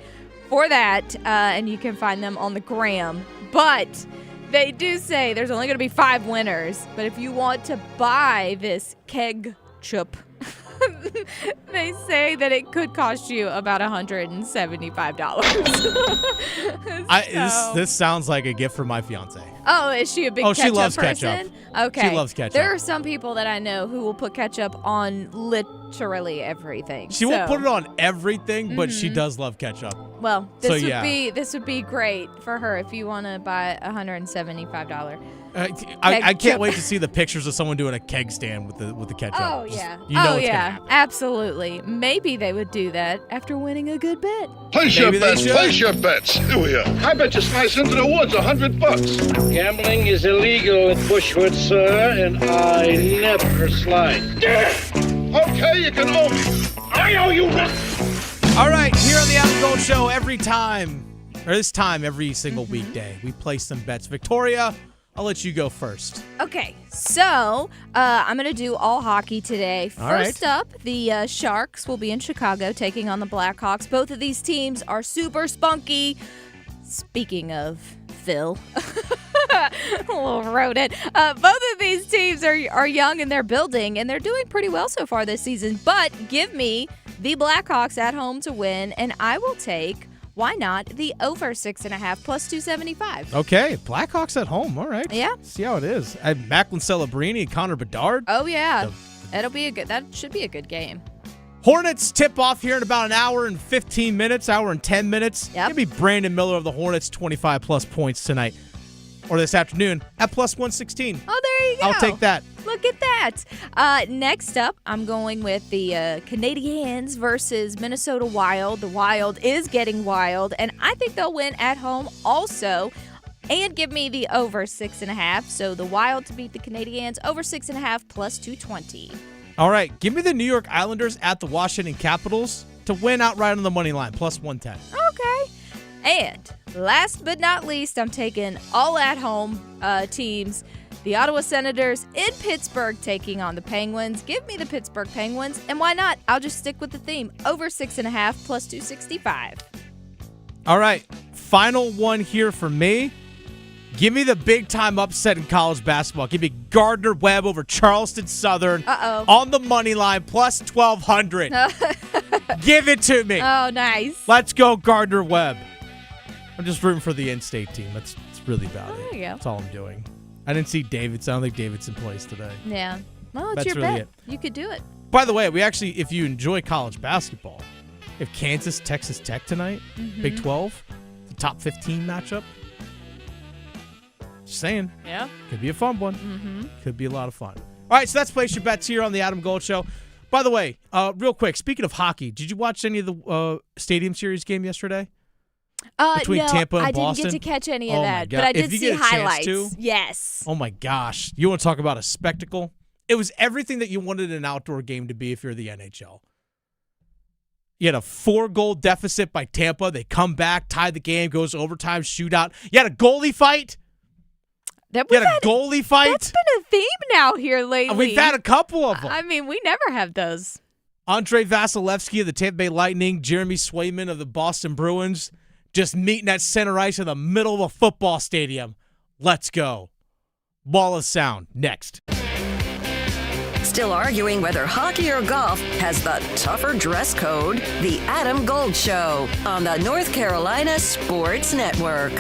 for that, and you can find them on the gram. But they do say there's only going to be 5 winners, but if you want to buy this keg chup, they say that it could cost you about $175. This sounds like a gift for my fiance. Oh, is she a big ketchup she loves person? ketchup. Okay. She loves ketchup. There are some people that I know who will put ketchup on literally everything. She won't put it on everything, but she does love ketchup. Well, this would be great for her if you want to buy $175 I can't wait to see the pictures of someone doing a keg stand with the ketchup. Oh, yeah. You know it's gonna yeah. happen. Absolutely. Maybe they would do that after winning a good bet. Place your bets. Here. I bet you slice into the woods $100. Gambling is illegal at Bushwood, sir, and I never slide. Okay, you can owe me. I owe you one. All right, here on the Adam Gold Show, every single weekday, we place some bets. Victoria, I'll let you go first. Okay, so I'm going to do all hockey today. First up, the Sharks will be in Chicago taking on the Blackhawks. Both of these teams are super spunky. Speaking of Phil, a little rodent. Both of these teams are young in their building, and they're doing pretty well so far this season. But give me the Blackhawks at home to win, and I will take, why not, the over 6.5 plus 275. Okay, Blackhawks at home. All right. Yeah. See how it is. I have Macklin Celebrini, Connor Bedard. Oh, yeah. That should be a good game. Hornets tip off here in about an hour and 15 minutes, hour and 10 minutes. Yep. It'll be Brandon Miller of the Hornets, 25-plus points tonight, or this afternoon, at plus 116. Oh, there you go. I'll take that. Look at that. Next up, I'm going with the Canadiens versus Minnesota Wild. The Wild is getting wild, and I think they'll win at home also. And give me the over 6.5. So the Wild to beat the Canadiens, over 6.5 plus 220. All right, give me the New York Islanders at the Washington Capitals to win outright on the money line, plus 110. Okay. And last but not least, I'm taking all at-home teams. The Ottawa Senators in Pittsburgh taking on the Penguins. Give me the Pittsburgh Penguins. And why not? I'll just stick with the theme. Over 6.5 plus 265. All right, final one here for me. Give me the big-time upset in college basketball. Give me Gardner-Webb over Charleston Southern on the money line, plus 1,200. Give it to me. Oh, nice. Let's go Gardner-Webb. I'm just rooting for the in-state team. That's really about it. There you go. That's all I'm doing. I didn't see Davidson. I don't think Davidson plays today. Yeah. Well, it's That's your really bet. it. You could do it. By the way, we actually, if you enjoy college basketball, if Kansas, Texas Tech tonight, Big 12, the top 15 matchup. Just saying. Yeah. Could be a fun one. Could be a lot of fun. All right, so that's Place Your Bets here on the Adam Gold Show. By the way, real quick, speaking of hockey, did you watch any of the Stadium Series game yesterday? Between Tampa and Boston? I didn't get to catch any of that, my God. but I did If you see get a chance highlights. to, Yes. oh my gosh. You want to talk about a spectacle? It was everything that you wanted an outdoor game to be if you're the NHL. You had a 4-goal deficit by Tampa. They come back, tie the game, goes overtime, shootout. You had a goalie fight. You had a goalie fight. That's been a theme now here lately. We've had a couple of them. I mean, we never have those. Andrei Vasilevsky of the Tampa Bay Lightning, Jeremy Swayman of the Boston Bruins, just meeting at center ice in the middle of a football stadium. Let's go. Wall of Sound, next. Still arguing whether hockey or golf has the tougher dress code? The Adam Gold Show on the North Carolina Sports Network.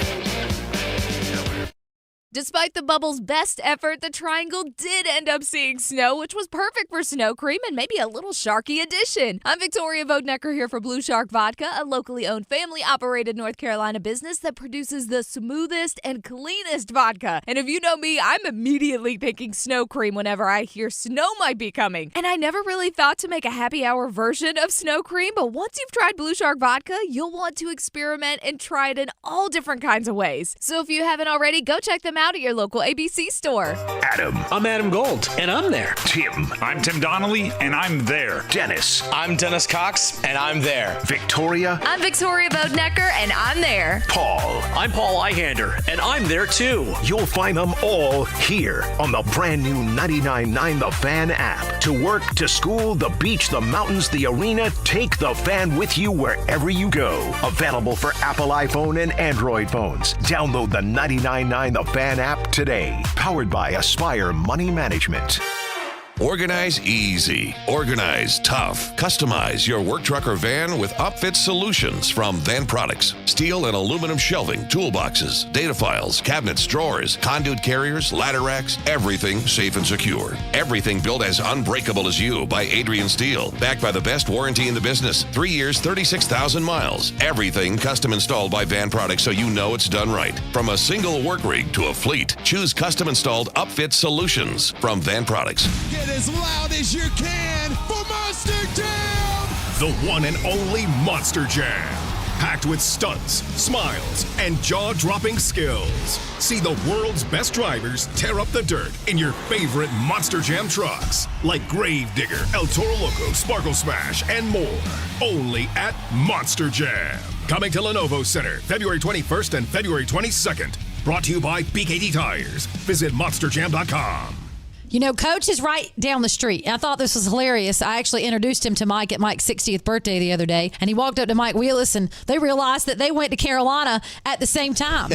Despite the bubble's best effort, the Triangle did end up seeing snow, which was perfect for snow cream and maybe a little Sharky edition. I'm Victoria Vodnecker here for Blue Shark Vodka, a locally owned, family-operated North Carolina business that produces the smoothest and cleanest vodka. And if you know me, I'm immediately thinking snow cream whenever I hear snow might be coming. And I never really thought to make a happy hour version of snow cream, but once you've tried Blue Shark Vodka, you'll want to experiment and try it in all different kinds of ways. So if you haven't already, go check them out at your local ABC store. Adam. I'm Adam Gold, and I'm there. Tim. I'm Tim Donnelly, and I'm there. Dennis. I'm Dennis Cox, and I'm there. Victoria. I'm Victoria Vodnecker, and I'm there. Paul. I'm Paul Eihander, and I'm there too. You'll find them all here on the brand new 99.9 The Fan app. To work, to school, the beach, the mountains, the arena, take The Fan with you wherever you go. Available for Apple iPhone and Android phones. Download the 99.9 The Fan app today. Powered by Aspire Money Management. Organize easy. Organize tough. Customize your work truck or van with upfit solutions from Van Products. Steel and aluminum shelving, toolboxes, data files, cabinets, drawers, conduit carriers, ladder racks, everything safe and secure. Everything built as unbreakable as you by Adrian Steel. Backed by the best warranty in the business. 3 years, 36,000 miles. Everything custom installed by Van Products so you know it's done right. From a single work rig to a fleet, choose custom installed upfit solutions from Van Products. Get as loud as you can for Monster Jam! The one and only Monster Jam. Packed with stunts, smiles, and jaw-dropping skills. See the world's best drivers tear up the dirt in your favorite Monster Jam trucks. Like Gravedigger, El Toro Loco, Sparkle Smash, and more. Only at Monster Jam. Coming to Lenovo Center, February 21st and February 22nd. Brought to you by BKD Tires. Visit monsterjam.com. You know, Coach is right down the street. I thought this was hilarious. I actually introduced him to Mike at Mike's 60th birthday the other day, and he walked up to Mike Wheelis, and they realized that they went to Carolina at the same time.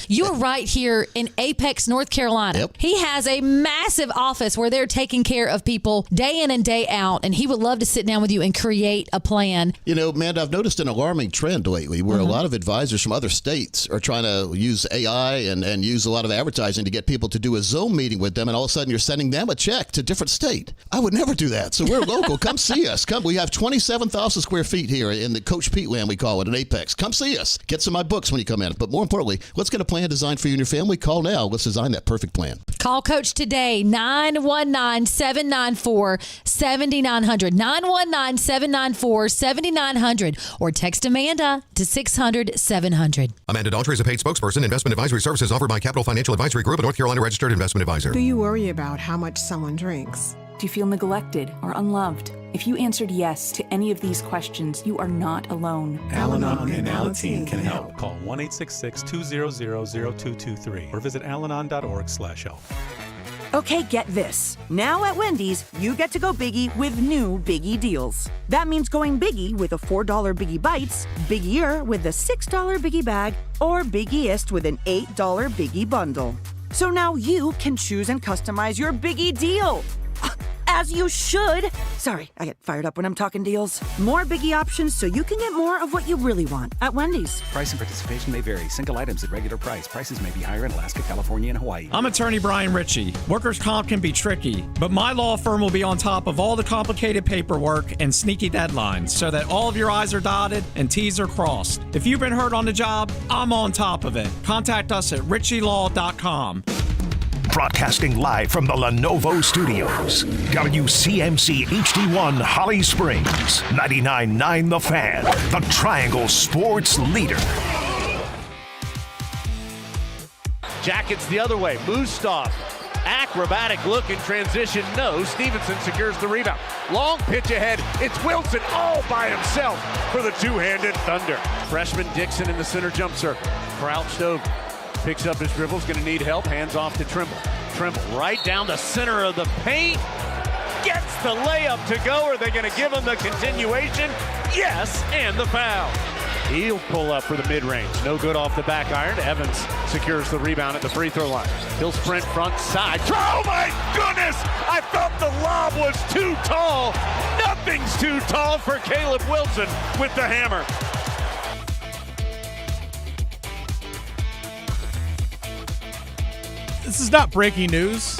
You're right here in Apex, North Carolina. Yep. He has a massive office where they're taking care of people day in and day out, and he would love to sit down with you and create a plan. You know, Amanda, I've noticed an alarming trend lately where a lot of advisors from other states are trying to use AI and use a lot of advertising to get people to do a Zoom meeting with them, and all of a sudden you're sending them a check to a different state. I would never do that. So we're local. Come see us. Come. We have 27,000 square feet here in the Coach Pete land, we call it, in Apex. Come see us. Get some of my books when you come in. But more importantly, let's get a plan designed for you and your family. Call now. Let's design that perfect plan. Call Coach today, 919-794-7900, 919-794-7900, or text Amanda to 600-700. Amanda Daughtry is a paid spokesperson. Investment advisory services offered by Capital Financial Advisory Group, a North Carolina registered investment advisor. Do you worry about how much someone drinks? Do you feel neglected or unloved? If you answered yes to any of these questions, you are not alone. Al-Anon and Alateen can help. Call 1-866-200-0223 or visit alanon.org/help. Okay, get this. Now at Wendy's, you get to go biggie with new Biggie deals. That means going biggie with a $4 Biggie Bites, Biggier with a $6 Biggie Bag, or Biggiest with an $8 Biggie Bundle. So now you can choose and customize your Biggie deal. As you should. Sorry, I get fired up when I'm talking deals. More Biggie options so you can get more of what you really want at Wendy's. Price and participation may vary. Single items at regular price. Prices may be higher in Alaska, California, and Hawaii. I'm attorney Brian Ritchie. Workers' comp can be tricky, but my law firm will be on top of all the complicated paperwork and sneaky deadlines so that all of your I's are dotted and T's are crossed. If you've been hurt on the job, I'm on top of it. Contact us at ritchielaw.com. Broadcasting live from the Lenovo Studios. WCMC HD1 Holly Springs. 99.9 The Fan. The Triangle Sports Leader. Jackets the other way. Mustaf. Acrobatic look in transition. No. Stevenson secures the rebound. Long pitch ahead. It's Wilson all by himself for the two-handed Thunder. Freshman Dixon in the center jump circle. Crouched over. Picks up his dribble, is going to need help, hands off to Trimble. Trimble right down the center of the paint, gets the layup to go. Are they going to give him the continuation? Yes, and the foul. He'll pull up for the mid-range. No good off the back iron. Evans secures the rebound at the free throw line. He'll sprint front side. Oh my goodness! I thought the lob was too tall. Nothing's too tall for Caleb Wilson with the hammer. This is not breaking news,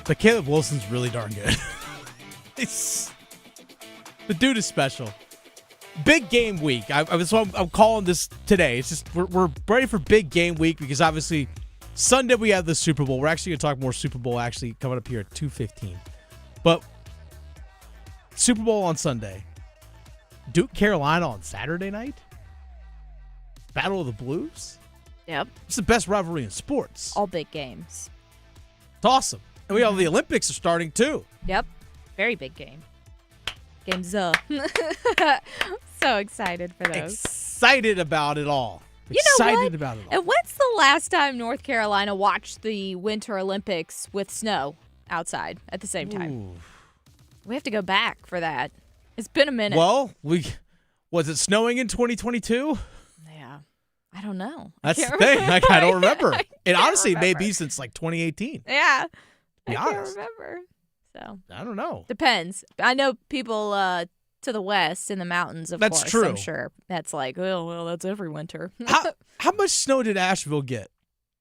but Caleb Wilson's really darn good. The dude is special. Big game week. I'm calling this today. It's just we're ready for big game week because obviously Sunday we have the Super Bowl. We're actually going to talk more Super Bowl actually coming up here at 2:15. But Super Bowl on Sunday. Duke Carolina on Saturday night. Battle of the Blues. Yep. It's the best rivalry in sports. All big games. It's awesome. And we have the Olympics are starting too. Yep. Very big game. Games up. So excited for those. Excited about it all. You know excited what? about it all. And when's the last time North Carolina watched the Winter Olympics with snow outside at the same time? Ooh. We have to go back for that. It's been a minute. Well, was it snowing in 2022? Yeah. I don't know. That's the thing. I don't remember. It honestly may be since like 2018. Yeah. Be I honest. can't remember. So I don't know. Depends. I know people to the west in the mountains, of That's course. true. I'm sure that's like, well, that's every winter. How much snow did Asheville get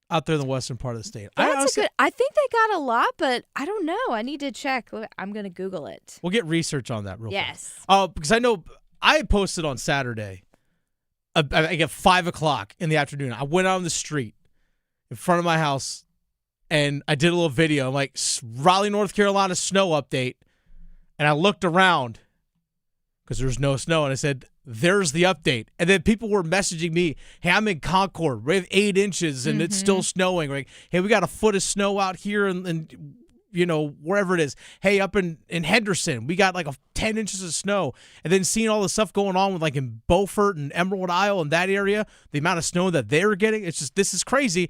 out there in the western part of the state? I think they got a lot, but I don't know. I need to check. I'm going to Google it. We'll get research on that real quick. Yes. Because I know I posted on Saturday, I get 5 o'clock in the afternoon. I went out on the street in front of my house, and I did a little video. I'm like, Raleigh, North Carolina snow update. And I looked around because there's no snow, and I said, there's the update. And then people were messaging me, hey, I'm in Concord. We have 8 inches, and it's still snowing. Like, hey, we got a foot of snow out here, and wherever it is. Hey, up in Henderson, we got like 10 inches of snow. And then seeing all the stuff going on with like in Beaufort and Emerald Isle and that area, the amount of snow that they're getting, it's just, this is crazy.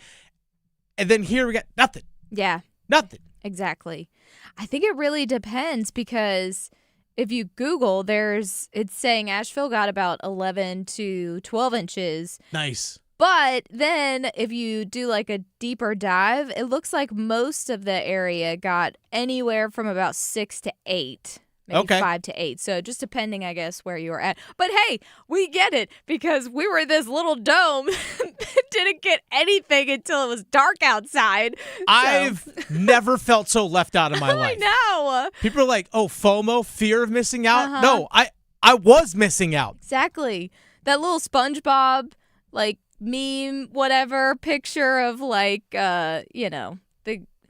And then here we got nothing. Yeah. Nothing. Exactly. I think it really depends because if you Google, it's saying Asheville got about 11 to 12 inches. Nice. But then if you do like a deeper dive, it looks like most of the area got anywhere from about 6 to 8. Maybe 5 to 8. So just depending, I guess, where you are at. But hey, we get it because we were in this little dome that didn't get anything until it was dark outside. I've never felt so left out in my life. I know. People are like, oh, FOMO, fear of missing out. No, I was missing out. Exactly. That little SpongeBob, like, meme, whatever, picture of, like,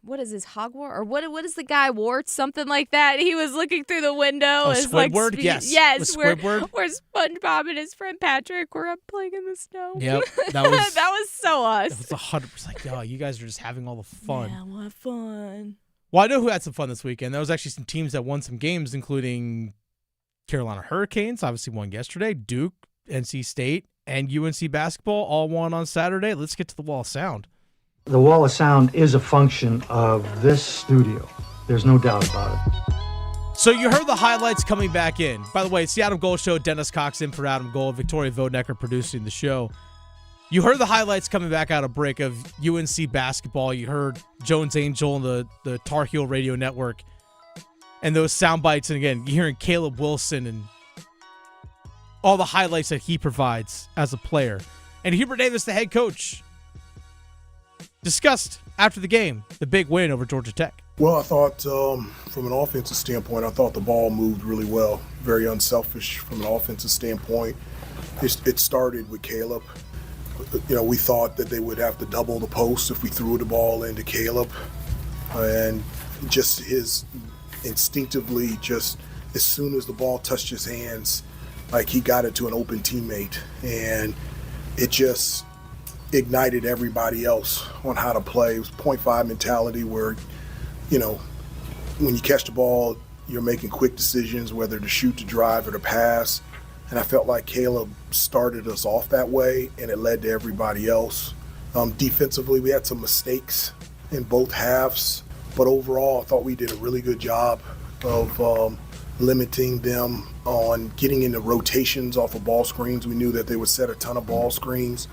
what is his Hogwarts? Or what is the guy, Warts? Something like that. He was looking through the window. Oh, as Squidward? Like, yes. Yes. Where Squidward. SpongeBob and his friend Patrick were up playing in the snow. Yep. That was, that was so us. That was 100% like, yo, you guys are just having all the fun. Yeah, what fun. Well, I know who had some fun this weekend. There was actually some teams that won some games, including Carolina Hurricanes, obviously won yesterday. Duke, NC State, and UNC basketball all won on Saturday. Let's get to the Wall of Sound. The Wall of Sound is a function of this studio. There's no doubt about it. So you heard the highlights coming back in. By the way, it's the Adam Gold Show. Dennis Cox in for Adam Gold. Victoria Vodnecker producing the show. You heard the highlights coming back out of break of UNC basketball. You heard Jones Angel and the Tar Heel Radio Network and those sound bites. And again, you're hearing Caleb Wilson and all the highlights that he provides as a player. And Hubert Davis, the head coach, discussed after the game the big win over Georgia Tech. Well, I thought from an offensive standpoint, I thought the ball moved really well. Very unselfish from an offensive standpoint. It started with Caleb. We thought that they would have to double the post if we threw the ball into Caleb. And just his instinctively, just as soon as the ball touched his hands, like he got it to an open teammate. And it just ignited everybody else on how to play. It was 0.5 mentality where, when you catch the ball, you're making quick decisions, whether to shoot, to drive, or to pass. And I felt like Caleb started us off that way, and it led to everybody else. Defensively, we had some mistakes in both halves, but overall, I thought we did a really good job of limiting them on getting into rotations off of ball screens. We knew that they would set a ton of ball screens.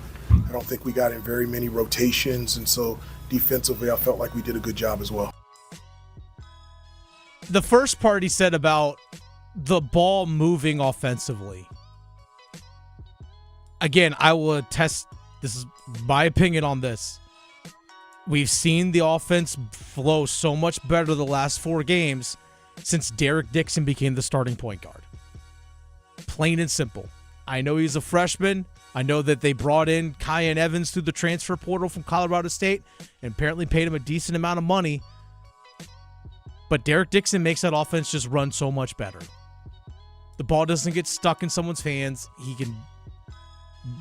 I don't think we got in very many rotations, and so defensively, I felt like we did a good job as well. The first part he said about the ball moving offensively. Again, I will attest, this is my opinion on this. We've seen the offense flow so much better the last 4 games since Derek Dixon became the starting point guard. Plain and simple. I know he's a freshman. I know that they brought in Kyan Evans through the transfer portal from Colorado State and apparently paid him a decent amount of money. But Derek Dixon makes that offense just run so much better. The ball doesn't get stuck in someone's hands.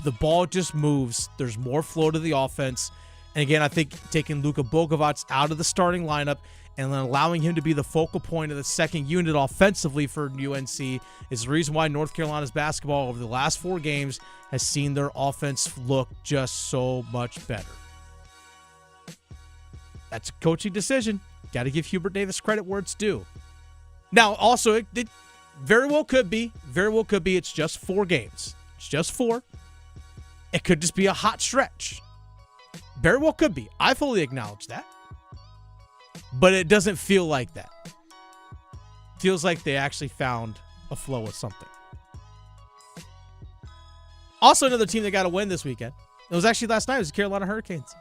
The ball just moves. There's more flow to the offense. And again, I think taking Luka Bogovac out of the starting lineup and then allowing him to be the focal point of the second unit offensively for UNC is the reason why North Carolina's basketball over the last 4 games has seen their offense look just so much better. That's a coaching decision. Got to give Hubert Davis credit where it's due. Now, also, it very well could be it's just 4 games. It's just 4. It could just be a hot stretch. Very well could be. I fully acknowledge that. But it doesn't feel like that. feels like they actually found a flow with something. Also, another team that got a win this weekend. It was actually last night. It was the Carolina Hurricanes.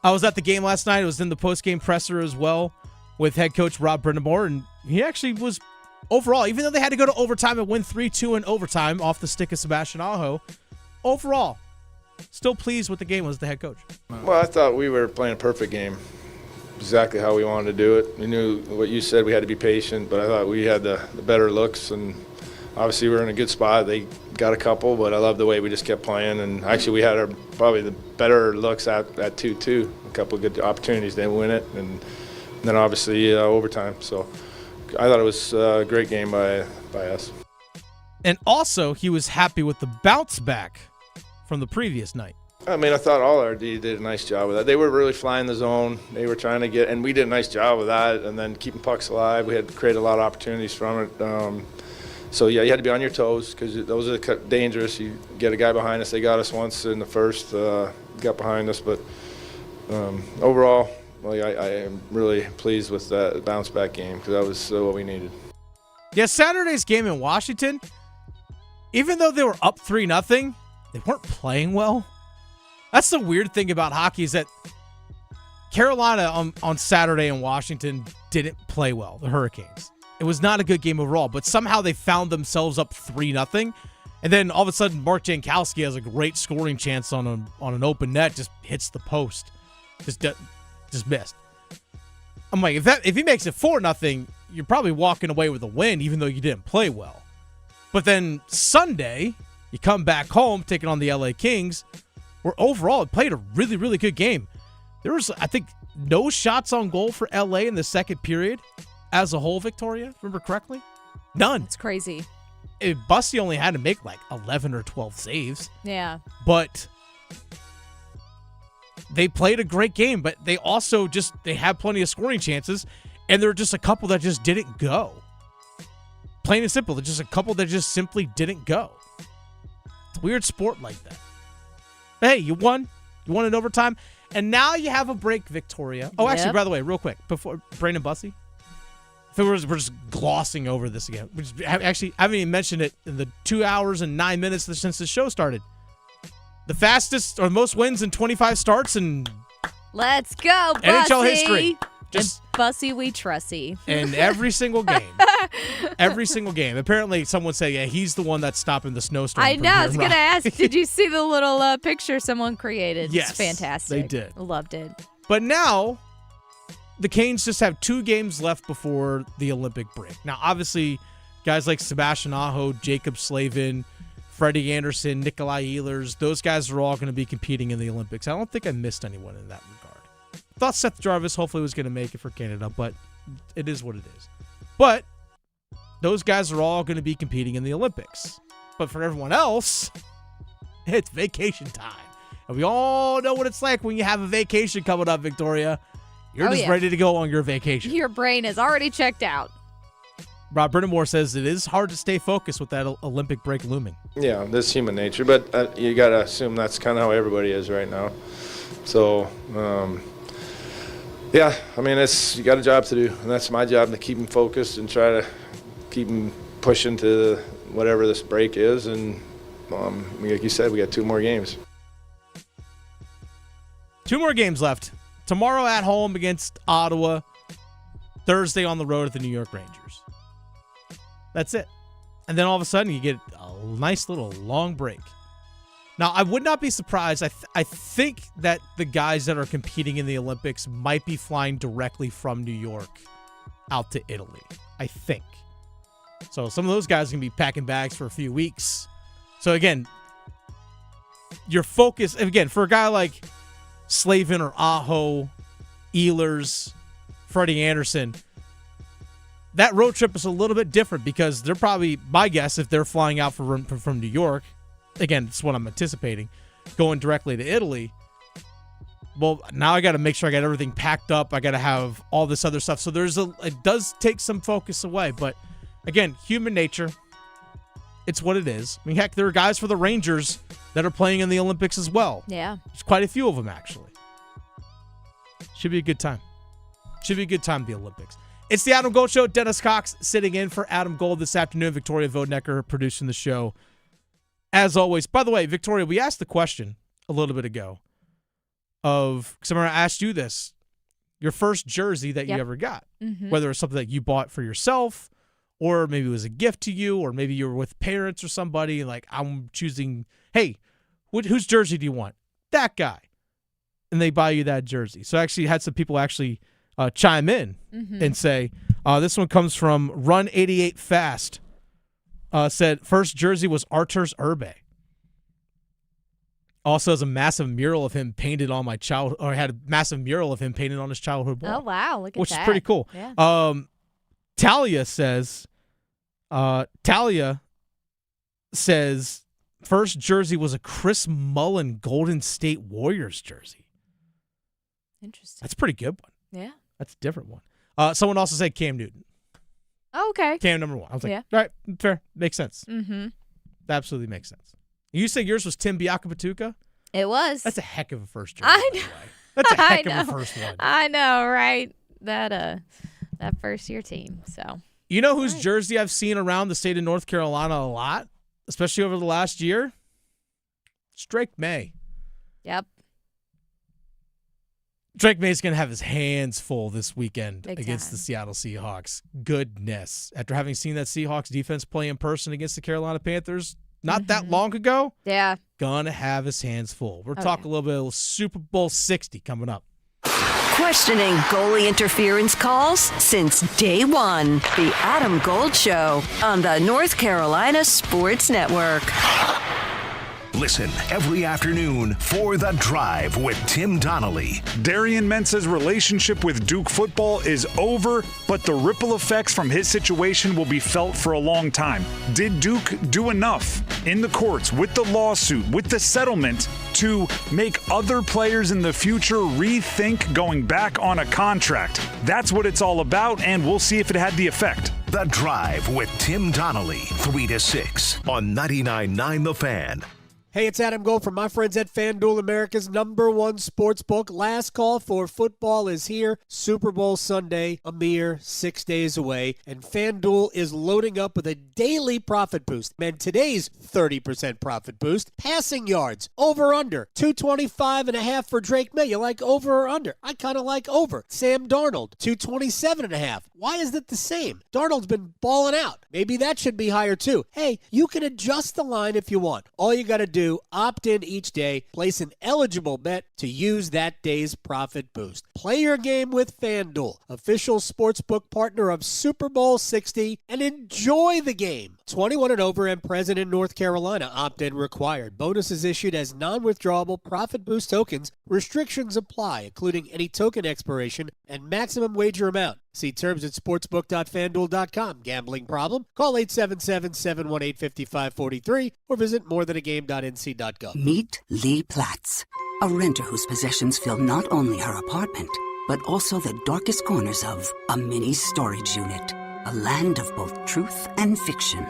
I was at the game last night. It was in the post-game presser as well with head coach Rob Brindamore, and he actually was overall, even though they had to go to overtime and win 3-2 in overtime off the stick of Sebastian Aho, overall, still pleased with the game was the head coach. Well, I thought we were playing a perfect game, exactly how we wanted to do it. We knew what you said, we had to be patient, but I thought we had the better looks, and obviously we were in a good spot. They got a couple, but I love the way we just kept playing, and actually we had probably the better looks at 2-2, a couple of good opportunities. They win it, and then obviously overtime. So I thought it was a great game by us. And also, he was happy with the bounce back from the previous night. I mean, I thought all our D did a nice job with that. They were really flying the zone. They were trying to get, and we did a nice job with that, and then keeping pucks alive. We had created a lot of opportunities from it. So, yeah, you had to be on your toes because those are dangerous. You get a guy behind us. They got us once in the first, got behind us. But overall, I am really pleased with that bounce-back game because that was what we needed. Yeah, Saturday's game in Washington, even though they were up 3-0, they weren't playing well. That's the weird thing about hockey is that Carolina on Saturday in Washington didn't play well, the Hurricanes. It was not a good game overall, but somehow they found themselves up 3-0. And then all of a sudden, Mark Jankowski has a great scoring chance on an open net, just hits the post. Just missed. I'm like, if he makes it 4-0, you're probably walking away with a win, even though you didn't play well. But then Sunday, you come back home, taking on the LA Kings, where overall it played a really, really good game. There was, I think, no shots on goal for LA in the second period as a whole, Victoria, remember correctly? None. It's crazy. Bussy only had to make like 11 or 12 saves. Yeah. But they played a great game, but they also they had plenty of scoring chances, and there were just a couple that just didn't go. Plain and simple, there's just a couple that just simply didn't go. It's a weird sport like that. But hey, you won. You won in overtime, and now you have a break, Victoria. Oh, actually, by the way, real quick, before Brandon Bussy, we're just glossing over this again. I haven't even mentioned it in the 2 hours and 9 minutes since the show started. The fastest or most wins in 25 starts in Let's go, Bussy. NHL history. Just and Bussy, we trusty. In every single game. Every single game. Apparently, someone said, yeah, he's the one that's stopping the snowstorm. I know. I was going to ask, did you see the little picture someone created? Yes. It's fantastic. They did. Loved it. But now, the Canes just have 2 games left before the Olympic break. Now, obviously, guys like Sebastian Aho, Jacob Slavin, Freddie Anderson, Nikolai Ehlers, those guys are all going to be competing in the Olympics. I don't think I missed anyone in that regard. I thought Seth Jarvis hopefully was going to make it for Canada, but it is what it is. But those guys are all going to be competing in the Olympics. But for everyone else, it's vacation time. And we all know what it's like when you have a vacation coming up, Victoria. You're just ready to go on your vacation. Your brain is already checked out. Rob Brindamore says it is hard to stay focused with that Olympic break looming. Yeah, that's human nature, but you got to assume that's kind of how everybody is right now. So, yeah, I mean, you got a job to do, and that's my job, to keep them focused and try to keep them pushing to whatever this break is. And like you said, we got 2 more games. 2 more games left. Tomorrow at home against Ottawa. Thursday on the road at the New York Rangers. That's it. And then all of a sudden you get a nice little long break. Now, I would not be surprised. I think that the guys that are competing in the Olympics might be flying directly from New York out to Italy. I think. So some of those guys are going to be packing bags for a few weeks. So again, your focus, again, for a guy like Slavin or Aho, Ehlers, Freddie Anderson, that road trip is a little bit different because they're probably, my guess, if they're flying out from New York, again, it's what I'm anticipating, going directly to Italy, well, now I got to make sure I got everything packed up. I got to have all this other stuff. So it does take some focus away. But again, human nature, it's what it is. I mean, heck, there are guys for the Rangers that are playing in the Olympics as well. Yeah. There's quite a few of them, actually. Should be a good time. Should be a good time at the Olympics. It's the Adam Gold Show. Dennis Cox sitting in for Adam Gold this afternoon. Victoria Vodnecker producing the show. As always, by the way, Victoria, we asked the question a little bit ago because I asked you this, your first jersey that you ever got, whether it's something that you bought for yourself or maybe it was a gift to you or maybe you were with parents or somebody and like, I'm choosing, hey, whose jersey do you want? That guy. And they buy you that jersey. So I actually had some people chime in and say, this one comes from Run 88 Fast. Said first jersey was Arturs Urbe. Also has a massive mural of him painted on my childhood, or had a massive mural of him painted on his childhood wall. Oh wow, look at that. Which is pretty cool. Yeah. Talia says first jersey was a Chris Mullen Golden State Warriors jersey. Interesting. That's a pretty good one. Yeah. That's a different one. Someone also said Cam Newton. Oh, okay. Cam number 1. I was like, yeah. All right, fair. Makes sense. Mm-hmm. Absolutely makes sense. You say yours was Tim Biakabatuka? It was. That's a heck of a first jersey. I know. That's a heck of a first one. I know, right? That first year team. So. You know whose jersey I've seen around the state of North Carolina a lot, especially over the last year? It's Drake May. Yep. Drake May's going to have his hands full this weekend Big against time. the Seattle Seahawks. Goodness. After having seen that Seahawks defense play in person against the Carolina Panthers not that long ago, yeah, going to have his hands full. We're talking a little bit of Super Bowl 60 coming up. Questioning goalie interference calls since day one. The Adam Gold Show on the North Carolina Sports Network. Listen every afternoon for The Drive with Tim Donnelly. Darian Mensah's relationship with Duke football is over, but the ripple effects from his situation will be felt for a long time. Did Duke do enough in the courts, with the lawsuit, with the settlement, to make other players in the future rethink going back on a contract? That's what it's all about, and we'll see if it had the effect. The Drive with Tim Donnelly, 3 to 6 on 99.9 The Fan. Hey, it's Adam Gold from my friends at FanDuel, America's #1 sports book. Last call for football is here. Super Bowl Sunday, a mere 6 days away. And FanDuel is loading up with a daily profit boost. And today's 30% profit boost, passing yards, over-under, 225.5 for Drake May. You like over or under? I kind of like over. Sam Darnold, 227.5. Why is it the same? Darnold's been balling out. Maybe that should be higher too. Hey, you can adjust the line if you want. All you got to do, opt in each day, place an eligible bet to use that day's profit boost. Play your game with FanDuel, official sportsbook partner of Super Bowl 60, and enjoy the game. 21 and over and present in North Carolina. Opt-in required. Bonuses issued as non-withdrawable profit boost tokens. Restrictions apply, including any token expiration and maximum wager amount. See terms at sportsbook.fanduel.com. Gambling problem? Call 877-718-5543 or visit morethanagame.nc.gov. Meet Lee Platts, a renter whose possessions fill not only her apartment, but also the darkest corners of a mini storage unit. A land of both truth and fiction.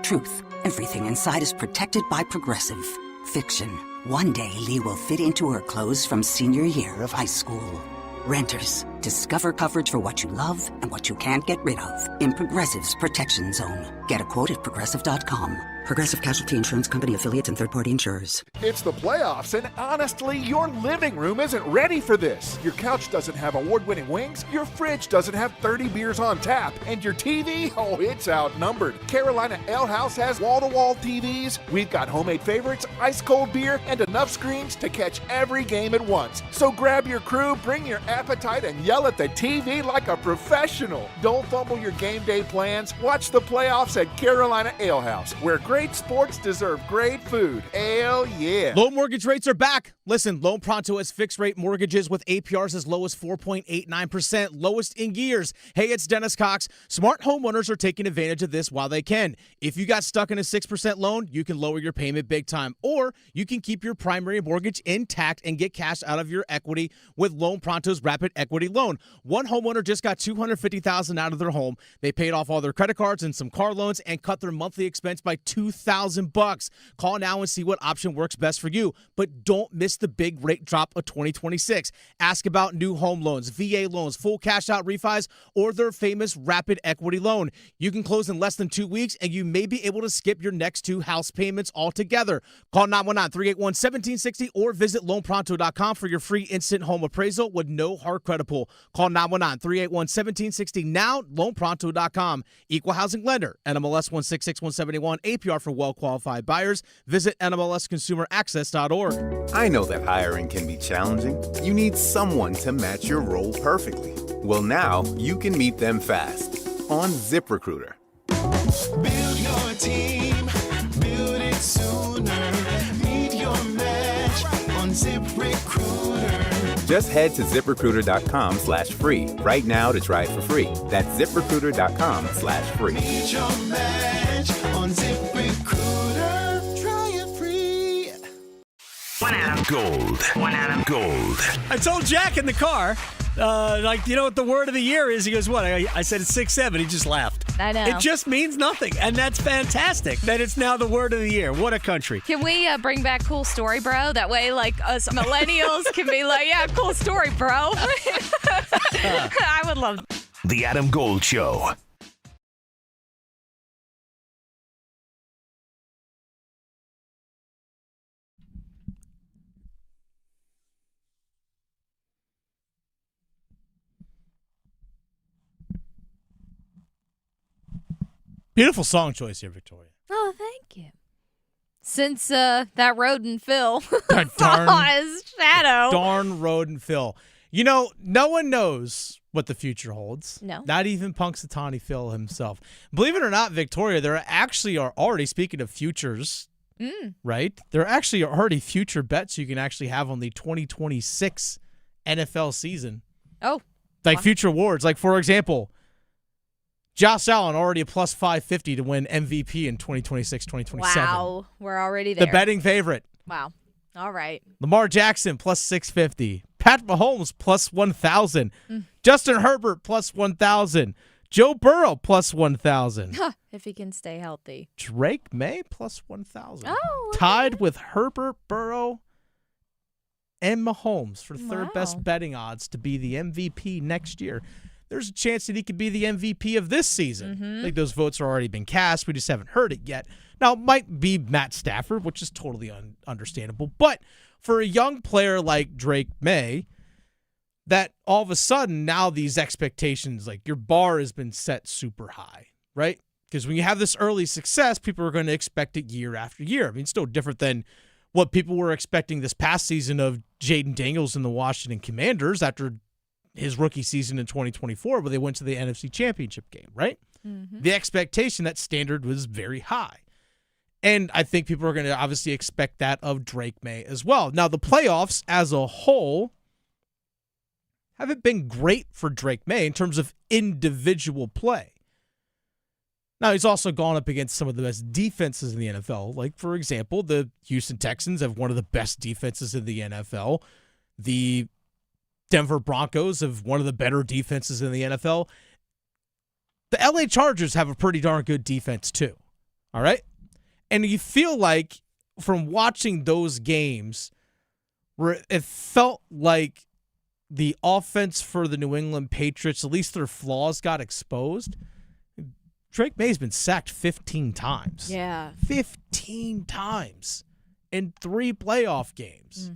Truth, everything inside is protected by Progressive. Fiction, one day Lee will fit into her clothes from senior year of high school. Renters, discover coverage for what you love and what you can't get rid of in Progressive's Protection Zone. Get a quote at Progressive.com. Progressive Casualty Insurance Company, affiliates, and third-party insurers. It's the playoffs, and honestly, your living room isn't ready for this. Your couch doesn't have award-winning wings, your fridge doesn't have 30 beers on tap, and your TV, oh, it's outnumbered. Carolina Ale House has wall-to-wall TVs. We've got homemade favorites, ice-cold beer, and enough screens to catch every game at once. So grab your crew, bring your appetite, and yell at the TV like a professional. Don't fumble your game day plans. Watch the playoffs at Carolina Ale House, where great sports deserve great food. Hell yeah. Low mortgage rates are back. Listen, Loan Pronto has fixed rate mortgages with APRs as low as 4.89%, lowest in years. Hey, it's Dennis Cox. Smart homeowners are taking advantage of this while they can. If you got stuck in a 6% loan, you can lower your payment big time, or you can keep your primary mortgage intact and get cash out of your equity with Loan Pronto's Rapid Equity Loan. loan. One homeowner just got $250,000 out of their home. They paid off all their credit cards and some car loans and cut their monthly expense by $2,000. Call now and see what option works best for you. But don't miss the big rate drop of 2026. Ask about new home loans, VA loans, full cash out refis, or their famous rapid equity loan. You can close in less than 2 weeks, and you may be able to skip your next 2 house payments altogether. Call 919-381-1760 or visit loanpronto.com for your free instant home appraisal with no hard credit pull. Call 919-381-1760 now, loanpronto.com. Equal housing lender, NMLS 166171, APR for well-qualified buyers. Visit NMLSconsumeraccess.org. I know that hiring can be challenging. You need someone to match your role perfectly. Well, now you can meet them fast on ZipRecruiter. Build your team, build it sooner. Meet your match on ZipRecruiter. Just head to ZipRecruiter.com/free right now to try it for free. That's ZipRecruiter.com/free. Meet your match on ZipRecruiter. Try it free. One Adam. Gold. One Adam. Gold. I told Jack in the car, you know what the word of the year is? He goes, what? I said it's 6'7". He just laughed. I know. It just means nothing, and that's fantastic that it's now the word of the year. What a country. Can we bring back cool story, bro? That way, us millennials can be like, yeah, cool story, bro. I would love The Adam Gold Show. Beautiful song choice here, Victoria. Oh, thank you. Since that rodent Phil Darn saw his shadow. Darn rodent Phil. You know, no one knows what the future holds. No. Not even Punxsutawney Phil himself. Believe it or not, Victoria, there actually are already, speaking of futures, right? There actually are already future bets you can actually have on the 2026 NFL season. Oh. Like future awards. Like, for example, Josh Allen already a plus 550 to win MVP in 2026, 2027. Wow. We're already there. The betting favorite. Wow. All right. Lamar Jackson plus 650. Pat Mahomes plus 1,000. Justin Herbert plus 1,000. Joe Burrow plus 1,000. If he can stay healthy. Drake May plus 1,000. Oh. Tied with Herbert, Burrow, and Mahomes for third best betting odds to be the MVP next year. There's a chance that he could be the MVP of this season. I think those votes have already been cast. We just haven't heard it yet. Now, it might be Matt Stafford, which is totally understandable. But for a young player like Drake May, that all of a sudden now these expectations, like your bar has been set super high, right? Because when you have this early success, people are going to expect it year after year. I mean, it's no different than what people were expecting this past season of Jaden Daniels and the Washington Commanders after his rookie season in 2024 where they went to the NFC Championship game, right? The expectation, that standard was very high. And I think people are going to obviously expect that of Drake May as well. Now, the playoffs as a whole haven't been great for Drake May in terms of individual play. Now, he's also gone up against some of the best defenses in the NFL. Like, for example, the Houston Texans have one of the best defenses in the NFL. The Denver Broncos have one of the better defenses in the NFL. The LA Chargers have a pretty darn good defense too. All right? And you feel like from watching those games where it felt like the offense for the New England Patriots, at least their flaws got exposed. Drake May's been sacked 15 times. Yeah. 15 times in 3 playoff games.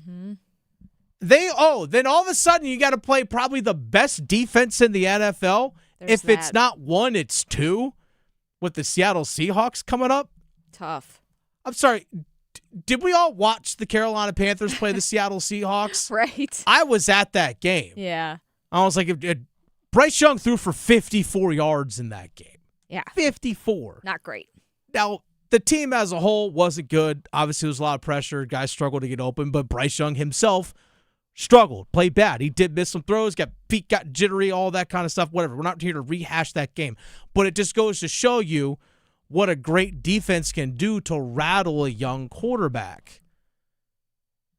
Then all of a sudden you got to play probably the best defense in the NFL. If it's not 1, it's 2 with the Seattle Seahawks coming up. Tough. I'm sorry. Did we all watch the Carolina Panthers play the Seattle Seahawks? Right. I was at that game. Yeah. I was like, Bryce Young threw for 54 yards in that game. Yeah. 54. Not great. Now, the team as a whole wasn't good. Obviously, there was a lot of pressure. Guys struggled to get open, but Bryce Young himself struggled, played bad. He did miss some throws, feet got jittery, all that kind of stuff, whatever. We're not here to rehash that game. But it just goes to show you what a great defense can do to rattle a young quarterback.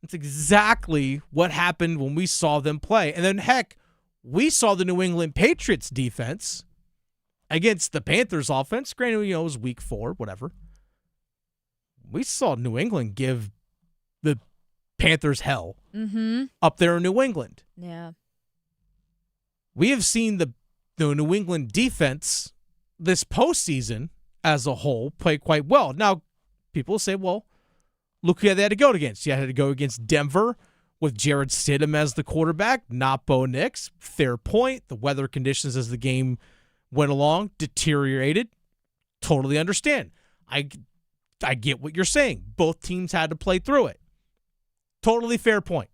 That's exactly what happened when we saw them play. And then, heck, we saw the New England Patriots defense against the Panthers offense. Granted, it was week 4, whatever. We saw New England give the Panthers hell up there in New England. Yeah. We have seen the New England defense this postseason as a whole play quite well. Now, people say, well, look who they had to go against. You had to go against Denver with Jarrett Stidham as the quarterback, not Bo Nix. Fair point. The weather conditions as the game went along deteriorated. Totally understand. I get what you're saying. Both teams had to play through it. Totally fair point.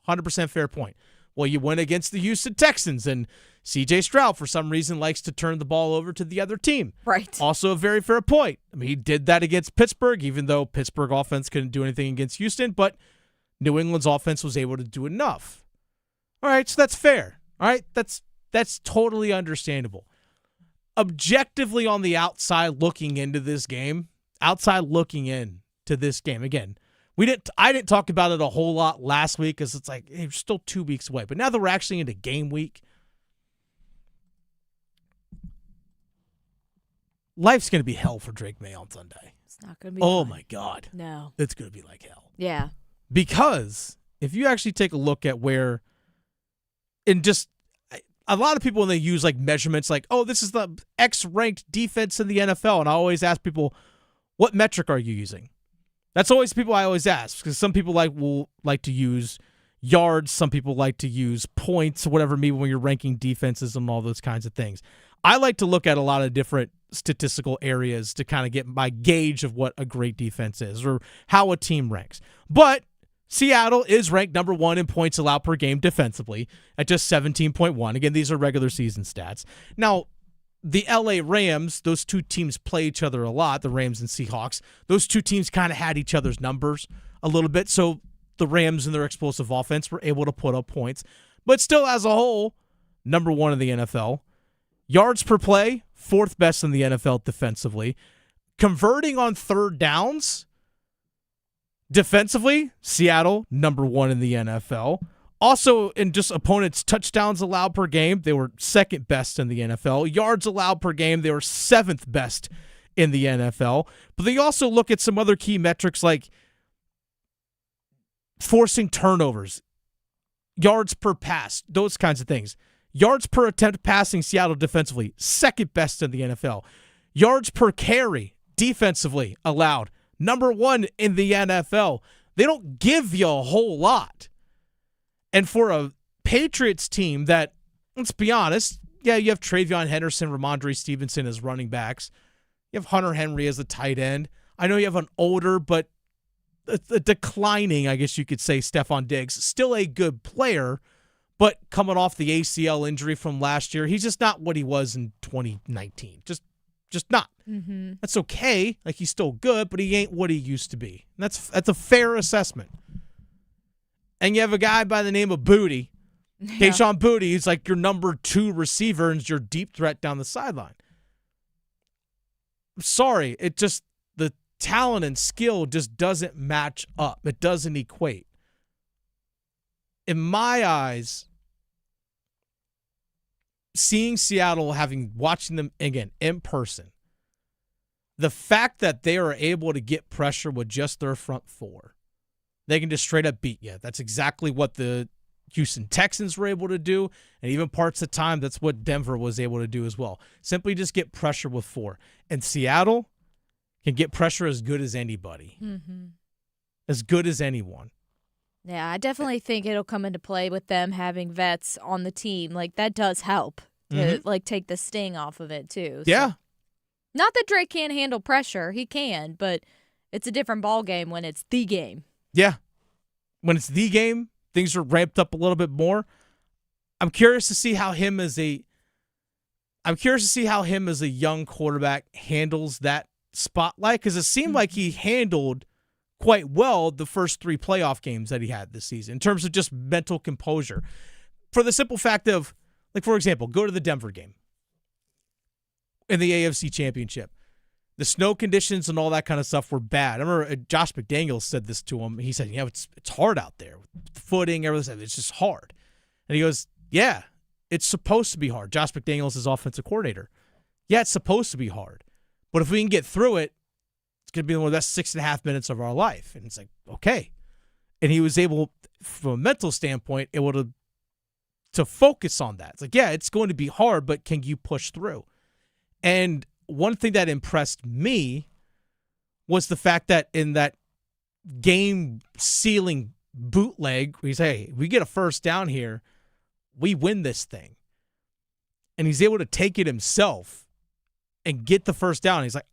100% fair point. Well, you went against the Houston Texans, and C.J. Stroud, for some reason, likes to turn the ball over to the other team. Right. Also a very fair point. I mean, he did that against Pittsburgh, even though Pittsburgh offense couldn't do anything against Houston, but New England's offense was able to do enough. All right, so that's fair. All right, that's totally understandable. Objectively on the outside looking into this game, again, I didn't talk about it a whole lot last week because it's like, hey, we're still 2 weeks away. But now that we're actually into game week, life's going to be hell for Drake May on Sunday. It's not going to be Oh, fun. my God. No. It's going to be like hell. Yeah. Because if you actually take a look at where, and just a lot of people, when they use like measurements like, oh, this is the X-ranked defense in the NFL, and I always ask people, what metric are you using? That's always people I always ask, because some people will like to use yards, some people like to use points, whatever, maybe when you're ranking defenses and all those kinds of things. I like to look at a lot of different statistical areas to kind of get my gauge of what a great defense is or how a team ranks. But Seattle is ranked number 1 in points allowed per game defensively at just 17.1. Again, these are regular season stats. Now, the LA Rams, those two teams play each other a lot, the Rams and Seahawks. Those two teams kind of had each other's numbers a little bit, so the Rams and their explosive offense were able to put up points. But still, as a whole, number 1 in the NFL. Yards per play, 4th best in the NFL defensively. Converting on third downs, defensively, Seattle, number 1 in the NFL. Also, in just opponents' touchdowns allowed per game, they were 2nd best in the NFL. Yards allowed per game, they were 7th best in the NFL. But they also look at some other key metrics like forcing turnovers, yards per pass, those kinds of things. Yards per attempt passing, Seattle defensively, 2nd best in the NFL. Yards per carry, defensively allowed, number 1 in the NFL. They don't give you a whole lot. And for a Patriots team that, let's be honest, yeah, you have Travion Henderson, Ramondre Stevenson as running backs. You have Hunter Henry as a tight end. I know you have an older but a declining, I guess you could say, Stephon Diggs. Still a good player, but coming off the ACL injury from last year, he's just not what he was in 2019. Just not. Mm-hmm. That's okay. Like, he's still good, but he ain't what he used to be. And that's a fair assessment. And you have a guy by the name of Booty, Kayshon Booty, who's like your number 2 receiver and is your deep threat down the sideline. I'm sorry, the talent and skill just doesn't match up. It doesn't equate. In my eyes, seeing Seattle, watching them again in person, the fact that they are able to get pressure with just their front 4, they can just straight up beat you. That's exactly what the Houston Texans were able to do, and even parts of the time, that's what Denver was able to do as well. Simply just get pressure with 4. And Seattle can get pressure as good as anybody. Mm-hmm. As good as anyone. Yeah, I definitely think it'll come into play with them having vets on the team. Like, that does help to take the sting off of it, too. Yeah. So, not that Drake can't handle pressure. He can, but it's a different ball game when it's the game. Yeah. When it's the game, things are ramped up a little bit more. I'm curious to see how him as a young quarterback handles that spotlight, because it seemed like he handled quite well the first 3 playoff games that he had this season in terms of just mental composure. For the simple fact of, like, for example, go to the Denver game in the AFC Championship. The snow conditions and all that kind of stuff were bad. I remember Josh McDaniels said this to him. He said, it's hard out there. Footing, everything. It's just hard. And he goes, yeah, It's supposed to be hard. Josh McDaniels is offensive coordinator. Yeah, it's supposed to be hard. But if we can get through it, it's going to be one of the best 6.5 minutes of our life. And it's like, okay. And he was able, from a mental standpoint, able to focus on that. It's like, yeah, it's going to be hard, but can you push through? And one thing that impressed me was the fact that in that game-sealing bootleg, we say, hey, we get a first down here, we win this thing. And he's able to take it himself and get the first down. He's like,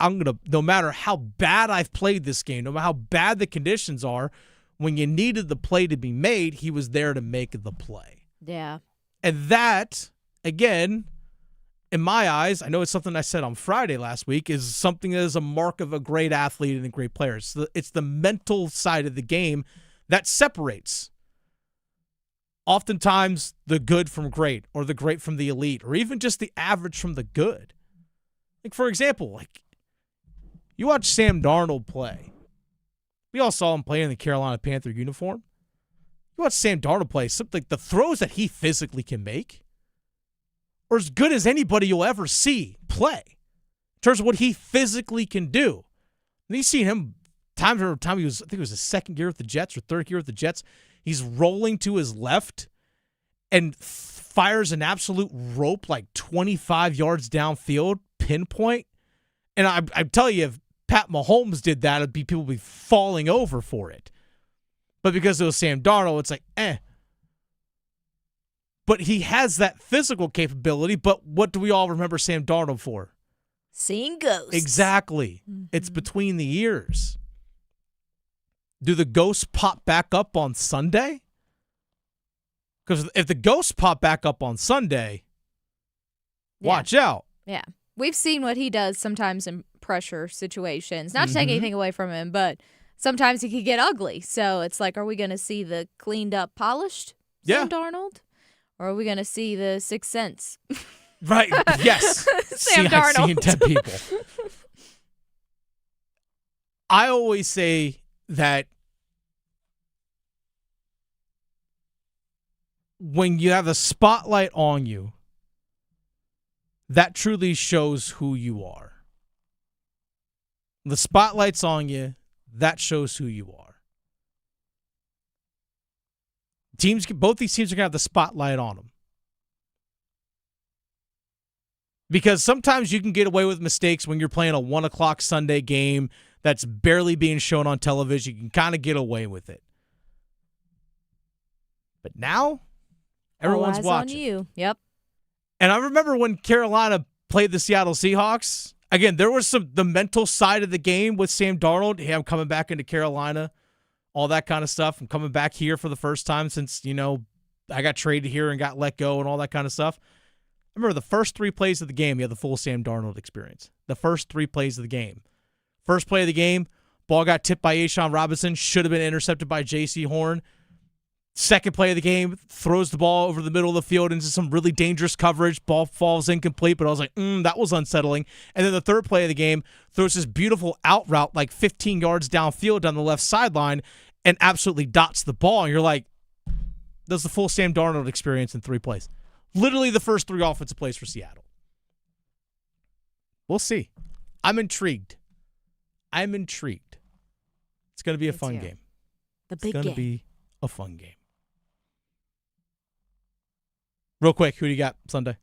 no matter how bad I've played this game, no matter how bad the conditions are, when you needed the play to be made, he was there to make the play. Yeah. And that, again, in my eyes, I know it's something I said on Friday last week, is something that is a mark of a great athlete and a great player. It's the mental side of the game that separates oftentimes the good from great, or the great from the elite, or even just the average from the good. Like, for example, like you watch Sam Darnold play. We all saw him play in the Carolina Panther uniform. You watch Sam Darnold play, something like the throws that he physically can make are as good as anybody you'll ever see play in terms of what he physically can do. And you've seen him time after time. I think it was his second year with the Jets or third year with the Jets. He's rolling to his left and fires an absolute rope like 25 yards downfield, pinpoint. And I tell you, if Pat Mahomes did that, people would be falling over for it. But because it was Sam Darnold, it's like, But he has that physical capability, but what do we all remember Sam Darnold for? Seeing ghosts. Exactly. Mm-hmm. It's between the ears. Do the ghosts pop back up on Sunday? Because if the ghosts pop back up on Sunday, watch out. Yeah. We've seen what he does sometimes in pressure situations. Not to take anything away from him, but sometimes he can get ugly. So it's like, are we going to see the cleaned up, polished Sam Darnold? Or are we going to see the Sixth Sense? Right. Yes. Sam Darnold. Seeing dead people. I always say that when you have a spotlight on you, that truly shows who you are. The spotlight's on you, that shows who you are. Both these teams are going to have the spotlight on them. Because sometimes you can get away with mistakes when you're playing a 1 o'clock Sunday game that's barely being shown on television. You can kind of get away with it. But now, everyone's watching. On you. Yep. And I remember when Carolina played the Seattle Seahawks. Again, there was the mental side of the game with Sam Darnold. Hey, I'm coming back into Carolina. All that kind of stuff. I'm coming back here for the first time since, I got traded here and got let go and all that kind of stuff. I remember the first 3 plays of the game, you had the full Sam Darnold experience. The first 3 plays of the game. First play of the game, ball got tipped by A'Shawn Robinson, should have been intercepted by J.C. Horn. Second play of the game, throws the ball over the middle of the field into some really dangerous coverage. Ball falls incomplete, but I was like, that was unsettling. And then the third play of the game, throws this beautiful out route like 15 yards downfield down the left sideline and absolutely dots the ball. And you're like, that's the full Sam Darnold experience in 3 plays. Literally the first 3 offensive plays for Seattle. We'll see. I'm intrigued. It's going to be a fun game. The big game. It's going to be a fun game. Real quick, who do you got Sunday?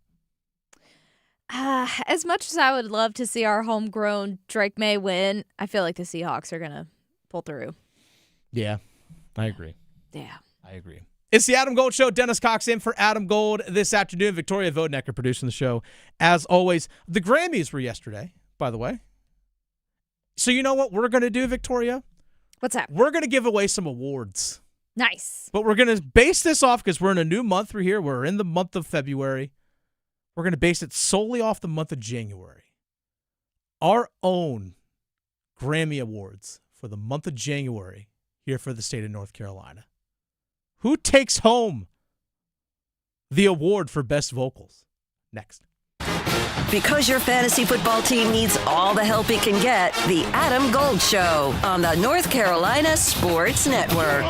As much as I would love to see our homegrown Drake May win, I feel like the Seahawks are going to pull through. Yeah, I agree. Yeah. I agree. It's the Adam Gold Show. Dennis Cox in for Adam Gold this afternoon. Victoria Vodenecker producing the show. As always, the Grammys were yesterday, by the way. So you know what we're going to do, Victoria? What's that? We're going to give away some awards. Nice. But we're going to base this off because we're in a new month. We're in the month of February. We're going to base it solely off the month of January. Our own Grammy Awards for the month of January here for the state of North Carolina. Who takes home the award for best vocals? Next. Because your fantasy football team needs all the help it can get, the Adam Gold Show on the North Carolina Sports Network.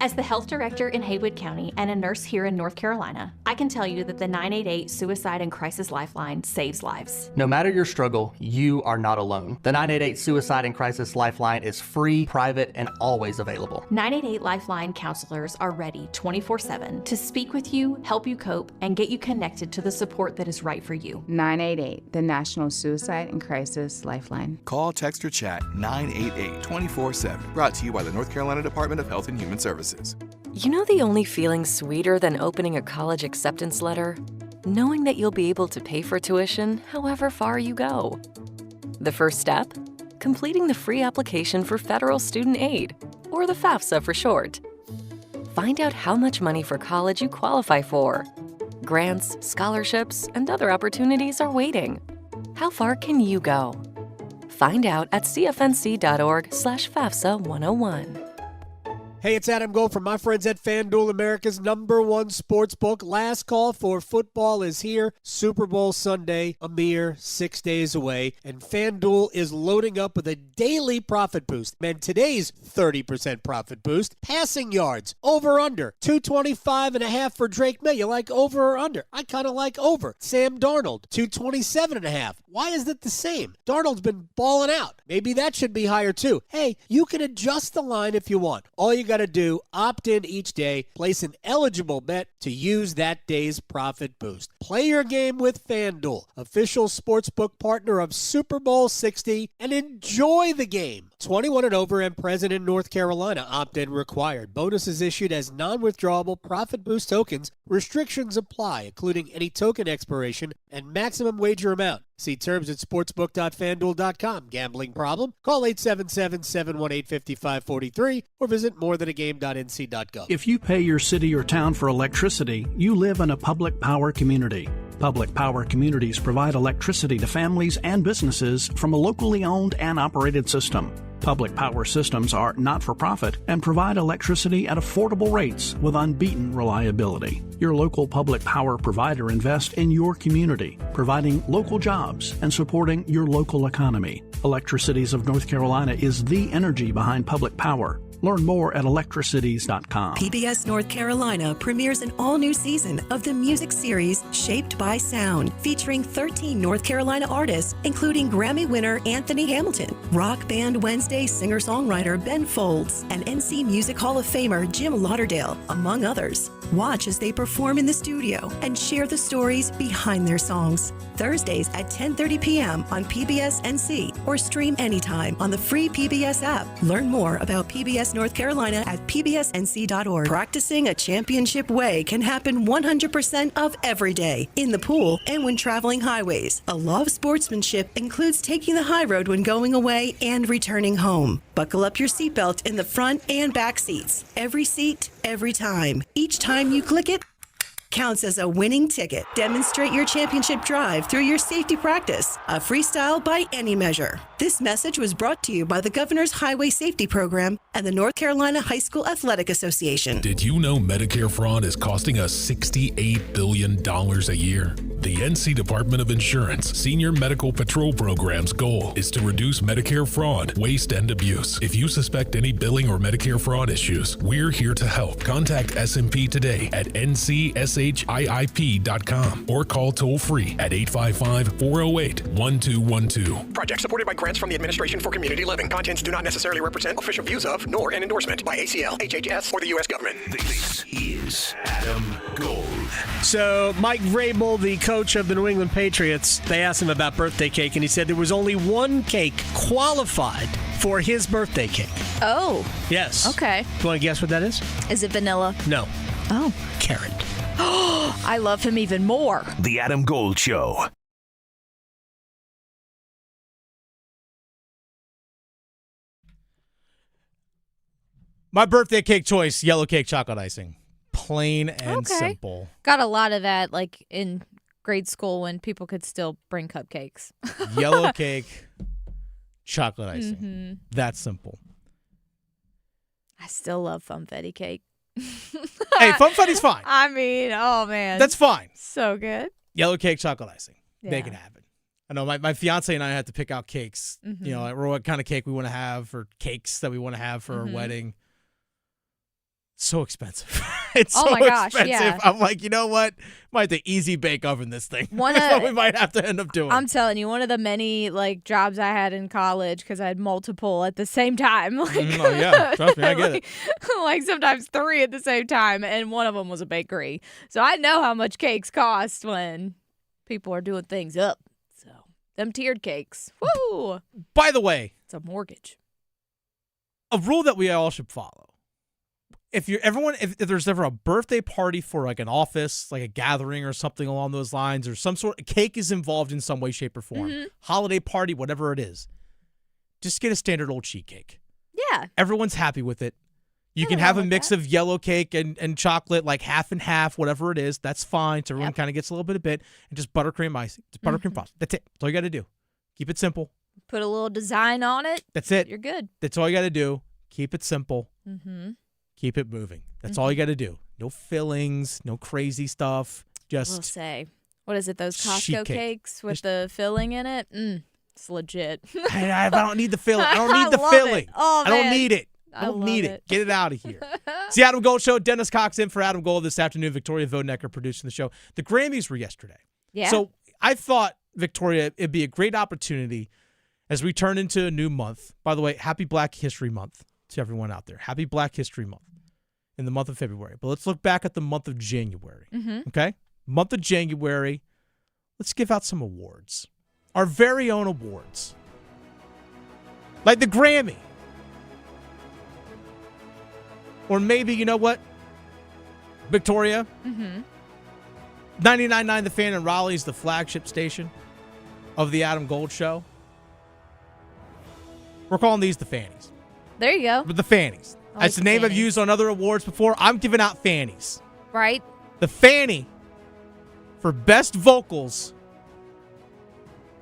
As the health director in Haywood County and a nurse here in North Carolina, I can tell you that the 988 Suicide and Crisis Lifeline saves lives. No matter your struggle, you are not alone. The 988 Suicide and Crisis Lifeline is free, private, and always available. 988 Lifeline counselors are ready 24/7 to speak with you, help you cope, and get you connected to the support that is right for you. 988, the National Suicide and Crisis Lifeline. Call, text, or chat 988 24/7. Brought to you by the North Carolina Department of Health and Human Services. You know the only feeling sweeter than opening a college acceptance letter? Knowing that you'll be able to pay for tuition however far you go. The first step? Completing the free application for federal student aid, or the FAFSA for short. Find out how much money for college you qualify for. Grants, scholarships, and other opportunities are waiting. How far can you go? Find out at cfnc.org/FAFSA 101. Hey, it's Adam Gold from my friends at FanDuel, America's #1 sportsbook. Last call for football is here. Super Bowl Sunday, a mere 6 days away. And FanDuel is loading up with a daily profit boost. Man, today's 30% profit boost. Passing yards, over under. 225.5 for Drake May. You like over or under? I kind of like over. Sam Darnold, 227.5. Why is it the same? Darnold's been balling out. Maybe that should be higher too. Hey, you can adjust the line if you want. All you got to do, opt in each day, place an eligible bet to use that day's profit boost. Play your game with FanDuel, official sportsbook partner of Super Bowl 60, and enjoy the game. 21 and over and present in North Carolina. Opt-in required. Bonuses issued as non-withdrawable profit boost tokens. Restrictions apply, including any token expiration and maximum wager amount. See terms at sportsbook.fanduel.com. Gambling problem? Call 877-718-5543 or visit morethanagame.nc.gov. If you pay your city or town for electricity, you live in a public power community. Public power communities provide electricity to families and businesses from a locally owned and operated system. Public power systems are not-for-profit and provide electricity at affordable rates with unbeaten reliability. Your local public power provider invests in your community, providing local jobs and supporting your local economy. Electricities of North Carolina is the energy behind public power. Learn more at electricities.com. PBS North Carolina premieres an all-new season of the music series Shaped by Sound, featuring 13 North Carolina artists, including Grammy winner Anthony Hamilton, Rock Band Wednesday singer-songwriter Ben Folds, and NC Music Hall of Famer Jim Lauderdale, among others. Watch as they perform in the studio and share the stories behind their songs. Thursdays at 10:30 p.m. on PBS NC or stream anytime on the free PBS app. Learn more about PBS North Carolina at pbsnc.org. Practicing a championship way can happen 100% of every day, in the pool and when traveling highways. A law of sportsmanship includes taking the high road when going away and returning home. Buckle up your seatbelt in the front and back seats. Every seat, every time. Each time you click it, counts as a winning ticket. Demonstrate your championship drive through your safety practice, a freestyle by any measure. This message was brought to you by the Governor's Highway Safety Program and the North Carolina High School Athletic Association. Did you know Medicare fraud is costing us $68 billion a year? The NC Department of Insurance Senior Medical Patrol Program's goal is to reduce Medicare fraud, waste, and abuse. If you suspect any billing or Medicare fraud issues, we're here to help. Contact SMP today at ncshiip.com or call toll-free at 855-408-1212. Project supported by grants from the Administration for Community Living. Contents do not necessarily represent official views of, nor an endorsement by ACL, HHS, or the U.S. government. This is Adam Gold. So Mike Vrabel, the coach of the New England Patriots, they asked him about birthday cake, and he said there was only one cake qualified for his birthday cake. Oh. Yes. Okay. You want to guess what that is? Is it vanilla? No. Oh. Carrot. I love him even more. The Adam Gold Show. My birthday cake choice, yellow cake chocolate icing. Plain and simple. Got a lot of that like in grade school when people could still bring cupcakes. Yellow cake, chocolate icing. Mm-hmm. That's simple. I still love funfetti cake. Hey, funfetti's fine. I mean, oh man. That's fine. So good. Yellow cake, chocolate icing. Yeah. Make it happen. I know my fiance and I had to pick out cakes, Mm-hmm. you know, like what kind of cake we want to have or cakes that we want to have for our wedding. So expensive. It's Oh so my gosh, expensive. yeah. I'm like, you know what? Might have to easy bake oven this thing. One That's of- what we might have to end up doing. I'm telling you, one of the many jobs I had in college because I had multiple at the same time. Oh yeah, trust me, I get it. Like sometimes 3 at the same time, and one of them was a bakery. So I know how much cakes cost when people are doing things up. So them tiered cakes, woo! By the way, It's a mortgage. a rule that we all should follow. If there's ever a birthday party for like an office, like a gathering or something along those lines, or some sort of cake is involved in some way, shape, or form, holiday party, whatever it is, just get a standard old sheet cake. Yeah. Everyone's happy with it. You can have a mix of yellow cake and chocolate, like half and half, whatever it is. That's fine. So everyone kind of gets a little bit of it. And just buttercream icing. Just buttercream frosting. That's it. That's all you got to do. Keep it simple. Put a little design on it. That's it. You're good. That's all you got to do. Keep it simple. Mm-hmm. Keep it moving. That's all you got to do. No fillings, no crazy stuff. We'll Just say, what is it? Those sheet Costco cake. cakes with the filling in it. It's legit. I don't need the filling. I don't need the love filling. it. Oh, I don't man. need it. I don't need it. Get it out of here. It's the Adam Gold Show. Dennis Cox in for Adam Gold this afternoon. Victoria Vodenecker producing the show. The Grammys were yesterday. Yeah. So I thought, Victoria, it'd be a great opportunity as we turn into a new month. By the way, happy Black History Month to everyone out there. Happy Black History Month in the month of February. But let's look back at the month of January. Okay? Month of January. Let's give out some awards. Our very own awards. Like the Grammy. Or maybe, you know what? Victoria. 99.9 The Fan in Raleigh is the flagship station of the Adam Gold Show. We're calling these the Fannies. There you go. But the Fannies. I That's the like name I've Fannies. used on other awards before. I'm giving out Fannies. Right? The Fanny for best vocals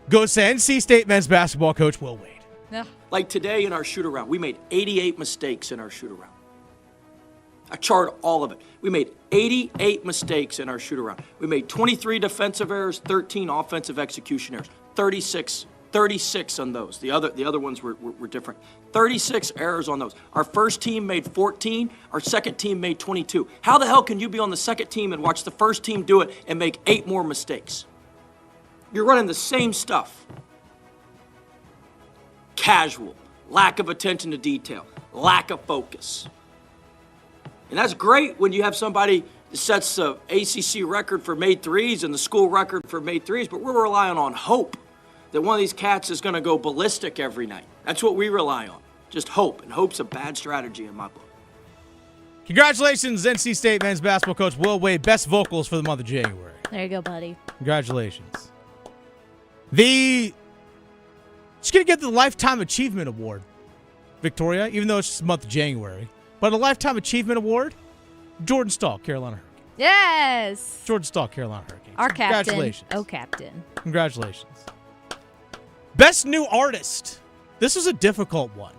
goes to NC State men's basketball coach Will Wade. Like today in our shoot-around, we made 88 mistakes in our shoot-around. I charted all of it. We made 88 mistakes in our shoot-around. We made 23 defensive errors, 13 offensive execution errors, 36 on those. The other ones were different. 36 errors on those. Our first team made 14. Our second team made 22. How the hell can you be on the second team and watch the first team do it and make 8 more mistakes? You're running the same stuff. Casual, lack of attention to detail, lack of focus. And that's great when you have somebody that sets the ACC record for made threes and the school record for made threes, but we're relying on hope that one of these cats is going to go ballistic every night. That's what we rely on, just hope, and hope's a bad strategy in my book. Congratulations, NC State men's basketball coach Will Wade. Best vocals for the month of January. There you go, buddy. Congratulations. She's going to get the Lifetime Achievement Award, Victoria, even though it's just the month of January. But a Lifetime Achievement Award, Jordan Stahl, Carolina Hurricanes. Yes. Jordan Stahl, Carolina Hurricanes. Our captain. Congratulations. Oh, captain. Congratulations. Best New Artist. This was a difficult one.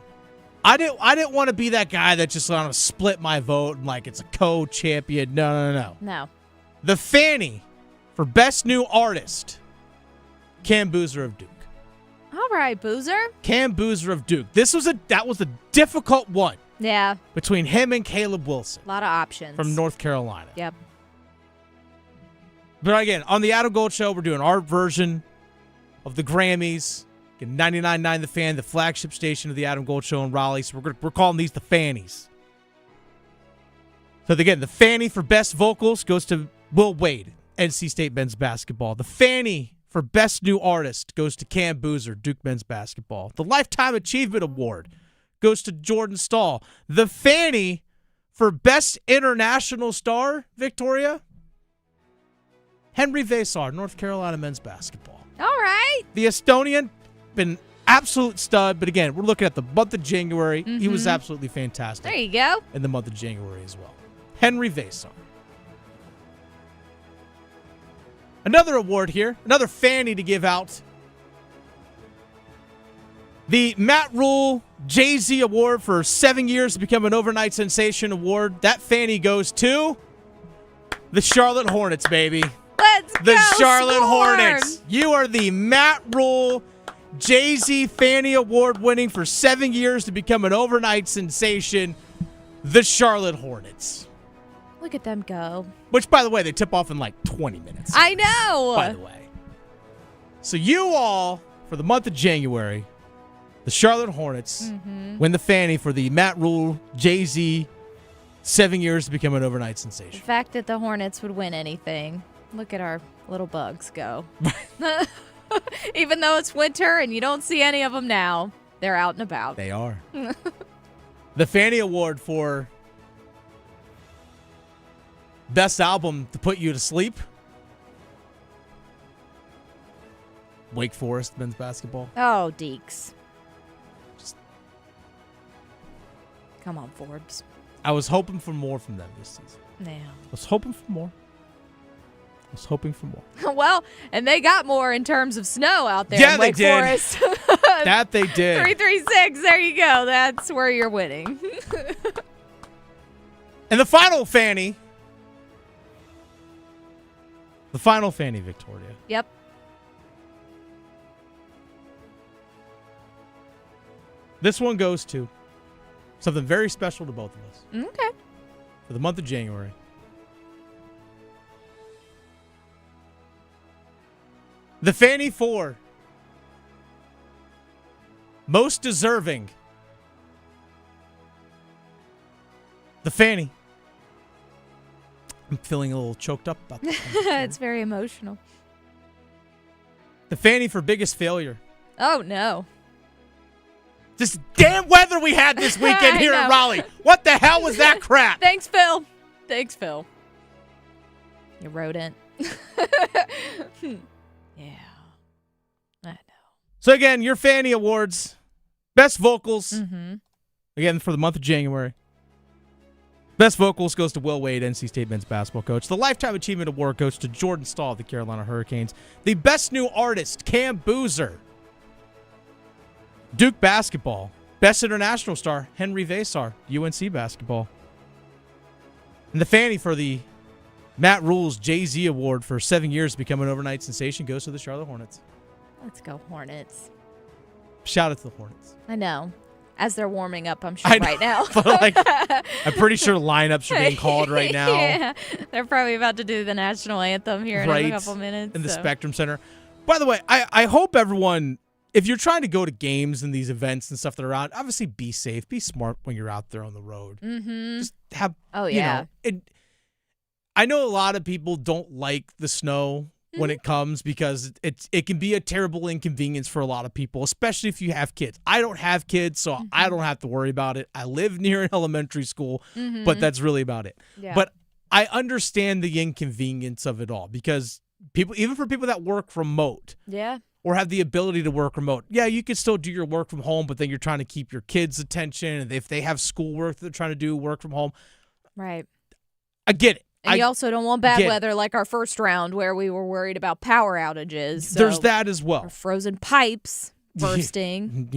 I didn't want to be that guy that just want to split my vote and like it's a co-champion. No. No. The Fanny for Best New Artist, Cam Boozer of Duke. All right, Boozer. Cam Boozer of Duke. That was a difficult one Yeah. between him and Caleb Wilson A lot of options. from North Carolina. Yep. But again, on the Adam Gold Show, we're doing our version of the Grammys. Again, 99.9 The Fan, the flagship station of the Adam Gold Show in Raleigh. So we're calling these the Fannies. So again, the Fanny for best vocals goes to Will Wade, NC State men's basketball. The Fanny for best new artist goes to Cam Boozer, Duke men's basketball. The Lifetime Achievement Award goes to Jordan Stahl. The Fanny for best international star, Victoria, Henry Vesar, North Carolina men's basketball. All right. The Estonian, been absolute stud, but again, we're looking at the month of January. He was absolutely fantastic. There you go. In the month of January as well. Henry Vesar. Another award here, another Fanny to give out. The Matt Rule Jay-Z Award for 7 years to become an overnight sensation award. That Fanny goes to the Charlotte Hornets, baby. Let's The go, Charlotte Swarm. Hornets. You are the Matt Rule Jay-Z Fanny Award winning for 7 years to become an overnight sensation. the Charlotte Hornets. Look at them go. Which, by the way, they tip off in like 20 minutes. I know. By the way. So you all, for the month of January, the Charlotte Hornets win the Fanny for the Matt Rule, Jay-Z, 7 years to become an overnight The sensation. fact that the Hornets would win anything. Look at our little bugs go. Even though it's winter and you don't see any of them now, they're out and about. They are. The Fanny Award for Best Album to Put You to Sleep. Wake Forest men's basketball. Oh, Deeks. Come on, Forbes. I was hoping for more from them this season. Yeah. I was hoping for more. Well, and they got more in terms of snow out there Yeah, in they Wake did. Forest. That they did. 336. There you go. That's where you're winning. And the final Fanny. The final Fanny, Victoria. Yep. This one goes to something very special to both of us. Okay. For the month of January. The Fanny 4. Most deserving. The Fanny. I'm feeling a little choked up about this one. It's very emotional. The Fanny for biggest failure. Oh, no. This damn weather we had this weekend here in Raleigh. What the hell was that crap? Thanks, Phil. You rodent. Yeah. I know. So again, your Fanny Awards. Best vocals. Again, for the month of January. Best vocals goes to Will Wade, NC State men's basketball coach. The Lifetime Achievement Award goes to Jordan Stahl of the Carolina Hurricanes. The Best New Artist, Cam Boozer. Duke basketball. Best International Star, Henry Vasar, UNC basketball. And the Fanny for the Matt Rule's Jay-Z Award for 7 years to become an overnight sensation goes to the Charlotte Hornets. Let's go, Hornets. Shout out to the Hornets. I know. As they're warming up, I'm sure, right now. But I'm pretty sure lineups are being called right now. Yeah. They're probably about to do the national anthem here in a couple minutes. In the Spectrum Center. By the way, I hope everyone, if you're trying to go to games and these events and stuff that are out, obviously be safe, be smart when you're out there on the road. Just have, I know a lot of people don't like the snow when it comes because it can be a terrible inconvenience for a lot of people, especially if you have kids. I don't have kids, so I don't have to worry about it. I live near an elementary school, but that's really about it. Yeah. But I understand the inconvenience of it all because people, even for people that work remote, or have the ability to work remote, you can still do your work from home, but then you're trying to keep your kids' attention, and if they have schoolwork they're trying to do, work from home. Right. I get it. And you also don't want bad weather like our first round where we were worried about power outages. So there's that as well. Or frozen pipes bursting.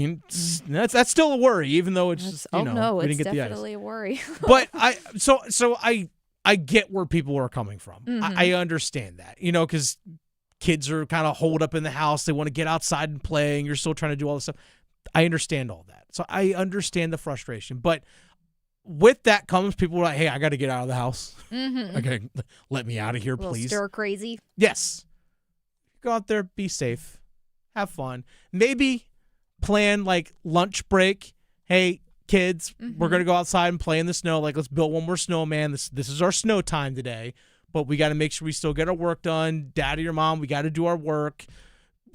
That's still a worry, even though it's just, we it's didn't get the ice. definitely a worry. But I get where people are coming from. I understand that, because kids are kind of holed up in the house. They want to get outside and play, and you're still trying to do all this stuff. I understand all that. So I understand the frustration. But with that comes people are like, hey, I got to get out of the house. Okay, let me out of here, please. Stir crazy. Yes. Go out there, be safe, have fun. Maybe plan like lunch break. Hey, kids, we're going to go outside and play in the snow. Like, let's build one more snowman. This is our snow time today. But we got to make sure we still get our work done. Dad or your mom, we got to do our work.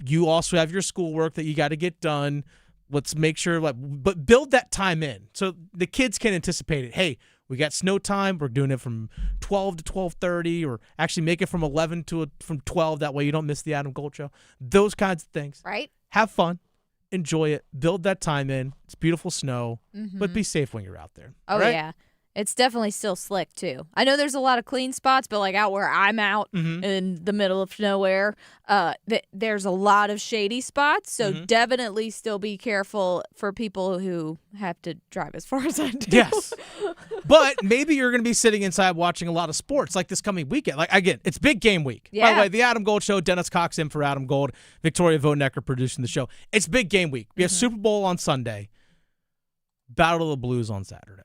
You also have your schoolwork that you got to get done. Let's make sure, but build that time in so the kids can anticipate it. Hey, we got snow time. We're doing it from 12 to 12:30, or actually make it from 11 to from 12. That way you don't miss the Adam Gold Show. Those kinds of things. Right. Have fun. Enjoy it. Build that time in. It's beautiful snow, but be safe when you're out there. Oh, right? yeah. It's definitely still slick, too. I know there's a lot of clean spots, but, like, out where I'm out in the middle of nowhere, there's a lot of shady spots. So definitely still be careful for people who have to drive as far as I do. Yes. But maybe you're going to be sitting inside watching a lot of sports like this coming weekend. Like, again, it's big game week. Yeah. By the way, the Adam Gold Show, Dennis Cox in for Adam Gold, Victoria Vonecker producing the show. It's big game week. We have Super Bowl on Sunday, Battle of the Blues on Saturday.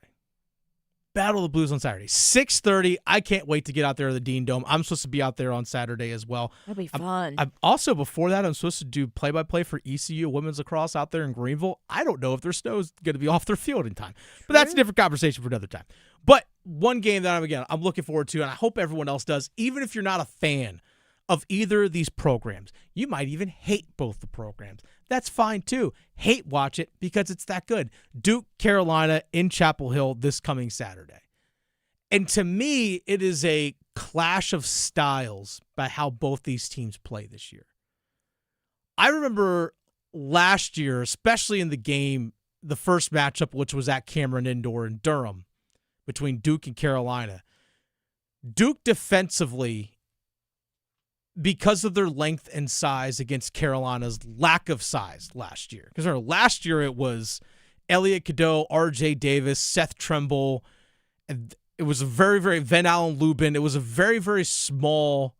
Battle of the Blues on Saturday, 6:30. I can't wait to get out there to the Dean Dome. I'm supposed to be out there on Saturday as well. That'll be fun. I'm also, before that, I'm supposed to do play-by-play for ECU women's lacrosse out there in Greenville. I don't know if their snow's going to be off their field in time, but that's a different conversation for another time. But one game that I'm looking forward to, and I hope everyone else does, even if you're not a fan of either of these programs, you might even hate both the programs. That's fine too. Hate watch it because it's that good. Duke, Carolina in Chapel Hill this coming Saturday. And to me, it is a clash of styles by how both these teams play this year. I remember last year, especially in the game, the first matchup, which was at Cameron Indoor in Durham, between Duke and Carolina. Duke defensively, because of their length and size against Carolina's lack of size last year. Because last year it was Elliot Cadeau, R.J. Davis, Seth Trimble, and it was a very, very Van Allen Lubin. It was a very, very small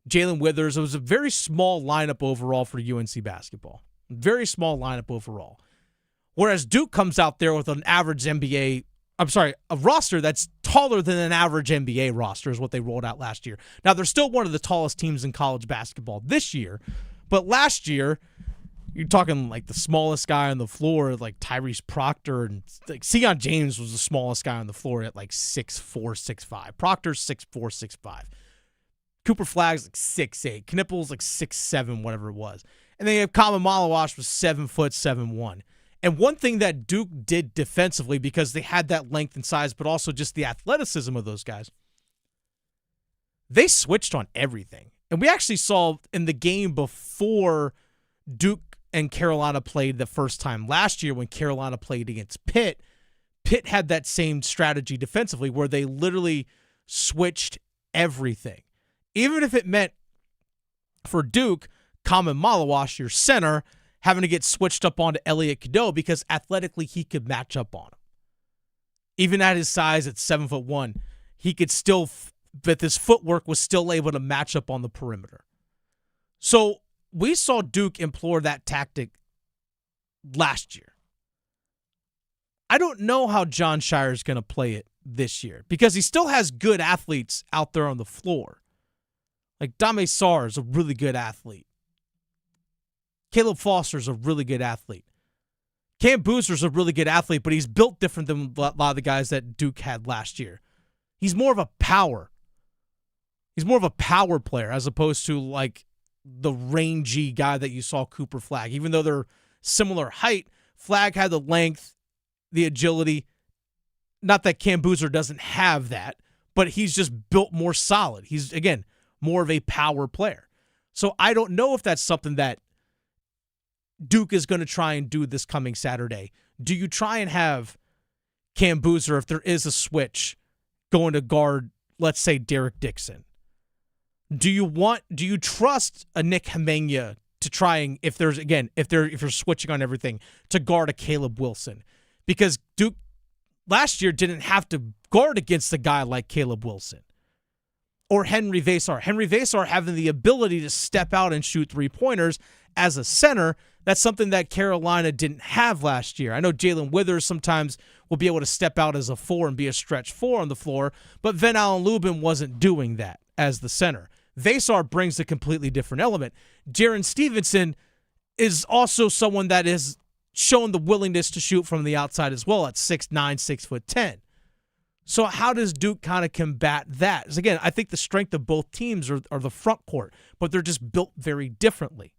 Jalen Withers. It was a very small lineup overall for UNC basketball. Very small lineup overall. Whereas Duke comes out there with an average a roster that's taller than an average NBA roster is what they rolled out last year. Now, they're still one of the tallest teams in college basketball this year, but last year, you're talking like the smallest guy on the floor, like Tyrese Proctor, and like Sion James was the smallest guy on the floor at like 6'4", 6'5". Proctor's 6'4", 6'5". Cooper Flagg's like 6'8". Knippel's like 6'7", whatever it was. And then you have Kama Malawash was 7 foot, 7'1". And one thing that Duke did defensively, because they had that length and size, but also just the athleticism of those guys, they switched on everything. And we actually saw in the game before Duke and Carolina played the first time last year, when Carolina played against Pitt, Pitt had that same strategy defensively where they literally switched everything. Even if it meant for Duke, Kama Malawash, your center, having to get switched up onto Elliot Cadeau because athletically he could match up on him. Even at his size at 7'1", he could still, but his footwork was still able to match up on the perimeter. So we saw Duke employ that tactic last year. I don't know how John Shire is going to play it this year because he still has good athletes out there on the floor. Like Dame Sarr is a really good athlete. Caleb Foster's a really good athlete. Cam Boozer's a really good athlete, but he's built different than a lot of the guys that Duke had last year. He's more of a power. He's more of a power player as opposed to like the rangy guy that you saw Cooper Flagg. Even though they're similar height, Flagg had the length, the agility. Not that Cam Boozer doesn't have that, but he's just built more solid. He's, again, more of a power player. So I don't know if that's something that Duke is going to try and do this coming Saturday. Do you try and have Cam Boozer, if there is a switch, going to guard, let's say, Derek Dixon? Do you trust a Nick Hemengya to try and, if you're switching on everything, to guard a Caleb Wilson? Because Duke last year didn't have to guard against a guy like Caleb Wilson or Henry Vasar. Henry Vasar having the ability to step out and shoot three-pointers as a center. That's something that Carolina didn't have last year. I know Jalen Withers sometimes will be able to step out as a 4 and be a stretch 4 on the floor, but Van Allen Lubin wasn't doing that as the center. Vasar brings a completely different element. Jaren Stevenson is also someone that has shown the willingness to shoot from the outside as well at 6'9", 6'10". So how does Duke kind of combat that? Because again, I think the strength of both teams are the front court, but they're just built very differently.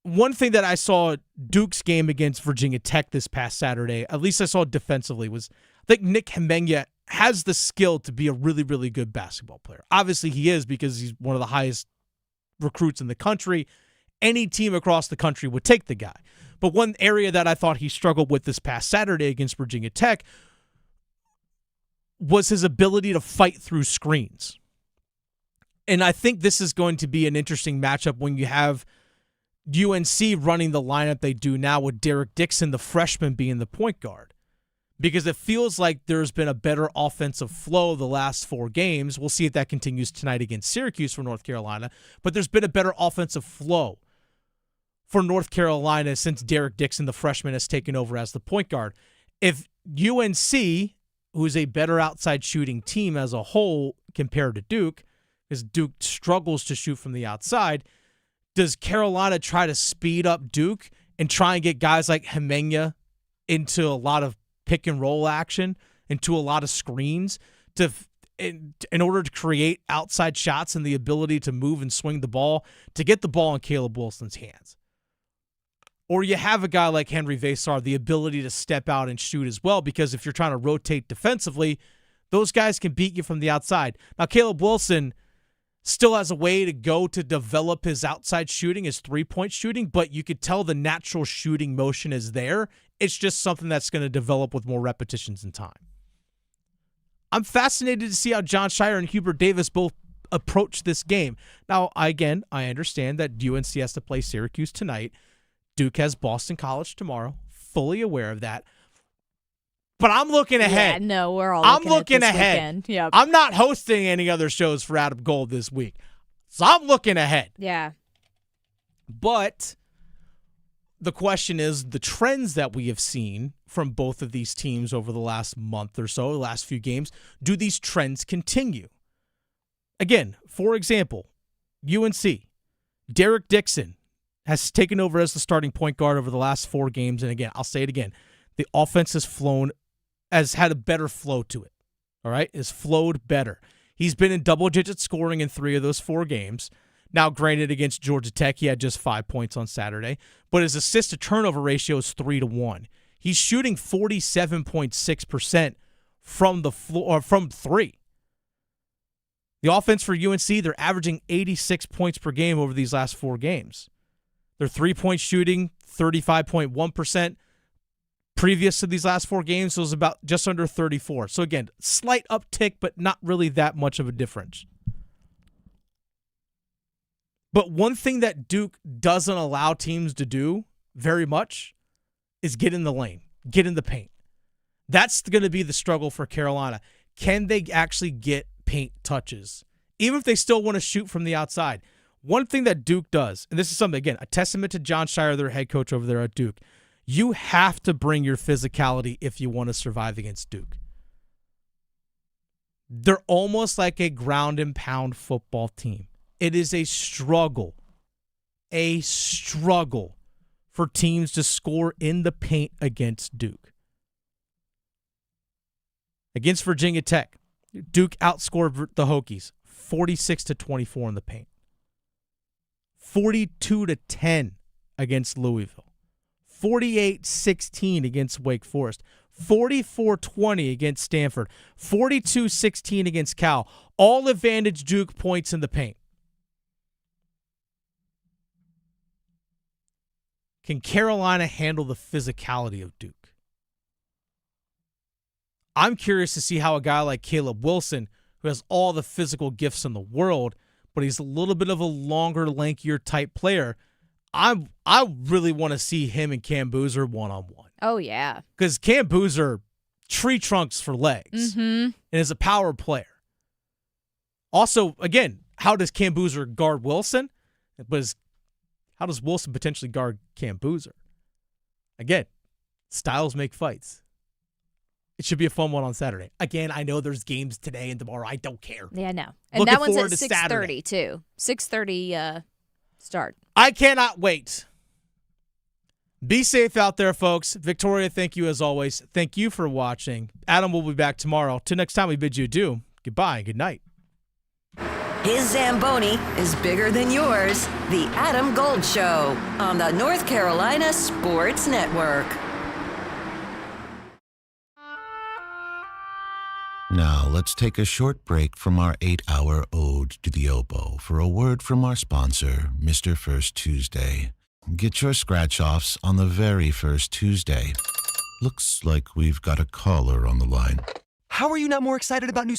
One thing that I saw Duke's game against Virginia Tech this past Saturday, at least I saw defensively, was I think Nick Hemengya has the skill to be a really, really good basketball player. Obviously he is, because he's one of the highest recruits in the country. Any team across the country would take the guy. But one area that I thought he struggled with this past Saturday against Virginia Tech was his ability to fight through screens. And I think this is going to be an interesting matchup when you have UNC running the lineup they do now with Derek Dixon, the freshman, being the point guard. Because it feels like there's been a better offensive flow the last 4 games. We'll see if that continues tonight against Syracuse for North Carolina. But there's been a better offensive flow for North Carolina since Derek Dixon, the freshman, has taken over as the point guard. If UNC, who's a better outside shooting team as a whole compared to Duke, because Duke struggles to shoot from the outside, does Carolina try to speed up Duke and try and get guys like Hemenya into a lot of pick and roll action, into a lot of screens in order to create outside shots and the ability to move and swing the ball to get the ball in Caleb Wilson's hands? Or you have a guy like Henry Vasar, the ability to step out and shoot as well, because if you're trying to rotate defensively, those guys can beat you from the outside. Now, Caleb Wilson still has a way to go to develop his outside shooting, his three-point shooting, but you could tell the natural shooting motion is there. It's just something that's going to develop with more repetitions in time. I'm fascinated to see how John Shire and Hubert Davis both approach this game. Now, again, I understand that UNC has to play Syracuse tonight. Duke has Boston College tomorrow. Fully aware of that. But I'm looking ahead. Yeah, no, we're all looking at this ahead. Weekend. Yep. I'm not hosting any other shows for Adam Gold this week. So I'm looking ahead. Yeah. But the question is, the trends that we have seen from both of these teams over the last month or so, the last few games, do these trends continue? Again, for example, UNC, Derek Dixon has taken over as the starting point guard over the last 4 games. And again, I'll say it again. The offense has had a better flow to it. All right? Has flowed better. He's been in double-digit scoring in 3 of those 4 games. Now, granted, against Georgia Tech, he had just 5 points on Saturday, but his assist-to-turnover ratio is 3-1. He's shooting 47.6% from the floor, from 3. The offense for UNC, they're averaging 86 points per game over these last 4 games. Their 3-point shooting, 35.1%. Previous to these last 4 games, it was about just under 34. So again, slight uptick, but not really that much of a difference. But one thing that Duke doesn't allow teams to do very much is get in the lane, get in the paint. That's going to be the struggle for Carolina. Can they actually get paint touches? Even if they still want to shoot from the outside. One thing that Duke does, and this is something, again, a testament to John Shire, their head coach over there at Duke, you have to bring your physicality if you want to survive against Duke. They're almost like a ground and pound football team. It is a struggle for teams to score in the paint against Duke. Against Virginia Tech, Duke outscored the Hokies 46-24 in the paint. 42-10 against Louisville. 48-16 against Wake Forest. 44-20 against Stanford. 42-16 against Cal. All advantage Duke points in the paint. Can Carolina handle the physicality of Duke? I'm curious to see how a guy like Caleb Wilson, who has all the physical gifts in the world, but he's a little bit of a longer, lankier type player. I really want to see him and Cam Boozer one-on-one. Oh, yeah. Because Cam Boozer, tree trunks for legs, and is a power player. Also, again, how does Cam Boozer guard Wilson? But how does Wilson potentially guard Cam Boozer? Again, styles make fights. It should be a fun one on Saturday. Again, I know there's games today and tomorrow. I don't care. Yeah, I know. And Looking that one's forward at to 6:30 Saturday. too. 6:30 start. I cannot wait. Be safe out there, folks. Victoria, thank you as always. Thank you for watching. Adam will be back tomorrow. Till next time, we bid you adieu. Goodbye and good night. His Zamboni is bigger than yours. The Adam Gold Show on the North Carolina Sports Network. Now, let's take a short break from our 8-hour ode to the oboe for a word from our sponsor, Mr. First Tuesday. Get your scratch-offs on the very first Tuesday. Looks like we've got a caller on the line. How are you not more excited about new